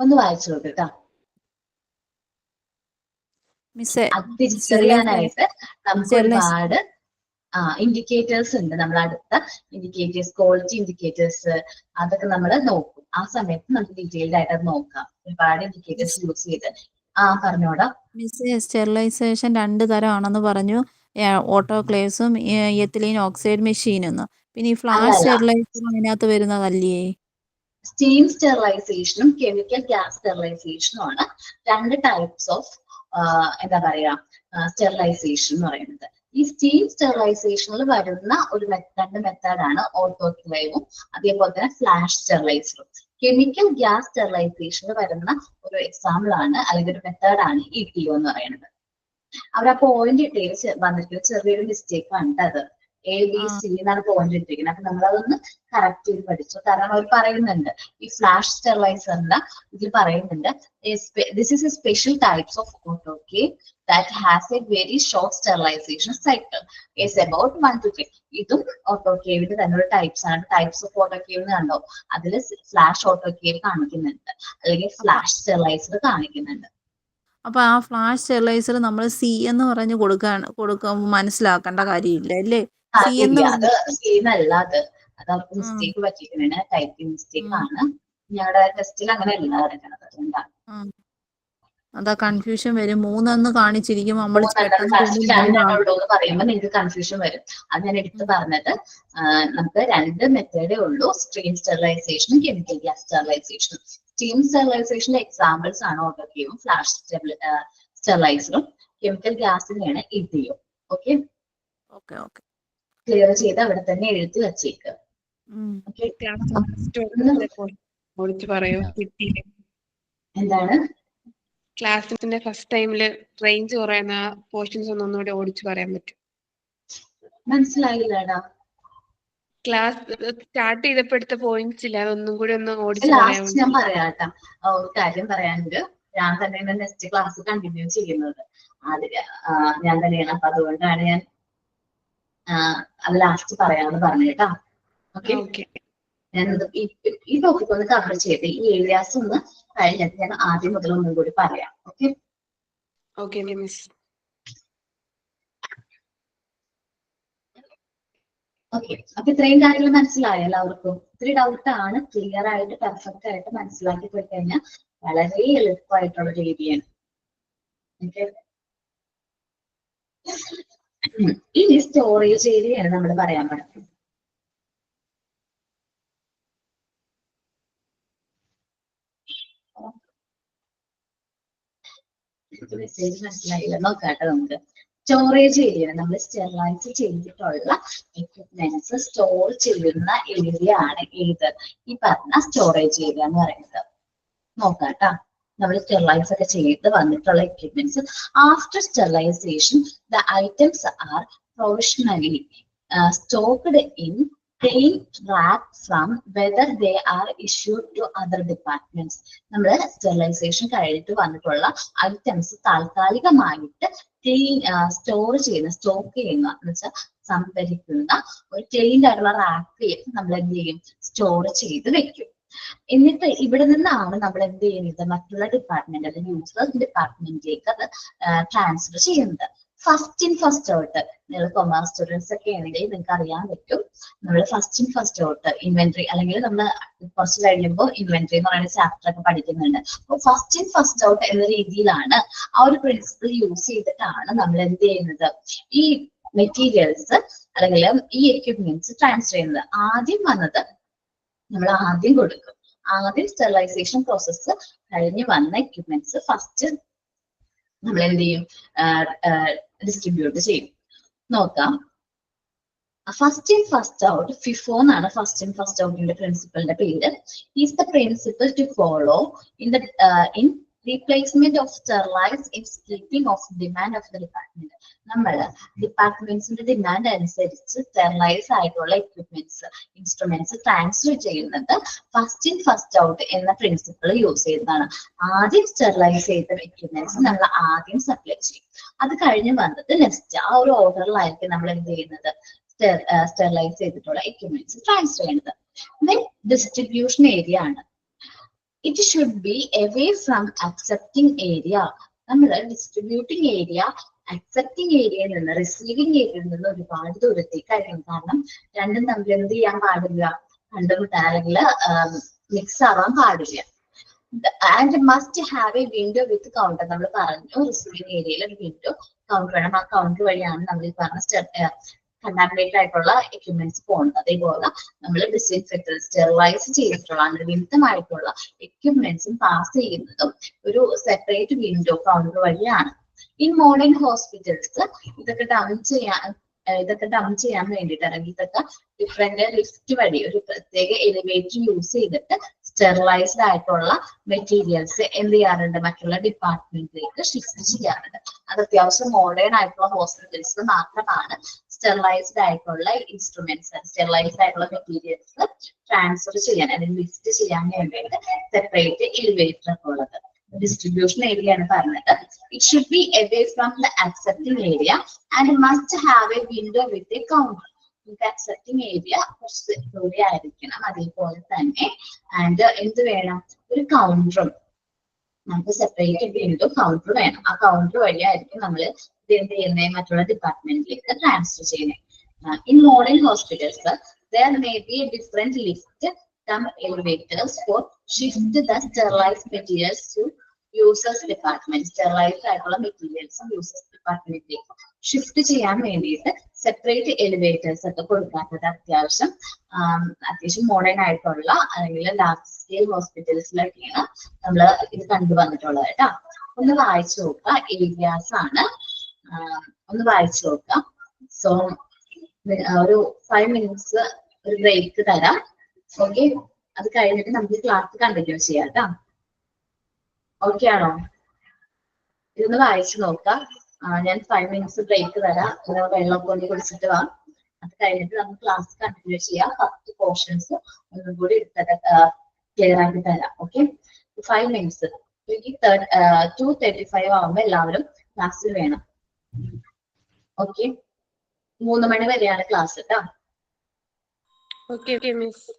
ഒന്ന് വായിച്ചു നോക്കട്ടാ. അത് തിരിച്ചറിയാനായിട്ട് നമുക്ക് ഒരുപാട് ഇൻഡിക്കേറ്റേഴ്സ് ഉണ്ട്. നമ്മൾ അടുത്ത ഇൻഡിക്കേറ്റേഴ്സ്, ക്വാളിറ്റി ഇൻഡിക്കേറ്റേഴ്സ്, അതൊക്കെ നമ്മൾ നോക്കും. ആ സമയത്ത് നമുക്ക് ഡീറ്റെയിൽഡ് ആയിട്ട് അത് നോക്കാം. ഒരുപാട് ഇൻഡിക്കേറ്റേഴ്സ് യൂസ് ചെയ്ത്. പറഞ്ഞോടാ മിസ്. സ്റ്റെറിലൈസേഷൻ 2 തരമാണെന്ന് പറഞ്ഞു, ഓട്ടോക്ലേവ്സും എത്തിലീൻ ഓക്സൈഡ് മെഷീനും. പിന്നെ ഈ ഫ്ലാഷ് സ്റ്റെറിലൈസറും അതിനകത്ത് വരുന്നതല്ലേ? സ്റ്റീം സ്റ്റെറിലൈസേഷനും കെമിക്കൽ ഗ്യാസ് സ്റ്റെറിലൈസേഷനും ആണ് 2 ടൈപ്സ് ഓഫ് എന്താ പറയാ സ്റ്റെറിലൈസേഷൻ എന്ന് പറയുന്നത്. ഈ സ്റ്റീം സ്റ്റെറിലൈസേഷനിൽ വരുന്ന ഒരു 2 മെത്തേഡാണ് ഓട്ടോക്ലേവും അതേപോലെ തന്നെ ഫ്ലാഷ് സ്റ്റെറിലൈസറും. കെമിക്കൽ ഗ്യാസ് സ്റ്റെറിലൈസേഷനിൽ വരുന്ന ഒരു എക്സാമ്പിൾ ആണ് അല്ലെങ്കിൽ ഒരു മെത്തേഡാണ് ETO എന്ന് പറയുന്നത്. അവർ ആ പോയിന്റ് ഇട്ടേക്ക് വന്നിട്ട് ചെറിയൊരു മിസ്റ്റേക്ക് ആണ് അത്. ABC എന്നാണ് പോയിന്റ് ഇട്ടിരിക്കുന്നത്. അപ്പൊ നമ്മളതൊന്ന് കറക്റ്റ് ചെയ്ത് പഠിച്ചു. കാരണം അവർ പറയുന്നുണ്ട് ഈ ഫ്ലാഷ് സ്റ്റെറിലൈസറിന്റെ ഇതിൽ പറയുന്നുണ്ട്, this is A special types of autoclave that has a very short sterilization cycle. Is about 1 to 3. ഇതും ഓട്ടോക്ലേവിന്റെ തന്നെ ഒരു ടൈപ്സ് ആണ്. ടൈപ്സ് ഓഫ് ഓട്ടോക്ലേവ് കണ്ടോ, അതിൽ ഫ്ലാഷ് ഓട്ടോക്ലേവ് കാണിക്കുന്നുണ്ട് അല്ലെങ്കിൽ ഫ്ലാഷ് സ്റ്റെറിലൈസർ കാണിക്കുന്നുണ്ട്. അപ്പൊ ആ ഫ്ലാഷ് സ്റ്റെറിലൈസർ നമ്മൾ C എന്ന് പറഞ്ഞു കൊടുക്കാൻ മനസ്സിലാക്കേണ്ട കാര്യമില്ല അല്ലേ? അത് ചെയ്യുന്നല്ല, അത് അവർക്ക് മിസ്റ്റേക്ക് പറ്റിയിരിക്കുന്നതിന് ടൈപ്പിംഗ് മിസ്റ്റേക്ക് ആണ്. ഞങ്ങളുടെ ടെസ്റ്റിൽ അങ്ങനെ അല്ല നടക്കുന്നത്. അതുകൊണ്ടാണ് അതാ കൺഫ്യൂഷൻ വരും. 3 എന്ന് കാണിച്ചിരിക്കും, നമ്മൾ പറയുമ്പോൾ നിങ്ങൾക്ക് കൺഫ്യൂഷൻ വരും. അത് ഞാൻ എടുത്ത് പറഞ്ഞത്. നമുക്ക് 2 മെത്തേഡേ ഉള്ളൂ, സ്റ്റീം സ്റ്റെറിലൈസേഷനും കെമിക്കൽ ഗ്യാസ് സ്റ്റെറിലൈസേഷനും. സ്റ്റീം സ്റ്റെറിലൈസേഷന്റെ എക്സാമ്പിൾസ് ആണ് ഓട്ടോക്ലേവും ഫ്ലാഷ് സ്റ്റെറിലൈസറും. കെമിക്കൽ ഗ്യാസിനെയാണ് ETO. ഓക്കെ, ക്ലിയർ ചെയ്ത് അവിടെ തന്നെ എഴുതി വെച്ചേക്ക്. എന്താണ് ക്ലാസ്സിന്റെ ഫസ്റ്റ് ടൈമില് റേഞ്ച് കുറയുന്ന പോർഷൻസ് ഒന്നുകൂടി ഓടിച്ചു പറയാൻ പറ്റും? മനസ്സിലായില്ലടാ. ക്ലാസ് സ്റ്റാർട്ട് ചെയ്തപ്പോ എടുത്ത പോയിന്റ്സ് ഇല്ല, അതൊന്നും കൂടി ഒന്ന് ഓടിച്ചു പറയാൻ. ഞാൻ പറയാട്ടാ, ഒരു കാര്യം പറയാനുണ്ട്. ഞാൻ തന്നെയാണ് നെക്സ്റ്റ് ക്ലാസ് കണ്ടിന്യൂ ചെയ്യുന്നത്. ഞാൻ തന്നെയാണ്. അപ്പൊ അതുകൊണ്ടാണ് ഞാൻ അത് ലാസ്റ്റ് പറയാമെന്ന് പറഞ്ഞു കേട്ടാ. ഓക്കെ, ഞാനത് ഈ ടോപ്പിക് ഒന്ന് കവർ ചെയ്ത് ഈ ഏരിയാസ് ഒന്ന് കഴിഞ്ഞിട്ട് ഞാൻ ആദ്യം മുതൽ ഒന്നും കൂടി പറയാം. Okay okay miss. ഓക്കെ, അപ്പൊ ഇത്രയും കാര്യങ്ങൾ മനസ്സിലായോ എല്ലാവർക്കും? ഇത്തിരി ഡൗട്ടാണ്, ക്ലിയർ ആയിട്ട് പെർഫെക്റ്റ് ആയിട്ട് മനസ്സിലാക്കി പോയി കഴിഞ്ഞാൽ വളരെ എളുപ്പമായിട്ടുള്ള രീതിയാണ്. ഓക്കെ, ഇനി സ്റ്റോറേജ് ഏരിയയാണ് നമ്മൾ പറയാൻ പറ്റും. മെസ്സേജ് മനസ്സിലായില്ല, നോക്കാട്ടെ നമുക്ക്. സ്റ്റോറേജ് ഏരിയ നമ്മൾ സ്റ്റെറിലൈസ് ചെയ്തിട്ടുള്ള എക്യുപ്മെന്റ്സ് സ്റ്റോർ ചെയ്യുന്ന ഏരിയ ആണ് ഏത്? ഈ പറഞ്ഞ സ്റ്റോറേജ് ഏരിയ എന്ന് പറയുന്നത്. നോക്കാട്ടാ, നമ്മൾ സ്റ്റെറിലൈസ് ഒക്കെ ചെയ്ത് വന്നിട്ടുള്ള equipments after sterilisation the items are provisionally stocked in plain rack from whether they are issued to other departments. നമ്മൾ സ്റ്റെറിലൈസേഷൻ കഴിഞ്ഞിട്ട് വന്നിട്ടുള്ള ഐറ്റംസ് താൽക്കാലികമായിട്ട് സ്റ്റോർ ചെയ്യുന്ന, സ്റ്റോക്ക് ചെയ്യുന്ന എന്ന് വെച്ചാൽ സംഭരിക്കുന്ന ഒരു ക്ലീൻഡ് ആയിട്ടുള്ള റാക്കിൽ നമ്മൾ എന്ത് ചെയ്യും? സ്റ്റോർ ചെയ്ത് വെക്കും. എന്നിട്ട് ഇവിടെ നിന്നാണ് നമ്മൾ എന്ത് ചെയ്യുന്നത്? മറ്റുള്ള ഡിപ്പാർട്ട്മെന്റ് അല്ലെങ്കിൽ യൂസേഴ്സ് ഡിപ്പാർട്ട്മെന്റിലേക്ക് അത് ട്രാൻസ്ഫർ ചെയ്യുന്നത്. First in first out. നിങ്ങൾ കൊമേഴ്സ് സ്റ്റുഡൻസ് ഒക്കെ ആണെങ്കിൽ നിങ്ങൾക്ക് അറിയാൻ പറ്റും, നമ്മൾ first in first out inventory, അല്ലെങ്കിൽ നമ്മൾ കുറച്ച് കഴിയുമ്പോൾ ഇൻവെന്ററി എന്ന് പറയുന്ന ചാപ്റ്റർ ഒക്കെ പഠിക്കുന്നുണ്ട്. അപ്പോൾ ഫസ്റ്റ് ഇൻ ഫസ്റ്റ് ഔട്ട് എന്ന രീതിയിലാണ് ആ ഒരു പ്രിൻസിപ്പിൾ യൂസ് ചെയ്തിട്ടാണ് നമ്മൾ എന്ത് ചെയ്യുന്നത്? ഈ മെറ്റീരിയൽസ് അല്ലെങ്കിൽ ഈ എക്യുപ്മെന്റ്സ് ട്രാൻസ്ഫർ ചെയ്യുന്നത്. ആദ്യം വന്നത് നമ്മൾ ആദ്യം കൊടുക്കും. ആദ്യം സ്റ്റെറിലൈസേഷൻ പ്രോസസ്സ് കഴിഞ്ഞ് വന്ന എക്യുപ്മെന്റ്സ് ഫസ്റ്റ് നമ്മൾ എന്ത് ചെയ്യും? ഡിസ്ട്രിബ്യൂട്ട് ചെയ്യും. നോക്കാം, first in first out, FIFO എന്നാണ് ഫസ്റ്റ് ഇൻ ഫസ്റ്റ് ഔട്ടിന്റെ പ്രിൻസിപ്പളിന്റെ പേര്. Is the principle to follow in replacement of sterilise in keeping of demand of the department. നമ്മൾ ഡിപ്പാർട്ട്മെന്റ്സിന്റെ ഡിമാൻഡ് അനുസരിച്ച് സ്റ്റെറിലൈസ് ആയിട്ടുള്ള എക്യുപ്മെന്റ്സ്, ഇൻസ്ട്രുമെന്റ്സ് ട്രാൻസ്ഫർ ചെയ്യുന്നത് ഫസ്റ്റ് ഇൻ ഫസ്റ്റ് ഔട്ട് എന്ന പ്രിൻസിപ്പിൾ യൂസ് ചെയ്തതാണ്. ആദ്യം സ്റ്റെറിലൈസ് ചെയ്ത എക്യുപ്മെന്റ്സ് നമ്മൾ ആദ്യം സപ്ലൈ ചെയ്യും. അത് കഴിഞ്ഞ് വന്നത് നെക്സ്റ്റ് ആ ഒരു ഓർഡറിലായിരിക്കും നമ്മൾ എന്ത് ചെയ്യുന്നത്? സ്റ്റെറിലൈസ് ചെയ്തിട്ടുള്ള എക്യുപ്മെന്റ്സ് ട്രാൻസ്ഫർ ചെയ്യുന്നത്. ദെൻ ഡിസ്ട്രിബ്യൂഷൻ ഏരിയ ആണ്. It should be away from accepting area. നമ്മൾ ഡിസ്ട്രിബ്യൂട്ടിംഗ് ഏരിയ അക്സെപ്റ്റിംഗ് ഏരിയയിൽ നിന്ന്, റിസീവിംഗ് ഏരിയയിൽ നിന്ന് ഒരുപാട് ദൂരത്തേക്ക് ആയിരിക്കും. കാരണം രണ്ടും തമ്മിൽ എന്ത് ചെയ്യാൻ പാടില്ല? കണ്ടുമുട്ടാൻ അല്ലെങ്കിൽ മിക്സ് ആവാൻ പാടില്ല. And must have A window with counter. നമ്മൾ പറഞ്ഞു റിസീവിംഗ് ഏരിയയിൽ ഒരു വിൻഡോ കൗണ്ടർ വേണം. ആ കൗണ്ടർ വഴിയാണ് നമ്മൾ ഈ പറഞ്ഞ കണ്ടാമിനേറ്റഡ് ആയിട്ടുള്ള എക്യുപ്മെന്റ്സ് പോകുന്നത്. അതേപോലെ നമ്മൾ ഡിസ്ഇൻഫെക്ടർ സ്റ്റെറിലൈസ് ചെയ്തിട്ടുള്ള നിർവിധമായിട്ടുള്ള എക്യുപ്മെന്റ്സും പാസ് ചെയ്യുന്നതും ഒരു സെപ്പറേറ്റ് വിൻഡോ കൗണ്ടർ വഴിയാണ്. ഇൻ മോഡേൺ ഹോസ്പിറ്റൽസ് ഇതൊക്കെ ഡംപ് ചെയ്യാൻ വേണ്ടിയിട്ട്, അല്ലെങ്കിൽ ഇതൊക്കെ ഡിഫറെന്റ് ലിഫ്റ്റ് വഴി ഒരു പ്രത്യേക എലിവേറ്റർ യൂസ് ചെയ്തിട്ട് സ്റ്റെറിലൈസ്ഡ് ആയിട്ടുള്ള മെറ്റീരിയൽസ് എന്ത് ചെയ്യാറുണ്ട്? മറ്റുള്ള ഡിപ്പാർട്ട്മെന്റിലേക്ക് ഷിഫ്റ്റ് ചെയ്യാറുണ്ട്. അത് അത്യാവശ്യം മോഡേൺ ആയിട്ടുള്ള ഹോസ്പിറ്റൽസ് മാത്രമാണ് സ്റ്റെറിലൈസ്ഡ് ആയിട്ടുള്ള ഇൻസ്ട്രുമെന്റ്സ്, സ്റ്റെറിലൈസ്ഡ് ആയിട്ടുള്ള മെറ്റീരിയൽസ് ട്രാൻസ്ഫർ ചെയ്യാൻ അല്ലെങ്കിൽ ലിഫ്റ്റ് ചെയ്യാൻ വേണ്ടിയിട്ട് സെപ്പറേറ്റ് എലിവേറ്റർ ഒക്കെ ഉള്ളത്. ഡിസ്ട്രിബ്യൂഷൻ ഏരിയ ആണ് പറഞ്ഞത്. It should be away from the accepting area and must have A window with a counter. Accepting area കുറച്ച് ദൂരെ ആയിരിക്കണം. അതേപോലെ തന്നെ ആൻഡ് എന്ത് വേണം? ഒരു കൗണ്ടറും, നമുക്ക് സെപ്പറേറ്റ് വിൻഡോ കൗണ്ടർ വേണം. ആ കൗണ്ടർ വഴിയായിരിക്കും നമ്മൾ ഇത് എന്ത് ചെയ്യുന്നത്? മറ്റുള്ള ഡിപ്പാർട്ട്മെന്റിലേക്ക് ട്രാൻസ്ഫർ ചെയ്യുന്നത്. In modern hospitals there may be a different lift elevators for shift the sterilized materials to users department. Sterilized ആയിട്ടുള്ള മെറ്റീരിയൽസും യൂസേഴ്സ് ഡിപ്പാർട്ട്മെന്റിലേക്ക് ഷിഫ്റ്റ് ചെയ്യാൻ വേണ്ടിയിട്ട് സെപ്പറേറ്റ് എലിവേറ്റേഴ്സ് ഒക്കെ കൊടുക്കാത്തത് അത്യാവശ്യം മോഡേൺ ആയിട്ടുള്ള അല്ലെങ്കിൽ ലാർജ് സ്കെയിൽ ഹോസ്പിറ്റൽസിലൊക്കെയാണ് നമ്മൾ ഇത് കണ്ടുവന്നിട്ടുള്ളത് കേട്ടോ. ഒന്ന് വായിച്ചു നോക്കുക, ഏരിയാസ് ആണ്. ഒന്ന് വായിച്ചു നോക്കുക. സോ ഒരു 5 minutes ഒരു ബ്രേക്ക് തരാം. ഓക്കെ, അത് കഴിഞ്ഞിട്ട് നമുക്ക് ക്ലാസ് കണ്ടിന്യൂ ചെയ്യാം കേട്ടോ. ഓക്കെ ആണോ? ഇതൊന്ന് വായിച്ചു നോക്കാം. ഞാൻ 5 minutes ബ്രേക്ക് തരാം. വെള്ളം കൊണ്ട് കുടിച്ചിട്ട് വാ. അത് കഴിഞ്ഞിട്ട് നമുക്ക് ക്ലാസ് കണ്ടിന്യൂ ചെയ്യാം. 10 പോർഷൻസ് ഒന്നും കൂടി ക്ലിയർ ആക്കി തരാം. Okay, 5 minutes. 2:35 ആവുമ്പോ എല്ലാവരും ക്ലാസ്സിൽ വേണം. ഓക്കെ, 3 മണി വരെയാണ് ക്ലാസ് കേട്ടോ. Okay miss.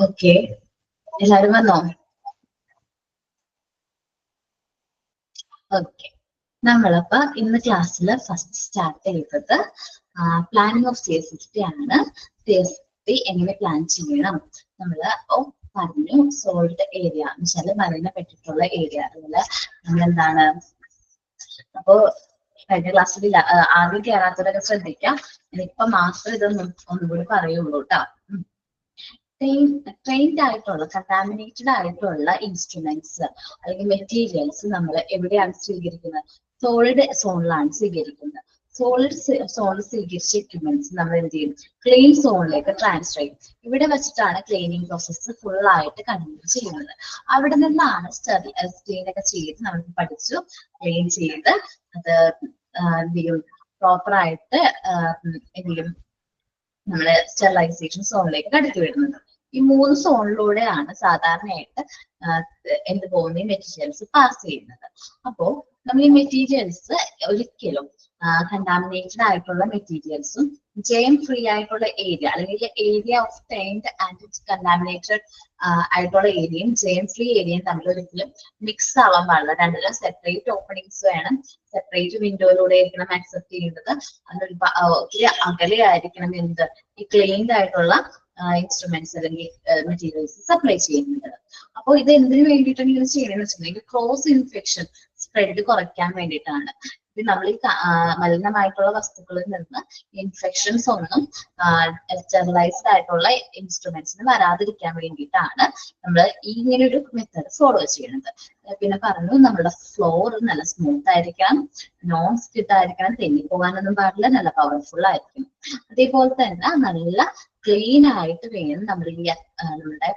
ഓക്കെ, എല്ലാവരും വന്നോ? ഓക്കെ, നമ്മളപ്പോ ഇന്ന് ക്ലാസ്സിൽ ഫസ്റ്റ് സ്റ്റാർട്ട് ചെയ്തത് പ്ലാനിങ് ഓഫ് CSST ആണ്. CSST എങ്ങനെ പ്ലാൻ ചെയ്യണം നമ്മള് പറഞ്ഞു. സോൾഡ് ഏരിയ എന്ന് വെച്ചാൽ മലിനെ പറ്റിയിട്ടുള്ള ഏരിയ, അതുപോലെ നമ്മളെന്താണ് അപ്പോ കഴിഞ്ഞ ക്ലാസ്സിൽ ആദ്യം കയറാത്തവരൊക്കെ ശ്രദ്ധിക്കാം. ഇപ്പൊ മാത്രം ഇതൊന്നും ഒന്നുകൂടി പറയുള്ളൂ കേട്ടോ. ട്രെയിൻഡ് ആയിട്ടുള്ള കണ്ടാമിനേറ്റഡ് ആയിട്ടുള്ള ഇൻസ്ട്രുമെന്റ്സ് അല്ലെങ്കിൽ മെറ്റീരിയൽസ് നമ്മൾ എവിടെയാണ് സ്വീകരിക്കുന്നത്? സോളിഡ് സോണിലാണ് സ്വീകരിക്കുന്നത്. സോളിഡ് സോണിൽ സ്വീകരിച്ച എക്യുപ്മെന്റ്സ് നമ്മൾ എന്ത് ചെയ്യും? ക്ലീൻ സോണിലേക്ക് ട്രാൻസ്ഫർ ചെയ്യും. ഇവിടെ വെച്ചിട്ടാണ് ക്ലീനിങ് പ്രോസസ്സ് ഫുൾ ആയിട്ട് കണ്ടിന്യൂ ചെയ്യുന്നത്. അവിടെ നിന്നാണ് സ്റ്റെയിനൊക്കെ ചെയ്ത് നമ്മൾ പഠിച്ചു. ക്ലീൻ ചെയ്ത് അത് എന്ത് ചെയ്യും? പ്രോപ്പർ ആയിട്ട് എന്ത് ചെയ്യും? നമ്മള് സ്റ്റെറിലൈസേഷൻ സോണിലേക്ക് കടത്തി വിടുന്നത്. ഈ 3 സോണിലൂടെയാണ് സാധാരണയായിട്ട് എന്ത് പോകുന്ന മെറ്റീരിയൽസ് പാസ് ചെയ്യുന്നത്. അപ്പോ നമ്മൾ ഈ മെറ്റീരിയൽസ് ഒരിക്കലും കണ്ടാമിനേറ്റഡ് ആയിട്ടുള്ള മെറ്റീരിയൽസും ജെം ഫ്രീ ആയിട്ടുള്ള ഏരിയ അല്ലെങ്കിൽ ഏരിയ ഓഫ് ടൈൻഡ് ആൻഡ് കണ്ടാമിനേറ്റഡ് ആയിട്ടുള്ള ഏരിയയും ജെം ഫ്രീ ഏരിയയും തമ്മിൽ ഒരിക്കലും മിക്സ് ആവാൻ പാടില്ല. രണ്ടിലും സെപ്പറേറ്റ് ഓപ്പണിങ്സ് വേണം, സെപ്പറേറ്റ് വിൻഡോയിലൂടെ ആയിരിക്കണം ആക്സെപ്റ്റ് ചെയ്യേണ്ടത്. അതിനൊരു ഒത്തിരി അകലെ ആയിരിക്കണം എന്ത് ഈ ക്ലീൻഡ് ആയിട്ടുള്ള ഇൻസ്ട്രുമെന്റ്സ് അല്ലെങ്കിൽ മെറ്റീരിയൽസ് സപ്ലൈ ചെയ്യുന്നത്. അപ്പോൾ ഇത് എന്തിനു വേണ്ടിയിട്ടാണ് ഇങ്ങനെ ചെയ്യണമെന്ന് വെച്ചിട്ടുണ്ടെങ്കിൽ ക്രോസ് ഇൻഫെക്ഷൻ സ്പ്രെഡ് കുറയ്ക്കാൻ വേണ്ടിയിട്ടാണ്. ഇത് നമ്മൾ ഈ മലിനമായിട്ടുള്ള വസ്തുക്കളിൽ നിന്ന് ഇൻഫെക്ഷൻസ് ഒന്നും സ്റ്റെറിലൈസ്ഡ് ആയിട്ടുള്ള ഇൻസ്ട്രുമെന്റ്സിന് വരാതിരിക്കാൻ വേണ്ടിയിട്ടാണ് നമ്മൾ ഇങ്ങനെ ഒരു മെത്തേഡ് ഫോളോ ചെയ്യുന്നത്. പിന്നെ പറഞ്ഞു നമ്മുടെ ഫ്ലോർ നല്ല സ്മൂത്ത് ആയിരിക്കണം, നോൺ സ്റ്റിഫ് ആയിരിക്കണം, തെന്നിപ്പോകാനൊന്നും പാടില്ല, നല്ല പവർഫുൾ ആയിരിക്കണം. അതേപോലെ തന്നെ നല്ല ക്ലീൻ ആയിട്ട് വേണം നമ്മൾ ഈ നമ്മുടെ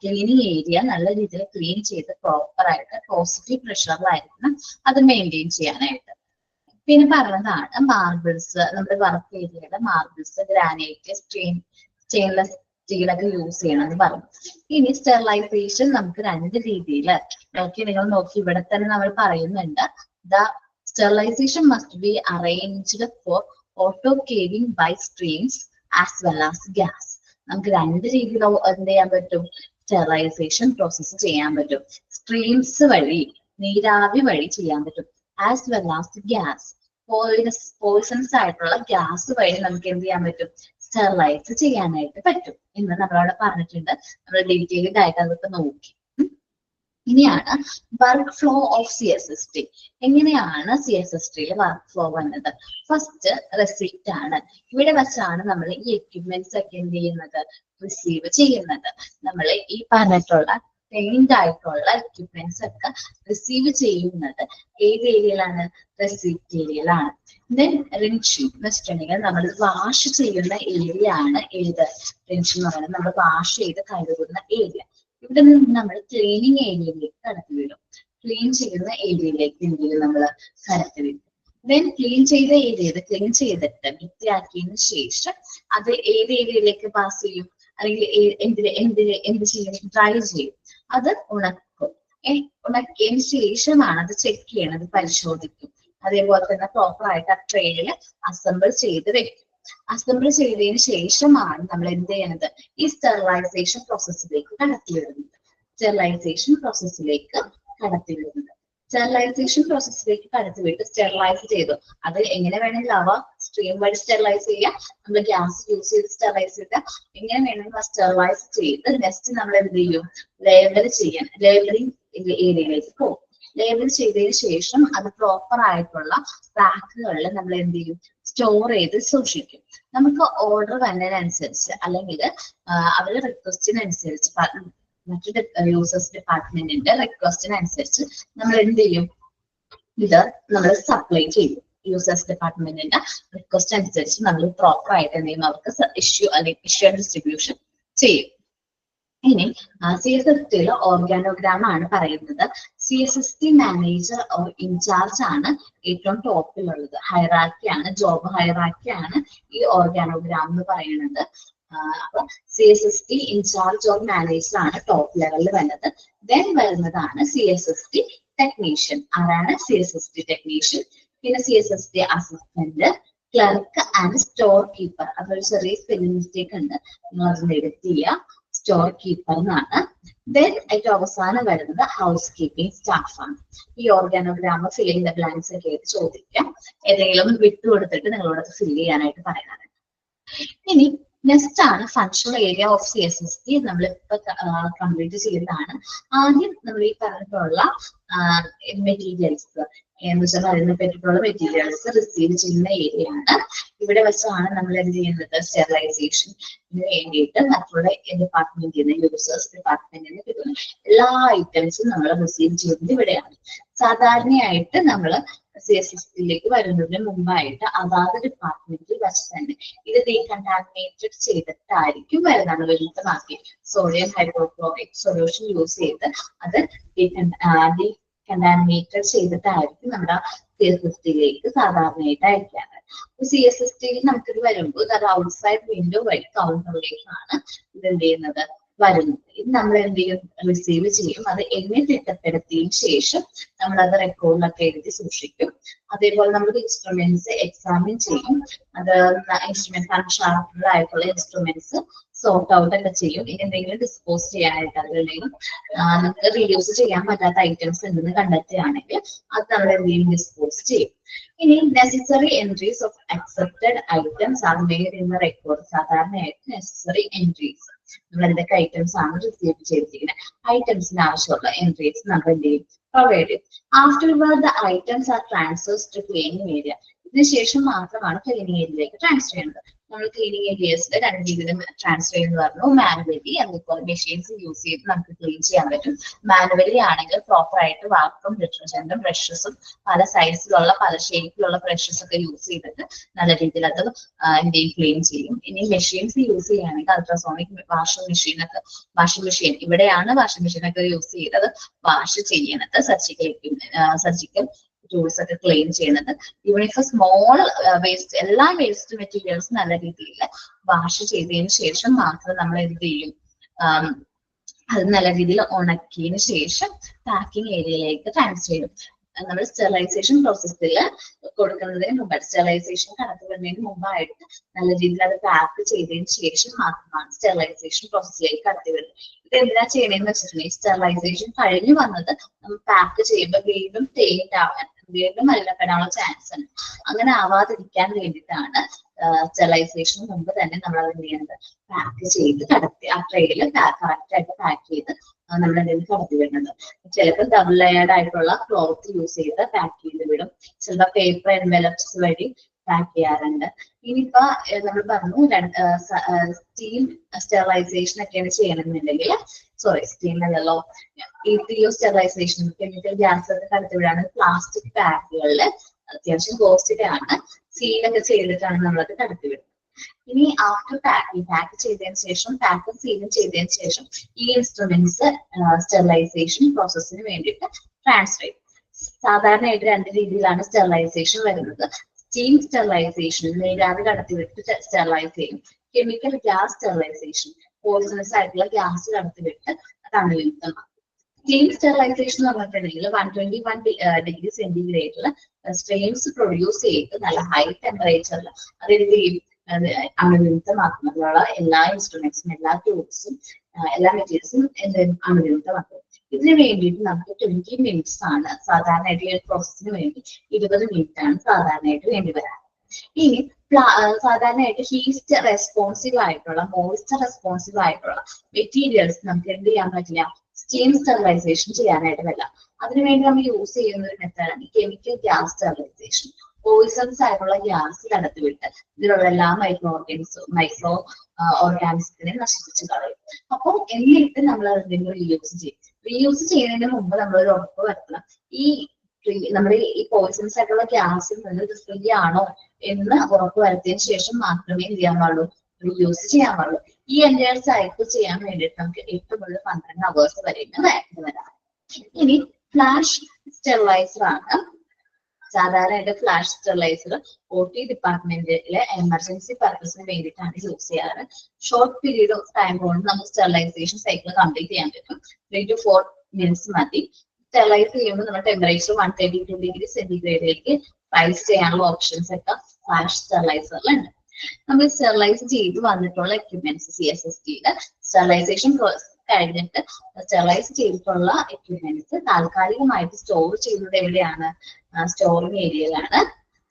ക്ലീനിങ് ഏരിയ നല്ല രീതിയിൽ ക്ലീൻ ചെയ്ത് പ്രോപ്പർ ആയിട്ട് പോസിറ്റീവ് പ്രഷറിലായിരിക്കണം അത് മെയിൻറ്റെയിൻ ചെയ്യാനായിട്ട്. പിന്നെ പറഞ്ഞതാണ് മാർബിൾസ്, നമ്മുടെ വർക്ക് ഏരിയയുടെ മാർബിൾസ്, ഗ്രാനൈറ്റ്, സ്റ്റെയിൻലെസ് സ്റ്റീലൊക്കെ യൂസ് ചെയ്യണം എന്ന് പറഞ്ഞു. ഇനി സ്റ്റെറിലൈസേഷൻ നമുക്ക് 2 രീതിയിൽ നിങ്ങൾ നോക്കി ഇവിടെ തന്നെ നമ്മൾ പറയുന്നുണ്ട്. The sterilisation must be arranged for autoclaving by streams as well as gas. നമുക്ക് 2 രീതിയിൽ എന്ത് ചെയ്യാൻ പറ്റും? സ്റ്റെറിലൈസേഷൻ പ്രോസസ്സ് ചെയ്യാൻ പറ്റും. സ്ട്രീംസ് വഴി, നീരാവി വഴി ചെയ്യാൻ പറ്റും, as well as gas, poisons ആയിട്ടുള്ള ഗ്യാസ് വഴി നമുക്ക് എന്ത് ചെയ്യാൻ പറ്റും? സ്റ്റെറിലൈസ് ചെയ്യാനായിട്ട് പറ്റും എന്ന് നമ്മളവിടെ പറഞ്ഞിട്ടുണ്ട്. നമ്മൾ ഡീറ്റെയിൽഡ് ആയിട്ട് അതൊക്കെ നോക്കി. ഇനിയാണ് വർക്ക് ഫ്ലോ ഓഫ് CSST. എങ്ങനെയാണ് CSSTയിൽ വർക്ക് ഫ്ലോ വന്നത്? ഫസ്റ്റ് റെസിപ്റ്റ് ആണ്. ഇവിടെ വെച്ചാണ് നമ്മൾ ഈ എക്യുപ്മെന്റ്സ് ഒക്കെ എന്ത് ചെയ്യുന്നത്? റിസീവ് ചെയ്യുന്നത്. നമ്മൾ ഈ പറഞ്ഞിട്ടുള്ള ട്രെയിൻഡ് ആയിട്ടുള്ള എക്യുപ്മെന്റ്സ് ഒക്കെ റിസീവ് ചെയ്യുന്നത് ഏത് ഏരിയയിലാണ്? റെസിപ്റ്റ് ഏരിയയിലാണ്. ദെൻ റിൻഷിംഗ് എന്ന് വെച്ചിട്ടുണ്ടെങ്കിൽ നമ്മൾ വാഷ് ചെയ്യുന്ന ഏരിയ ആണ് ഏത്? റിൻഷിംഗ് എന്ന് പറയുന്നത് നമ്മൾ വാഷ് ചെയ്ത് കഴുകുന്ന ഏരിയ. ഇവിടെ നിന്ന് നമ്മൾ ക്ലീനിങ് ഏരിയയിലേക്ക് കടത്തി വിടും. ക്ലീൻ ചെയ്യുന്ന ഏരിയയിലേക്ക് എന്തെങ്കിലും നമ്മൾ കടത്തി വിടും. ദെൻ ക്ലീൻ ചെയ്ത ഏരിയ ക്ലീൻ ചെയ്തിട്ട് വൃത്തിയാക്കിയതിന് ശേഷം അത് ഏത് ഏരിയയിലേക്ക് പാസ് ചെയ്യും? അല്ലെങ്കിൽ എന്ത് ചെയ്യും? ഡ്രൈ ചെയ്യും. അത് ഉണക്കും. ഉണക്കിയതിന് ശേഷമാണ് അത് ചെക്ക് ചെയ്യണത്, പരിശോധിക്കും. അതേപോലെ തന്നെ പ്രോപ്പർ ആയിട്ട് ആ ട്രെയിൽ അസംബിൾ ചെയ്ത് വെക്കും. അസംബിൾ ചെയ്തതിന് ശേഷമാണ് നമ്മൾ എന്ത് ചെയ്യണത്? ഈ സ്റ്റെറിലൈസേഷൻ പ്രോസസ്സിലേക്ക് കടത്തിവിടുന്നത്. സ്റ്റെറിലൈസേഷൻ പ്രോസസ്സിലേക്ക് കടത്തിവിടുന്നത്. സ്റ്റെറിലൈസേഷൻ പ്രോസസ്സിലേക്ക് കടത്തിവിട്ട് സ്റ്റെറിലൈസ് ചെയ്തു. അത് എങ്ങനെ വേണമെങ്കിൽ ആവാം. സ്ട്രീം വഴി സ്റ്റെറിലൈസ് ചെയ്യാം, നമ്മൾ ഗ്യാസ് യൂസ് ചെയ്ത് സ്റ്റെറിലൈസ് ചെയ്യാം, എങ്ങനെ വേണമെങ്കിൽ സ്റ്റെറിലൈസ് ചെയ്ത് നെക്സ്റ്റ് നമ്മൾ എന്ത് ചെയ്യും? ലേബൽ ചെയ്യാൻ, ലേബലിംഗ് ഏരിയയിലേക്ക് പോകും. ലേബൽ ചെയ്തതിന് ശേഷം അത് പ്രോപ്പർ ആയിട്ടുള്ള പാക്കുകളിൽ നമ്മൾ എന്ത് ചെയ്യും? സ്റ്റോർ ചെയ്ത് സൂക്ഷിക്കും. നമുക്ക് ഓർഡർ വരുന്നതിനനുസരിച്ച് അല്ലെങ്കിൽ അവരുടെ റിക്വസ്റ്റിനനുസരിച്ച് മറ്റു യൂസേഴ്സ് ഡിപ്പാർട്ട്മെന്റിന്റെ റിക്വസ്റ്റിനനുസരിച്ച് നമ്മൾ എന്ത് ചെയ്യും? ഇത് നമ്മൾ സപ്ലൈ ചെയ്യും. യൂസേഴ്സ് ഡിപ്പാർട്ട്മെന്റിന്റെ റിക്വസ്റ്റ് അനുസരിച്ച് നമ്മൾ പ്രോപ്പർ ആയിട്ട് എന്ത് ചെയ്യും? അവർക്ക് ഇഷ്യൂ അല്ലെങ്കിൽ ഇഷ്യൂ ഡിസ്ട്രിബ്യൂഷൻ ചെയ്യും. ഇനി CSSTയിലെ ഓർഗാനോഗ്രാം ആണ് പറയുന്നത്. CSST മാനേജർ ഓർ ഇൻചാർജ് ആണ് ഏറ്റവും ടോപ്പിലുള്ളത്. ഹൈറാർക്കിയാണ്, ജോബ് ഹൈറാർക്കിയാണ് ഈ ഓർഗാനോഗ്രാം എന്ന് പറയുന്നത്. അപ്പൊ CSST ഇൻചാർജ് ഓർ മാനേജർ ആണ് ടോപ്പ് ലെവലിൽ വരുന്നത്. ദെൻ വരുന്നതാണ് CSST ടെക്നീഷ്യൻ. ആരാണ്? CSST technician. പിന്നെ CSST assistant, clerk and store keeper. അതൊരു ചെറിയ സ്പെല്ലിംഗ് മിസ്റ്റേക്ക് ഉണ്ട്, നിങ്ങൾ അത് എഡിറ്റ് ചെയ്യുക. സ്റ്റോർ കീപ്പർ എന്നാണ്. ദെൻ ഏറ്റവും അവസാനം വരുന്നത് ഹൗസ് കീപ്പിംഗ് സ്റ്റാഫാണ്. ഈ ഓർഗാനോഗ്രാം ഫില്ലിംഗ് ദ ബ്ലാങ്ക്സ് ഒക്കെ ആയിട്ട് ചോദിക്കാം. ഏതെങ്കിലും വിട്ടുകൊടുത്തിട്ട് നിങ്ങളോട് ഫില്ല് ചെയ്യാനായിട്ട് പറയാനാണ്. ഇനി നെക്സ്റ്റ് ആണ് ഫങ്ഷണൽ ഏരിയ ഓഫ് CSST. നമ്മളിപ്പോ കംപ്ലീറ്റ് ചെയ്തതാണ്. ആദ്യം നമ്മൾ ഈ പറഞ്ഞിട്ടുള്ള മെറ്റീരിയൽസ് എന്ന് വെച്ചാൽ അതിനെ പറ്റിയിട്ടുള്ള മെറ്റീരിയൽസ് റിസീവ് ചെയ്യുന്ന ഏരിയ ആണ്. ഇവിടെ വെച്ചാണ് നമ്മൾ എന്ത് ചെയ്യുന്നത്, സ്റ്റെറിലൈസേഷന് വേണ്ടിയിട്ട് മറ്റുള്ള ഡിപ്പാർട്ട്മെന്റിൽ നിന്ന്, യൂസേഴ്സ് ഡിപ്പാർട്ട്മെന്റിൽ നിന്ന് കിട്ടുന്ന എല്ലാ ഐറ്റംസും നമ്മൾ റിസീവ് ചെയ്യുന്നത് ഇവിടെയാണ്. സാധാരണയായിട്ട് നമ്മൾ CSST വരുന്നതിന് മുമ്പായിട്ട് അതാത് ഡിപ്പാർട്ട്മെന്റിൽ വെച്ച് തന്നെ ഇത് ഡീകണ്ടാമിനേറ്റഡ് ചെയ്തിട്ടായിരിക്കും വരുന്നത്. വെളുത്തമാക്കി സോഡിയം ഹൈഡ്രോക്ലോറൈഡ് സൊല്യൂഷൻ യൂസ് ചെയ്ത് അത് ഡീകണ്ടാമിനേറ്റഡ് ചെയ്തിട്ടായിരിക്കും നമ്മുടെ CSST സാധാരണയായിട്ട് അയക്കാറ്. CSST നമുക്കിത് വരുമ്പോൾ അത് ഔട്ട്സൈഡ് വിൻഡോ വഴി കൗണ്ടറിലേക്കാണ് ഇത് എന്ത് ചെയ്യുന്നത്, വരുന്നത്. ഇത് നമ്മൾ എന്ത് ചെയ്യും, റിസീവ് ചെയ്യും. അത് എങ്ങനെ തിട്ടപ്പെടുത്തിയതിനു ശേഷം നമ്മൾ അത് റെക്കോർഡിലൊക്കെ എഴുതി സൂക്ഷിക്കും. അതേപോലെ നമ്മൾ ഇൻസ്ട്രുമെന്റ്സ് എക്സാമിൻ ചെയ്യും. അത് ഇൻസ്ട്രുമെന്റ് കൺഷാർട്ടഡ് ആയിട്ടുള്ള ഇൻസ്ട്രുമെന്റ്സ് സോർട്ട് ഔട്ട് ഒക്കെ ചെയ്യും. ഇനി എന്തെങ്കിലും ഡിസ്പോസ് ചെയ്യാനായിട്ട് അതിലെങ്കിലും നമുക്ക് റീയൂസ് ചെയ്യാൻ പറ്റാത്ത ഐറ്റംസ് ഉണ്ടെന്ന് കണ്ടെത്തുകയാണെങ്കിൽ അത് നമ്മൾ എന്തെങ്കിലും ഡിസ്പോസ് ചെയ്യും. ഇനി necessary entries of accepted items are made in the record. സാധാരണയായിട്ട് നെസസറി എൻട്രീസ് നമ്മൾ എന്തൊക്കെ ഐറ്റംസ് ആണ് റിസീവ് ചെയ്തിരിക്കുന്നത്, ഐറ്റംസിന് ആവശ്യമുള്ള എൻട്രീസ് നമ്മൾ എന്ത് ചെയ്യും, പ്രൊവൈഡ് ചെയ്യും. Afterward the items are transfers to cleaning area. ഇതിനുശേഷം മാത്രമാണ് ക്ലീനിങ് ഏരിയയിലേക്ക് ട്രാൻസ്ഫർ ചെയ്യുന്നത്. നമ്മൾ ക്ലീനിങ് ഏരിയസിൽ രണ്ട് രീതിയിൽ ട്രാൻസ്ഫർ ചെയ്യുന്ന പറഞ്ഞു. മാനുവലി അതുപോലെ മെഷീൻസ് യൂസ് ചെയ്ത് നമുക്ക് ക്ലീൻ ചെയ്യാൻ പറ്റും. മാനുവലി ആണെങ്കിൽ പ്രോപ്പർ ആയിട്ട് വാക്കും ഡിറ്റർജന്റും ബ്രഷസും പല സൈസിലുള്ള പല ഷേപ്പിലുള്ള ബ്രഷസ് ഒക്കെ യൂസ് ചെയ്തിട്ട് നല്ല രീതിയിൽ അത് എന്തെയും ക്ലീൻ ചെയ്യും. ഇനി മെഷീൻസ് യൂസ് ചെയ്യുകയാണെങ്കിൽ അൾട്രാസോണിക് വാഷിംഗ് മെഷീൻ ഇവിടെയാണ് വാഷിംഗ് മെഷീൻ ഒക്കെ യൂസ് ചെയ്തത് വാഷ് ചെയ്യണത്. സർജിക്കൽ ടൂൾസ് ഒക്കെ ക്ലീൻ ചെയ്യുന്നത്. ഈവൻ ഇഫ് സ്മോൾ വേസ്റ്റ്, എല്ലാ വേസ്റ്റ് മെറ്റീരിയൽസും നല്ല രീതിയിൽ വാഷ് ചെയ്തതിന് ശേഷം മാത്രം നമ്മൾ എന്ത് ചെയ്യും, അത് നല്ല രീതിയിൽ ഉണക്കിയതിന് ശേഷം പാക്കിംഗ് ഏരിയയിലേക്ക് ട്രാൻസ്ഫർ ചെയ്യും. നമ്മൾ സ്റ്റെറിലൈസേഷൻ പ്രോസസ്സിൽ കൊടുക്കുന്നതിന് മുമ്പ്, സ്റ്റെറിലൈസേഷൻ കടത്തുന്നതിന് മുമ്പായിട്ട് നല്ല രീതിയിൽ അത് പാക്ക് ചെയ്തതിന് ശേഷം മാത്രമാണ് സ്റ്റെറിലൈസേഷൻ പ്രോസസ്സിലേക്ക് കടത്തി വരുന്നത്. ഇത് എന്തിനാ ചെയ്യണമെന്ന് വെച്ചിട്ടുണ്ടെങ്കിൽ സ്റ്റെറിലൈസേഷൻ കഴിഞ്ഞു വന്നത് നമ്മൾ പാക്ക് ചെയ്യുമ്പോൾ വീണ്ടും ടേൻറ്റ് ആവാൻ, വീണ്ടും മലിനപ്പെടാനുള്ള ചാൻസ് ഉണ്ട്. അങ്ങനെ ആവാതിരിക്കാൻ വേണ്ടിയിട്ടാണ് സ്റ്റെറിലൈസേഷന് മുമ്പ് തന്നെ നമ്മൾ അത് എന്ത് ചെയ്യുന്നത്, പാക്ക് ചെയ്ത് കടത്തി ആ ട്രെയിൽ കറക്റ്റ് ആയിട്ട് പാക്ക് ചെയ്ത് നമ്മൾ എന്തെങ്കിലും കടത്തി വരുന്നത്. ചിലപ്പോൾ ഡബിൾ ലെയർഡ് ആയിട്ടുള്ള ക്ലോത്ത് യൂസ് ചെയ്ത് പാക്ക് ചെയ്ത് വിടും. ചിലപ്പോൾ പേപ്പർ എൻവെലപ്സ് വഴി പാക്ക് ചെയ്യാറുണ്ട്. ഇനിയിപ്പോ നമ്മൾ പറഞ്ഞു സ്റ്റീം സ്റ്റെറിലൈസേഷൻ ഒക്കെയാണ് ചെയ്യണമെന്നുണ്ടെങ്കിൽ, സ്റ്റീം അല്ലല്ലോ, ETO സ്റ്റെറിലൈസേഷൻ കെമിക്കൽ ഗ്യാസ് ഒക്കെ കടത്തിവിടാണ് പ്ലാസ്റ്റിക് ബാഗുകളിൽ അത്യാവശ്യം കോസ്റ്റ്ലി ആണ്. സീലൊക്കെ ചെയ്തിട്ടാണ് നമ്മളത് കടത്തിവിടുന്നത്. ഇനി ആഫ്റ്റർ പാക്ക് ചെയ്തതിന് ശേഷം, പാക്കും സീലും ചെയ്തതിന് ശേഷം ഈ ഇൻസ്ട്രുമെന്റ്സ് സ്റ്റെറിലൈസേഷൻ പ്രോസസ്സിന് വേണ്ടിയിട്ട് ട്രാൻസ്ഫർ ചെയ്യും. സാധാരണയായിട്ട് രണ്ട് രീതിയിലാണ് സ്റ്റെറിലൈസേഷൻ വരുന്നത്. സ്റ്റീം സ്റ്റെറിലൈസേഷൻ നീരാവി കടത്തിവിട്ട് സ്റ്റെറിലൈസ് ചെയ്യും. കെമിക്കൽ ഗ്യാസ് സ്റ്റെറിലൈസേഷൻ പോയിസണസ് ആയിട്ടുള്ള ഗ്യാസ് കടത്തിവിട്ട് തണുവിരുത്തമാണ്. സ്റ്റീം സ്റ്റെറിലൈസേഷൻ എന്ന് പറഞ്ഞിട്ടുണ്ടെങ്കിൽ 121 ഡിഗ്രി സെന്റിഗ്രേഡിൽ സ്ട്രീംസ് പ്രൊഡ്യൂസ് ചെയ്ത് നല്ല ഹൈ ടെമ്പറേച്ചറിൽ അതെന്ത് ചെയ്യും, അണുവിരുദ്ധമാക്കുന്നതിനുള്ള എല്ലാ ഇൻസ്ട്രുമെന്റ്സും എല്ലാ ടൂൾസും എല്ലാ മെറ്റീരിയൽസും അണുവിരുദ്ധമാക്കും. ഇതിന് വേണ്ടിയിട്ട് നമുക്ക് 20 മിനിറ്റ്സ് ആണ് സാധാരണയായിട്ട് ഈ പ്രോസസ്സിന് വേണ്ടി 20 മിനിറ്റ് ആണ് സാധാരണയായിട്ട് വേണ്ടി വരാറ്. ഇനി സാധാരണയായിട്ട് ഹീറ്റ് റെസ്പോൺസീവ് ആയിട്ടുള്ള, മോയ്സ്ചർ റെസ്പോൺസീവ് ആയിട്ടുള്ള മെറ്റീരിയൽസ് നമുക്ക് എന്ത് ചെയ്യാൻ പറ്റില്ല, സ്റ്റീം സ്റ്റെറിലൈസേഷൻ ചെയ്യാനായിട്ട് പറ്റില്ല. അതിനുവേണ്ടി നമ്മൾ യൂസ് ചെയ്യുന്ന ഒരു മെത്തേഡാണ് കെമിക്കൽ ഗ്യാസ് സ്റ്റെറിലൈസേഷൻ. പോയിസൺസ് ആയിട്ടുള്ള ഗ്യാസ് കടത്തിവിട്ട് ഇതിലുള്ള എല്ലാ മൈക്രോ ഓർഗാനിസത്തിനെ നശിപ്പിച്ച് കളയും. അപ്പോൾ എന്നിട്ട് നമ്മൾ എന്തെങ്കിലും റീയൂസ് ചെയ്യുന്നതിന് മുമ്പ് നമ്മൾ ഒരു ഉറപ്പ് വരുത്തണം, നമ്മുടെ ഈ പോയിസൺസ് ആയിട്ടുള്ള ഗ്യാസിൽ നിന്ന് ഇത് ഫ്രീ ആണോ എന്ന് ഉറപ്പ് വരുത്തിയതിനു ശേഷം മാത്രമേ എന്ത് ചെയ്യാൻ പാടുള്ളൂ, റീയൂസ് ചെയ്യാൻ പാടുള്ളൂ. ഈ എൻറ്റയർ സൈക്കിൾ ചെയ്യാൻ വേണ്ടിയിട്ട് നമുക്ക് 8 മുതൽ 12 അവേഴ്സ് വരെ വരാം. ഇനി ഫ്ലാഷ് സ്റ്റെറിലൈസർ ആണ്. സാധാരണയായിട്ട് ഫ്ലാഷ് സ്റ്റെറിലൈസർ OT ഡിപ്പാർട്ട്മെന്റിലെ എമർജൻസി പർപ്പസിന് വേണ്ടിയിട്ടാണ് യൂസ് ചെയ്യാറ്. ഷോർട്ട് പീരീഡ് ഓഫ് ടൈം കൊണ്ട് നമുക്ക് സ്റ്റെറിലൈസേഷൻ സൈക്കിൾ കംപ്ലീറ്റ് ചെയ്യാൻ പറ്റും. 3 to 4 മിനിറ്റ്സ് മതി. സ്റ്റെറിലൈസ് ചെയ്യുമ്പോൾ നമ്മുടെ ടെമ്പറേച്ചർ 132 ഡിഗ്രി സെന്റിഗ്രേഡിലേക്ക് റൈസ് ചെയ്യാനുള്ള ഓപ്ഷൻസ് ഒക്കെ ഫ്ലാഷ് സ്റ്റെറിലൈസറിലുണ്ട്. നമ്മൾ സ്റ്റെറിലൈസ് ചെയ്ത് വന്നിട്ടുള്ള എക്യുപ്മെന്റ്സ് CSSTയിൽ സ്റ്റെറിലൈസേഷൻ പ്രോസസ് കഴിഞ്ഞിട്ട് സ്റ്റെറിലൈസ് ചെയ്തിട്ടുള്ള എക്യുപ്മെന്റ്സ് താൽക്കാലികമായിട്ട് സ്റ്റോർ ചെയ്യുന്നത് എവിടെയാണ്? സ്റ്റോറിംഗ് ഏരിയയിലാണ്.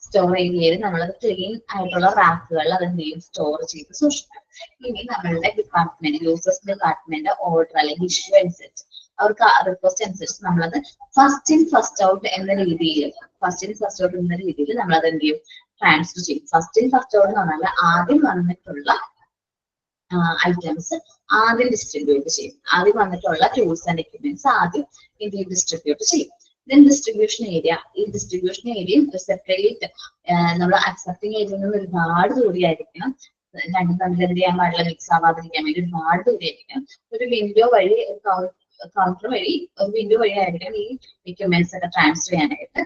സ്റ്റോർ ഏരിയയിൽ നമ്മളത് ക്ലീൻ ആയിട്ടുള്ള റാക്കുകളിൽ അതെന്ത് ചെയ്യും? സ്റ്റോർ ചെയ്ത് സൂക്ഷിക്കും. ഇനി നമ്മളുടെ ഡിപ്പാർട്ട്മെന്റ്, യൂസേഴ്സ് ഡിപ്പാർട്ട്മെന്റ് ഓർഡർ അല്ലെങ്കിൽ ഇഷ്യൂ അനുസരിച്ച് അവർക്ക് റിക്വസ്റ്റ് അനുസരിച്ച് നമ്മളത് ഫസ്റ്റ് ഇൻ ഫസ്റ്റ് ഔട്ട് എന്ന രീതിയിൽ നമ്മളത് എന്ത് ചെയ്യും? ട്രാൻസ്ഫർ ചെയ്യും. ഫസ്റ്റ് ഇൻ ഫസ്റ്റ് ഔട്ട് എന്ന് പറഞ്ഞാൽ ആദ്യം വന്നിട്ടുള്ള ഐറ്റംസ് ആദ്യം ഡിസ്ട്രിബ്യൂട്ട് ചെയ്യും. ആദ്യം വന്നിട്ടുള്ള ടൂൾസ് ആൻഡ് എക്യുപ്മെന്റ്സ് ആദ്യം ഇന്ത്യയിൽ ഡിസ്ട്രിബ്യൂട്ട് ചെയ്യും. ദെൻ ഡിസ്ട്രിബ്യൂഷൻ ഏരിയ, ഈ ഡിസ്ട്രിബ്യൂഷൻ ഏരിയയും സെപ്പറേറ്റ് നമ്മൾ അക്സെപ്റ്റിംഗ് ഏരിയയിൽ നിന്ന് ഒരുപാട് ദൂരെയായിരിക്കണം. രണ്ടും തമ്മിൽ എന്ത് ചെയ്യാൻ പാടില്ല? മിക്സ് ആവാതിരിക്കാൻ വേണ്ടി ഒരുപാട് ദൂരെയായിരിക്കണം. ഒരു വിൻഡോ വഴി, കൗണ്ടർ വഴി, ഒരു വിൻഡോ വഴി ആയിരിക്കണം ഈ എക്യുപ്മെന്റ്സ് ഒക്കെ ട്രാൻസ്ഫർ ചെയ്യാനായിട്ട്.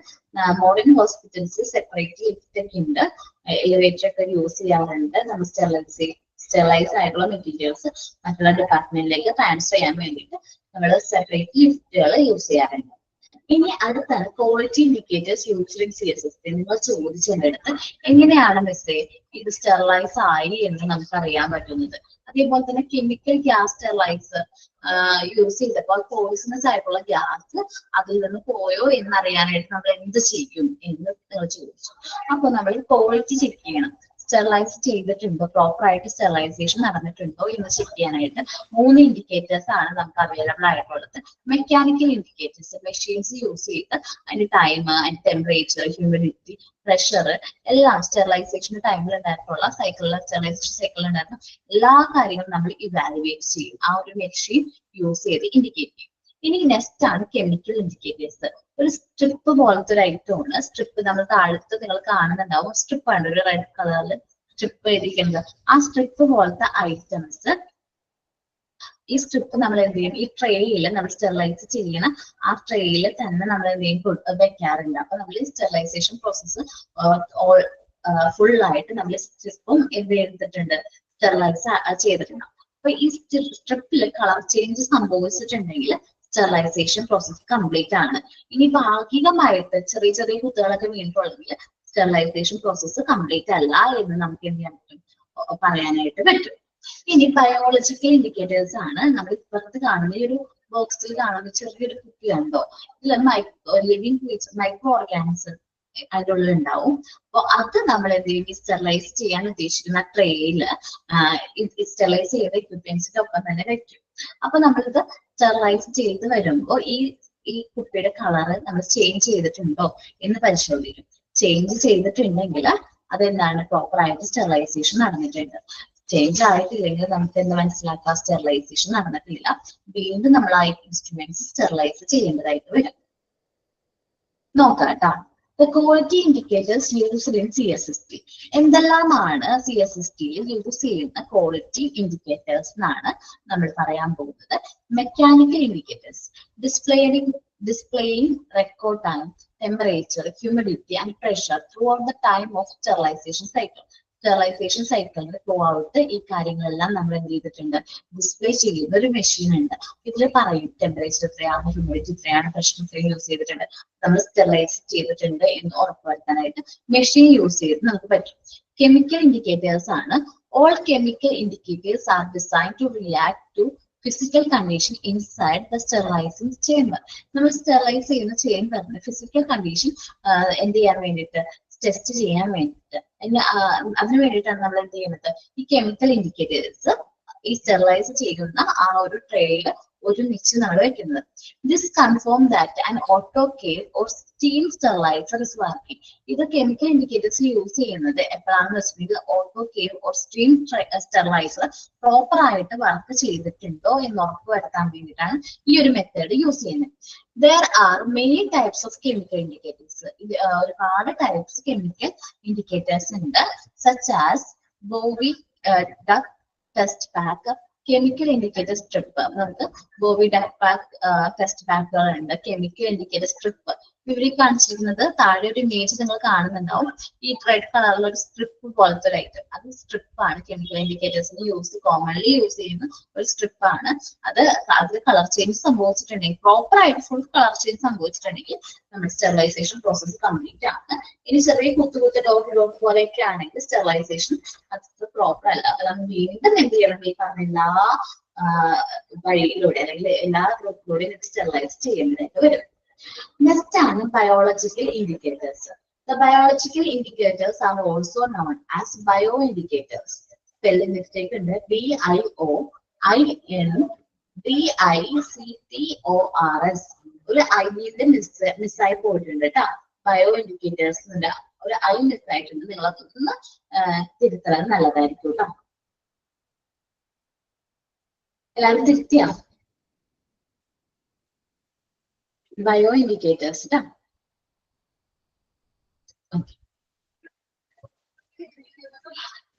മോഡേൺ ഹോസ്പിറ്റൽസ് സെപ്പറേറ്റ് ലിഫ്റ്റ് ഒക്കെ ഉണ്ട്, എലിവേറ്റർ ഒക്കെ യൂസ് ചെയ്യാറുണ്ട്. നമ്മൾ സ്റ്റെറിലൈസ് ആയിട്ടുള്ള മെറ്റീരിയൽസ് മറ്റുള്ള ഡിപ്പാർട്ട്മെന്റിലേക്ക് ട്രാൻസ്ഫർ ചെയ്യാൻ വേണ്ടിയിട്ട് നമ്മൾ സെപ്പറേറ്റ് ലിഫ്റ്റുകൾ യൂസ് ചെയ്യാറുണ്ട്. ഇനി അടുത്താണ് quality indicators used in CSST. നിങ്ങൾ ചോദിച്ചതിന്റെ അടുത്ത് എങ്ങനെയാണ് മിസ്സേ ഇത് സ്റ്റെറിലൈസ് ആയി എന്ന് നമുക്ക് അറിയാൻ പറ്റുന്നത്? അതേപോലെ തന്നെ കെമിക്കൽ ഗ്യാസ് സ്റ്റെറിലൈസർ യൂസ് ചെയ്തപ്പോൾ പോയിസണസ് ആയിട്ടുള്ള ഗ്യാസ് അതിൽ നിന്ന് പോയോ എന്നറിയാനായിട്ട് നമ്മൾ എന്ത് ചെയ്യും എന്ന് നിങ്ങൾ ചോദിച്ചു. അപ്പൊ നമ്മൾ ക്വാളിറ്റി ചെക്ക് ചെയ്യണം. സ്റ്റെറിലൈസ് ചെയ്തിട്ടുണ്ടോ, പ്രോപ്പർ ആയിട്ട് സ്റ്റെറിലൈസേഷൻ നടന്നിട്ടുണ്ടോ എന്ന് ചെക്ക് ചെയ്യാനായിട്ട് 3 ഇൻഡിക്കേറ്റേഴ്സ് ആണ് നമുക്ക് അവൈലബിൾ ആയിട്ടുള്ളത്. മെക്കാനിക്കൽ ഇൻഡിക്കേറ്റേഴ്സ്, മെഷീൻസ് യൂസ് ചെയ്ത് അതിന്റെ ടൈം, അതിന്റെ ടെമ്പറേച്ചർ, ഹ്യൂമിഡിറ്റി, പ്രഷർ എല്ലാം സ്റ്റെറിലൈസേഷൻ ടൈമിൽ ഉണ്ടായിട്ടുള്ള സ്റ്റെറിലൈസേഷൻ സൈക്കിളിൽ ഉണ്ടായിരുന്ന എല്ലാ കാര്യങ്ങളും നമ്മൾ ഇവാലുവേറ്റ് ചെയ്യും. ആ ഒരു മെഷീൻ യൂസ് ചെയ്ത് ഇൻഡിക്കേറ്റ് ചെയ്യും. ഇനി നെക്സ്റ്റ് ആണ് കെമിക്കൽ ഇൻഡിക്കേറ്റേഴ്സ്. ഒരു സ്ട്രിപ്പ് പോലത്തെ ഒരു ഐറ്റം ആണ്. സ്ട്രിപ്പ് നമ്മൾ താഴത്ത് നിങ്ങൾ കാണുന്നുണ്ടാവും. സ്ട്രിപ്പ് ആണ്, ഒരു റെഡ് കളറിൽ സ്ട്രിപ്പ് എഴുതിയിരിക്കുന്നത്. ആ സ്ട്രിപ്പ് പോലത്തെ ഐറ്റംസ്, ഈ സ്ട്രിപ്പ് നമ്മൾ എന്ത് ചെയ്യും? ഈ ട്രേയിൽ നമ്മൾ സ്റ്റെറിലൈസ് ചെയ്യണ ആ ട്രേയിൽ തന്നെ നമ്മൾ എന്ത് ചെയ്യും? വെക്കാറുണ്ട്. അപ്പൊ നമ്മൾ ഈ സ്റ്റെറിലൈസേഷൻ പ്രോസസ്സ് ഫുൾ ആയിട്ട് നമ്മൾ സ്ട്രിപ്പും എന്ത് ചെയ്തിട്ടുണ്ട്? സ്റ്റെറിലൈസ് ചെയ്തിട്ടുണ്ട്. അപ്പൊ ഈ സ്ട്രിപ്പിൽ കളർ ചേഞ്ച് സംഭവിച്ചിട്ടുണ്ടെങ്കിൽ സ്റ്റെറിലൈസേഷൻ പ്രോസസ് കംപ്ലീറ്റ് ആണ്. ഇനി ഭാഗികമായിട്ട് ചെറിയ ചെറിയ കുത്തുകളൊക്കെ വീണിട്ടുണ്ടെങ്കിൽ സ്റ്റെറിലൈസേഷൻ പ്രോസസ് കംപ്ലീറ്റ് അല്ല എന്ന് നമുക്ക് എന്ത് ചെയ്യാൻ പറ്റും? പറയാനായിട്ട് പറ്റും. ഇനി ബയോളജിക്കൽ ഇൻഡിക്കേറ്റേഴ്സ് ആണ്. നമ്മൾ ഇപ്പുറത്ത് കാണുന്ന ഈ ഒരു ബോക്സിൽ കാണുന്ന ചെറിയൊരു കുപ്പി കണ്ടോ? ഇതിൽ മൈക്രോ ഓർഗാനിസം അതിൻ്റെ ഉള്ളിൽ ഉണ്ടാവും. അപ്പൊ അത് നമ്മൾ എന്ത് ചെയ്യും? സ്റ്റെറിലൈസ് ചെയ്യാൻ ഉദ്ദേശിക്കുന്ന ട്രേയിൽ സ്റ്റെറിലൈസ് ചെയ്ത എക്യുപ്മെന്റ്സിന്റെ ഒപ്പം തന്നെ വെക്കും. അപ്പൊ നമ്മളിത് സ്റ്റെറിലൈസ് ചെയ്ത് വരുമ്പോൾ ഈ കുപ്പിയുടെ കളറ് നമ്മൾ ചേഞ്ച് ചെയ്തിട്ടുണ്ടോ എന്ന് പരിശോധിക്കും. ചേഞ്ച് ചെയ്തിട്ടുണ്ടെങ്കിൽ അതെന്താണ്? പ്രോപ്പർ ആയിട്ട് സ്റ്റെറിലൈസേഷൻ നടന്നിട്ടുണ്ട്. ചേഞ്ച് ആയിട്ടില്ലെങ്കിൽ നമുക്ക് എന്ത് മനസ്സിലാക്കാം? സ്റ്റെറിലൈസേഷൻ നടന്നിട്ടില്ല. വീണ്ടും നമ്മൾ ആ ഇൻസ്ട്രുമെന്റ്സ് സ്റ്റെറിലൈസ് ചെയ്യേണ്ടതായിട്ട് വരും. നോക്കാം കേട്ടോ. The quality indicators used in CSST. എന്തെല്ലാമാണ് CSSTയിൽ യൂസ് ചെയ്യുന്ന ക്വാളിറ്റി ഇൻഡിക്കേറ്റേഴ്സ് എന്നാണ് നമ്മൾ പറയാൻ പോകുന്നത്. Mechanical indicators, displaying record time, temperature, humidity and pressure throughout the time of sterilization cycle. Sterilisation സൈക്കിളിൽ ത്രൂ ഔട്ട് ഈ കാര്യങ്ങളെല്ലാം നമ്മൾ എന്ത് ചെയ്തിട്ടുണ്ട്? ഡിസ്പ്ലേ ചെയ്യുന്ന ഒരു മെഷീൻ ഉണ്ട്. ഇതിൽ പറയും ടെമ്പറേച്ചർ എത്രയാണ്, ഹ്യൂമിഡിറ്റി എത്രയാണ്, പ്രഷർ എത്രയും യൂസ് ചെയ്തിട്ടുണ്ട്, നമ്മൾ സ്റ്റെറിലൈസ് ചെയ്തിട്ടുണ്ട് എന്ന് ഉറപ്പുവരുത്താനായിട്ട് മെഷീൻ യൂസ് ചെയ്ത് നമുക്ക് പറ്റും. കെമിക്കൽ ഇൻഡിക്കേറ്റേഴ്സ് ആണ്. All chemical indicators are design to react to physical condition inside the sterilising chamber. നമ്മൾ സ്റ്റെറിലൈസ് ചെയ്യുന്ന ചേംബറിന് ഫിസിക്കൽ കണ്ടീഷൻ എന്ത് ചെയ്യാൻ വേണ്ടിയിട്ട്? ടെസ്റ്റ് ചെയ്യാൻ വേണ്ടിയിട്ട്. അതിന് വേണ്ടിയിട്ടാണ് നമ്മൾ എന്ത് ചെയ്യുന്നത്? ഈ കെമിക്കൽ ഇൻഡിക്കേറ്റേഴ്സ് ഈ സ്റ്റെറിലൈസ് ചെയ്യുന്ന ആ ഒരു ട്രേയിൽ ഒരുമിച്ച് നമ്മൾ വെക്കുന്നത്. This confirm that an autoclave or steam steriliser is working. ഇത് കെമിക്കൽ ഇൻഡിക്കേറ്റേഴ്സ് യൂസ് ചെയ്യുന്നത് എപ്പോഴാണെന്ന് വെച്ചിട്ടുണ്ടെങ്കിൽ autoclave or steam steriliser proper ആയിട്ട് വർക്ക് ചെയ്തിട്ടുണ്ടോ എന്ന് ഉറപ്പുവരുത്താൻ വേണ്ടിയിട്ടാണ് ഈ ഒരു മെത്തേഡ് യൂസ് ചെയ്യുന്നത്. There are many types of chemical indicators. ഒരുപാട് ടൈപ്സ് കെമിക്കൽ ഇൻഡിക്കേറ്റേഴ്സ് ഉണ്ട്. such as Bowie duct test pack, chemical indicator strip. നമുക്ക് ബോവി ഡക്ക് പാക്ക് ടെസ്റ്റ് പാക്കുകൾ ഉണ്ട്. കെമിക്കൽ ഇൻഡിക്കേറ്റർ സ്ട്രിപ്പ് ഇവിടെ കാണിച്ചിരിക്കുന്നത് താഴെ ഒരു ഇമേജ് നിങ്ങൾ കാണുന്നുണ്ടാവും. ഈ റെഡ് കളറിലുള്ള ഒരു സ്ട്രിപ്പ് പോലത്തെ ഒരു ഐറ്റം, അത് സ്ട്രിപ്പാണ്. കെമിക്കൽ ഇൻഡിക്കേറ്റേഴ്സിന് കോമൺലി യൂസ് ചെയ്യുന്ന ഒരു സ്ട്രിപ്പാണ്. അതിൽ കളർ ചേഞ്ച് സംഭവിച്ചിട്ടുണ്ടെങ്കിൽ, പ്രോപ്പർ ആയിട്ട് ഫുൾ കളർ ചേഞ്ച് സംഭവിച്ചിട്ടുണ്ടെങ്കിൽ നമ്മുടെ സ്റ്റെറിലൈസേഷൻ പ്രോസസ് കംപ്ലീറ്റ് ആണ്. ഇനി ചെറിയ കുത്തു ഡോട്ട് പോലെയൊക്കെ ആണെങ്കിൽ സ്റ്റെറിലൈസേഷൻ അത് പ്രോപ്പർ അല്ല. അപ്പൊ നമ്മൾ വീണ്ടും എന്ത് ചെയ്യണം? ഈ പറഞ്ഞ എല്ലാ വഴിയിലൂടെ അല്ലെങ്കിൽ എല്ലാ ഗ്രൂപ്പിലൂടെയും സ്റ്റെറിലൈസ് ചെയ്യേണ്ടതായിട്ട് വരും. നെക്സ്റ്റ് ആണ് biological indicators. The biological indicators are also known as bioindicators. Spelling mistake ഉണ്ട്. BIOINDICTORS. ഒരു ഐന്റെ മിസ്സായി പോയിട്ടുണ്ട് കേട്ടോ. ബയോ ഇൻഡിക്കേറ്റേഴ്സ് ഒരു ഐ മിസ്സായിട്ടുണ്ട്. നിങ്ങൾ അതൊന്ന് തിരുത്തലാൻ നല്ലതായിരിക്കും കേട്ടോ. എല്ലാവരും തിരുത്തിയാ? ബയോ ഇൻഡിക്കേറ്റേഴ്സ് കേട്ടോ. Okay.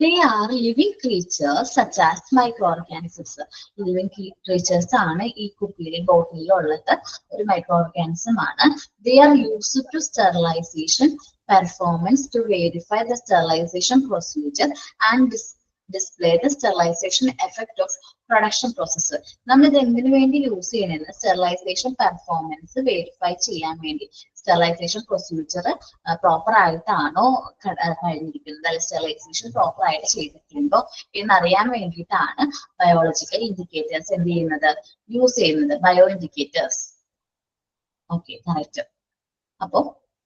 They are living creatures such as microorganisms. Living creatures ആണ് ഈ കുപ്പിയിലും ബോട്ടിലും ഉള്ളത്. ഒരു മൈക്രോ ഓർഗാനിസം ആണ്. They are used to sterilization performance to verify the sterilization procedure and display the sterilization effect of production process. നമ്മൾ ഇത് എന്തിനു വേണ്ടി use ചെയ്യണമെന്ന് സ്റ്റെറിലൈസേഷൻ പെർഫോമൻസ് വെരിഫൈ ചെയ്യാൻ വേണ്ടി, സ്റ്റെറിലൈസേഷൻ പ്രൊസീജിയർ പ്രോപ്പർ ആയിട്ടാണോ കഴിഞ്ഞിരിക്കുന്നത്, അല്ലെങ്കിൽ സ്റ്റെറിലൈസേഷൻ പ്രോപ്പർ ആയിട്ട് ചെയ്തിട്ടുണ്ടോ എന്നറിയാൻ വേണ്ടിയിട്ടാണ് ബയോളജിക്കൽ ഇൻഡിക്കേറ്റേഴ്സ് എന്ത് ചെയ്യുന്നത്, യൂസ് ചെയ്യുന്നത്. Bio indicators. Okay, correct. അപ്പോ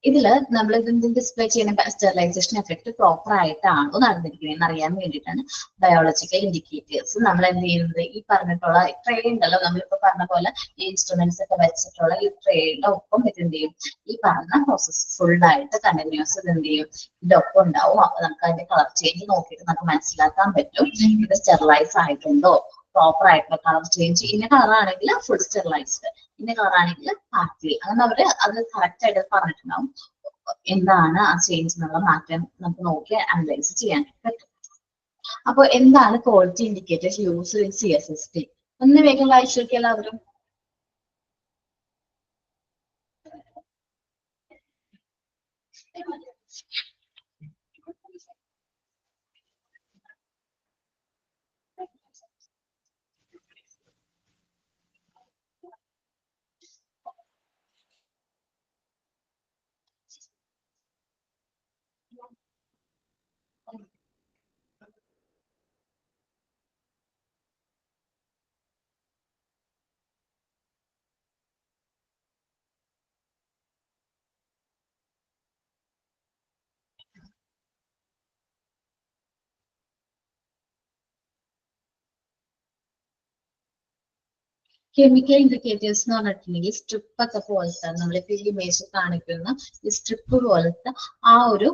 ഇതില് നമ്മൾ ഇതിന്റെ ഡിസ്പ്ലേ ചെയ്യുന്ന സ്റ്റെറിലൈസേഷൻ എഫക്ട് പ്രോപ്പർ ആയിട്ടാണോ നടന്നിരിക്കുന്നത് അറിയാൻ വേണ്ടിയിട്ടാണ് ബയോളജിക്കൽ ഇൻഡിക്കേറ്റേഴ്സ് നമ്മൾ എന്ത് ചെയ്യുന്നത്. ഈ പറഞ്ഞിട്ടുള്ള ട്രേ ഉണ്ടല്ലോ, നമ്മളിപ്പോ പറഞ്ഞ പോലെ ഈ ഇൻസ്ട്രുമെന്റ്സ് ഒക്കെ വെച്ചിട്ടുള്ള ഈ ട്രേയുടെ ഒപ്പം ഇത് എന്ത് ചെയ്യും, ഈ പറഞ്ഞ പ്രോസസ് ഫുള്ളായിട്ട് കണ്ടിന്യൂസ് ഇത് എന്ത് ചെയ്യും, ഇതൊപ്പം ഉണ്ടാവും. അപ്പൊ നമുക്ക് അതിന്റെ കളർ ചേഞ്ച് നോക്കിയിട്ട് നമുക്ക് മനസ്സിലാക്കാൻ പറ്റും ഇത് സ്റ്റെറിലൈസ് ആയിട്ടുണ്ടോ, പ്രോപ്പർ ആയിട്ടുള്ള കളർ ചേഞ്ച്. ഇന്ന കളറാണെങ്കിൽ ഫുൾ സ്റ്റെറിലൈസ്ഡ്, ഇന്ന കളറാണെങ്കിൽ പാർട്ടി. അങ്ങനെ അവര് അത് കറക്റ്റ് ആയിട്ട് പറഞ്ഞിട്ടുണ്ടാവും എന്താണ് ആ ചേഞ്ച് എന്നുള്ള മാറ്റം നമുക്ക് നോക്കി അനലൈസ് ചെയ്യാൻ പറ്റും. അപ്പൊ എന്താണ് quality indicators use in CSST? ഒന്ന് വേഗം വായിച്ചു നോക്കിയാൽ എല്ലാവരും. കെമിക്കൽ ഇൻഡിക്കേറ്റേഴ്സ് എന്ന് പറഞ്ഞിട്ടുണ്ടെങ്കിൽ സ്ട്രിപ്പ് ഒക്കെ പോലത്തെ നമ്മളിപ്പോ ഈ ഇമേജ് കാണിക്കുന്ന ഈ സ്ട്രിപ്പ് പോലത്തെ ആ ഒരു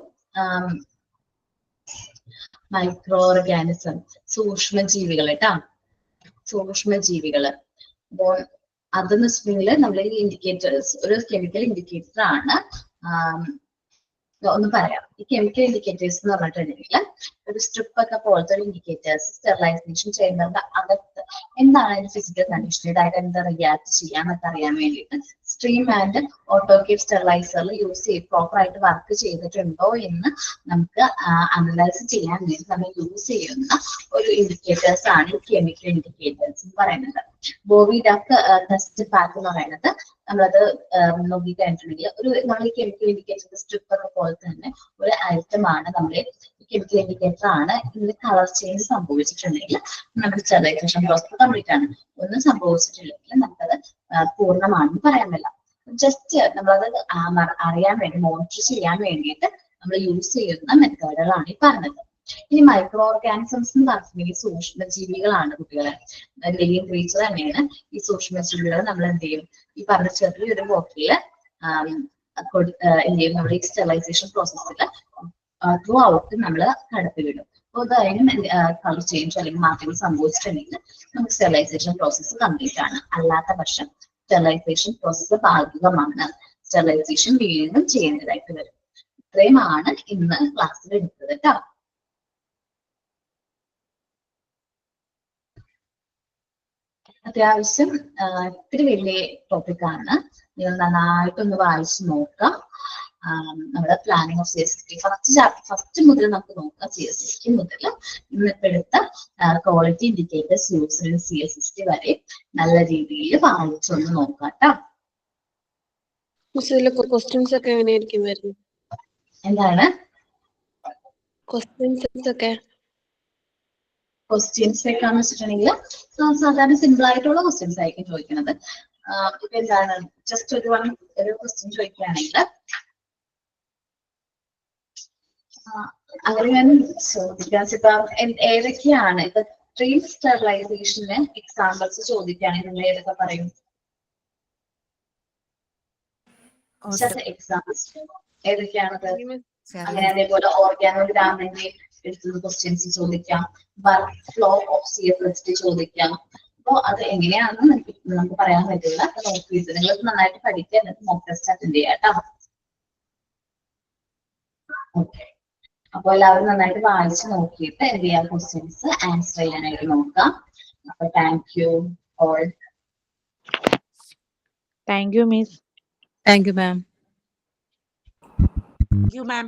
മൈക്രോ ഓർഗാനിസം, സൂക്ഷ്മജീവികൾ കേട്ടാ, സൂക്ഷ്മജീവികള്. അപ്പോൾ അതെന്ന് വെച്ചിട്ടുണ്ടെങ്കിൽ നമ്മളെ ഇൻഡിക്കേറ്റേഴ്സ് ഒരു കെമിക്കൽ ഇൻഡിക്കേറ്റർ ആണ്. ഒന്ന് പറയാം, ഈ കെമിക്കൽ ഇൻഡിക്കേറ്റേഴ്സ് എന്ന് പറഞ്ഞിട്ടുണ്ടെങ്കിൽ ഒരു സ്ട്രിപ്പ് ഒക്കെ പോലത്തെ ഒരു ഇൻഡിക്കേറ്റേഴ്സ് സ്റ്റെറിലൈസേഷൻ ചെയ്യുന്നവരുടെ അകത്ത് എന്താണ് അതിന്റെ ഫിസിക്കൽ കണ്ടീഷൻ, ഇതായിട്ട് എന്താ റിയാക്ട് ചെയ്യാന്നൊക്കെ അറിയാൻ വേണ്ടിയിട്ട് സ്ട്രീം ആൻഡ് ഓട്ടോകേവ് സ്റ്റെറിലൈസറിൽ യൂസ് ചെയ്ത് പ്രോപ്പർ ആയിട്ട് വർക്ക് ചെയ്തിട്ടുണ്ടോ എന്ന് നമുക്ക് അനലൈസ് ചെയ്യാൻ വേണ്ടി നമ്മൾ യൂസ് ചെയ്യുന്ന ഒരു ഇൻഡിക്കേറ്റേഴ്സ് ആണ് ഈ കെമിക്കൽ ഇൻഡിക്കേറ്റേഴ്സ് എന്ന് പറയുന്നത്. ബോവി ഡക്ക് ടെസ്റ്റ് പാക്ക് എന്ന് പറയുന്നത് നമ്മളത് നോക്കിക്കഴിഞ്ഞിട്ടുണ്ടെങ്കിൽ ഒരു നമ്മൾ ഈ കെമിക്കൽ ഇൻഡിക്കേറ്റർ സ്ട്രിപ്പ് ഒക്കെ പോലെ തന്നെ ഒരു ഐറ്റം ആണ്. നമ്മൾ കെമിക്കൽ ഇൻഡിക്കേറ്റർ ആണ്. ഇതിന് കളർ ചേഞ്ച് സംഭവിച്ചിട്ടുണ്ടെങ്കിൽ നമ്മുടെ സ്റ്റെറിലൈസേഷൻ പ്രോസസ് കംപ്ലീറ്റ് ആണ്. ഒന്നും സംഭവിച്ചിട്ടില്ലെങ്കിൽ നമുക്കത് പൂർണ്ണമാണെന്ന് പറയാൻ പറ്റില്ല. ജസ്റ്റ് നമ്മളത് അറിയാൻ വേണ്ടി, മോണിറ്റർ ചെയ്യാൻ വേണ്ടിയിട്ട് നമ്മൾ യൂസ് ചെയ്യുന്ന മെത്തേഡുകളാണ് ഈ പറഞ്ഞത്. ഇനി മൈക്രോ ഓർഗാനിസംസ് എന്ന് പറഞ്ഞിട്ടുണ്ടെങ്കിൽ സൂക്ഷ്മജീവികളാണ് കുട്ടികളെ. ലിവിങ് ക്രീച്ചർ തന്നെയാണ് ഈ സൂക്ഷ്മജീവികൾ. നമ്മൾ എന്ത് ചെയ്യും, ഈ പറഞ്ഞ ചെറിയൊരു ബോട്ടില് എന്ത് ചെയ്യും, നമ്മൾ ഈ സ്റ്റെറിലൈസേഷൻ പ്രോസസ്സിൽ ത്രൂ ഔട്ട് നമ്മൾ കടത്തി വിടും. അപ്പോൾ അതായാലും കളർ ചേഞ്ച് അല്ലെങ്കിൽ മാറ്റങ്ങൾ സംഭവിച്ചിട്ടുണ്ടെങ്കിൽ നമുക്ക് സ്റ്റെറിലൈസേഷൻ പ്രോസസ്സ് കംപ്ലീറ്റ് ആണ്. അല്ലാത്ത പക്ഷം സ്റ്റെറിലൈസേഷൻ പ്രോസസ്സ് ഭാഗികമാണ്. സ്റ്റെറിലൈസേഷൻ വീണ്ടും ചെയ്യേണ്ടതായിട്ട് വരും. ഇത്രയുമാണ് ഇന്ന് ക്ലാസ്സിൽ എടുത്തത് കേട്ടോ. അത്യാവശ്യം ഇത്തിരി വലിയ ടോപ്പിക്കാണ്. നിങ്ങൾ നന്നായിട്ടൊന്ന് വായിച്ചു നോക്കാം. നമ്മുടെ പ്ലാനിങ് ഓഫ് CSST ഫസ്റ്റ് മുതൽ നമുക്ക് നോക്കാം. CSST മുതൽ ഇന്നിപ്പോ എടുത്ത quality indicators use in CSST വരെ നല്ല രീതിയിൽ വായിച്ചൊന്ന് നോക്കാം കേട്ടോ. ക്വസ്റ്റ്യൻസ് ഒക്കെ എങ്ങനെയായിരിക്കും വരുന്നത്? എന്താണ് ക്വസ്റ്റ്യൻസ് ഒക്കെ ക്വസ്റ്റ്യൻസ് ഒക്കെയാന്ന് വെച്ചിട്ടുണ്ടെങ്കിൽ സാധാരണ സിമ്പിൾ ആയിട്ടുള്ള ക്വസ്റ്റ്യൻസ് ആയിരിക്കും ചോദിക്കുന്നത്. ഇപ്പൊ എന്താണ് ജസ്റ്റ് ഒരു ക്വസ്റ്റ്യൻ ചോദിക്കുകയാണെങ്കിൽ അങ്ങനെ ഞാൻ ചോദിക്കാൻ ഇപ്പൊ ഏതൊക്കെയാണ് ഇപ്പൊ ട്രീ സ്റ്റെറിലൈസേഷന് എക്സാമ്പിൾസ് ചോദിക്കുകയാണെങ്കിൽ നിങ്ങൾ ഏതൊക്കെ പറയും? എക്സാമ്പിൾസ് ഏതൊക്കെയാണത്? അങ്ങനെ അതേപോലെ ഓർഗാനോഗ്രാമിന്റെ എടുത്തുള്ള ക്വസ്റ്റ്യൻസ് ചോദിക്കാം, വർക്ക് ഫ്ലോ ഓഫ് CFST ചോദിക്കാം. അപ്പൊ അത് എങ്ങനെയാണെന്ന് നമുക്ക് പറയാൻ പറ്റില്ല. അത് നോക്കിയിട്ട് നിങ്ങൾ നന്നായിട്ട് പഠിക്കുക, എന്നിട്ട് മോക്ക് ടെസ്റ്റ് അറ്റൻഡ് ചെയ്യാം കേട്ടോ. ഓക്കെ, അപ്പൊ എല്ലാവരും നന്നായിട്ട് വായിച്ച് നോക്കിയിട്ട് എന്ത് ചെയ്യാം, ക്വസ്റ്റ്യൻസ് ആൻസർ ചെയ്യാനായിട്ട് നോക്കാം. അപ്പൊ thank you all. Thank you, Miss. Thank you, ma'am. Thank you, ma'am.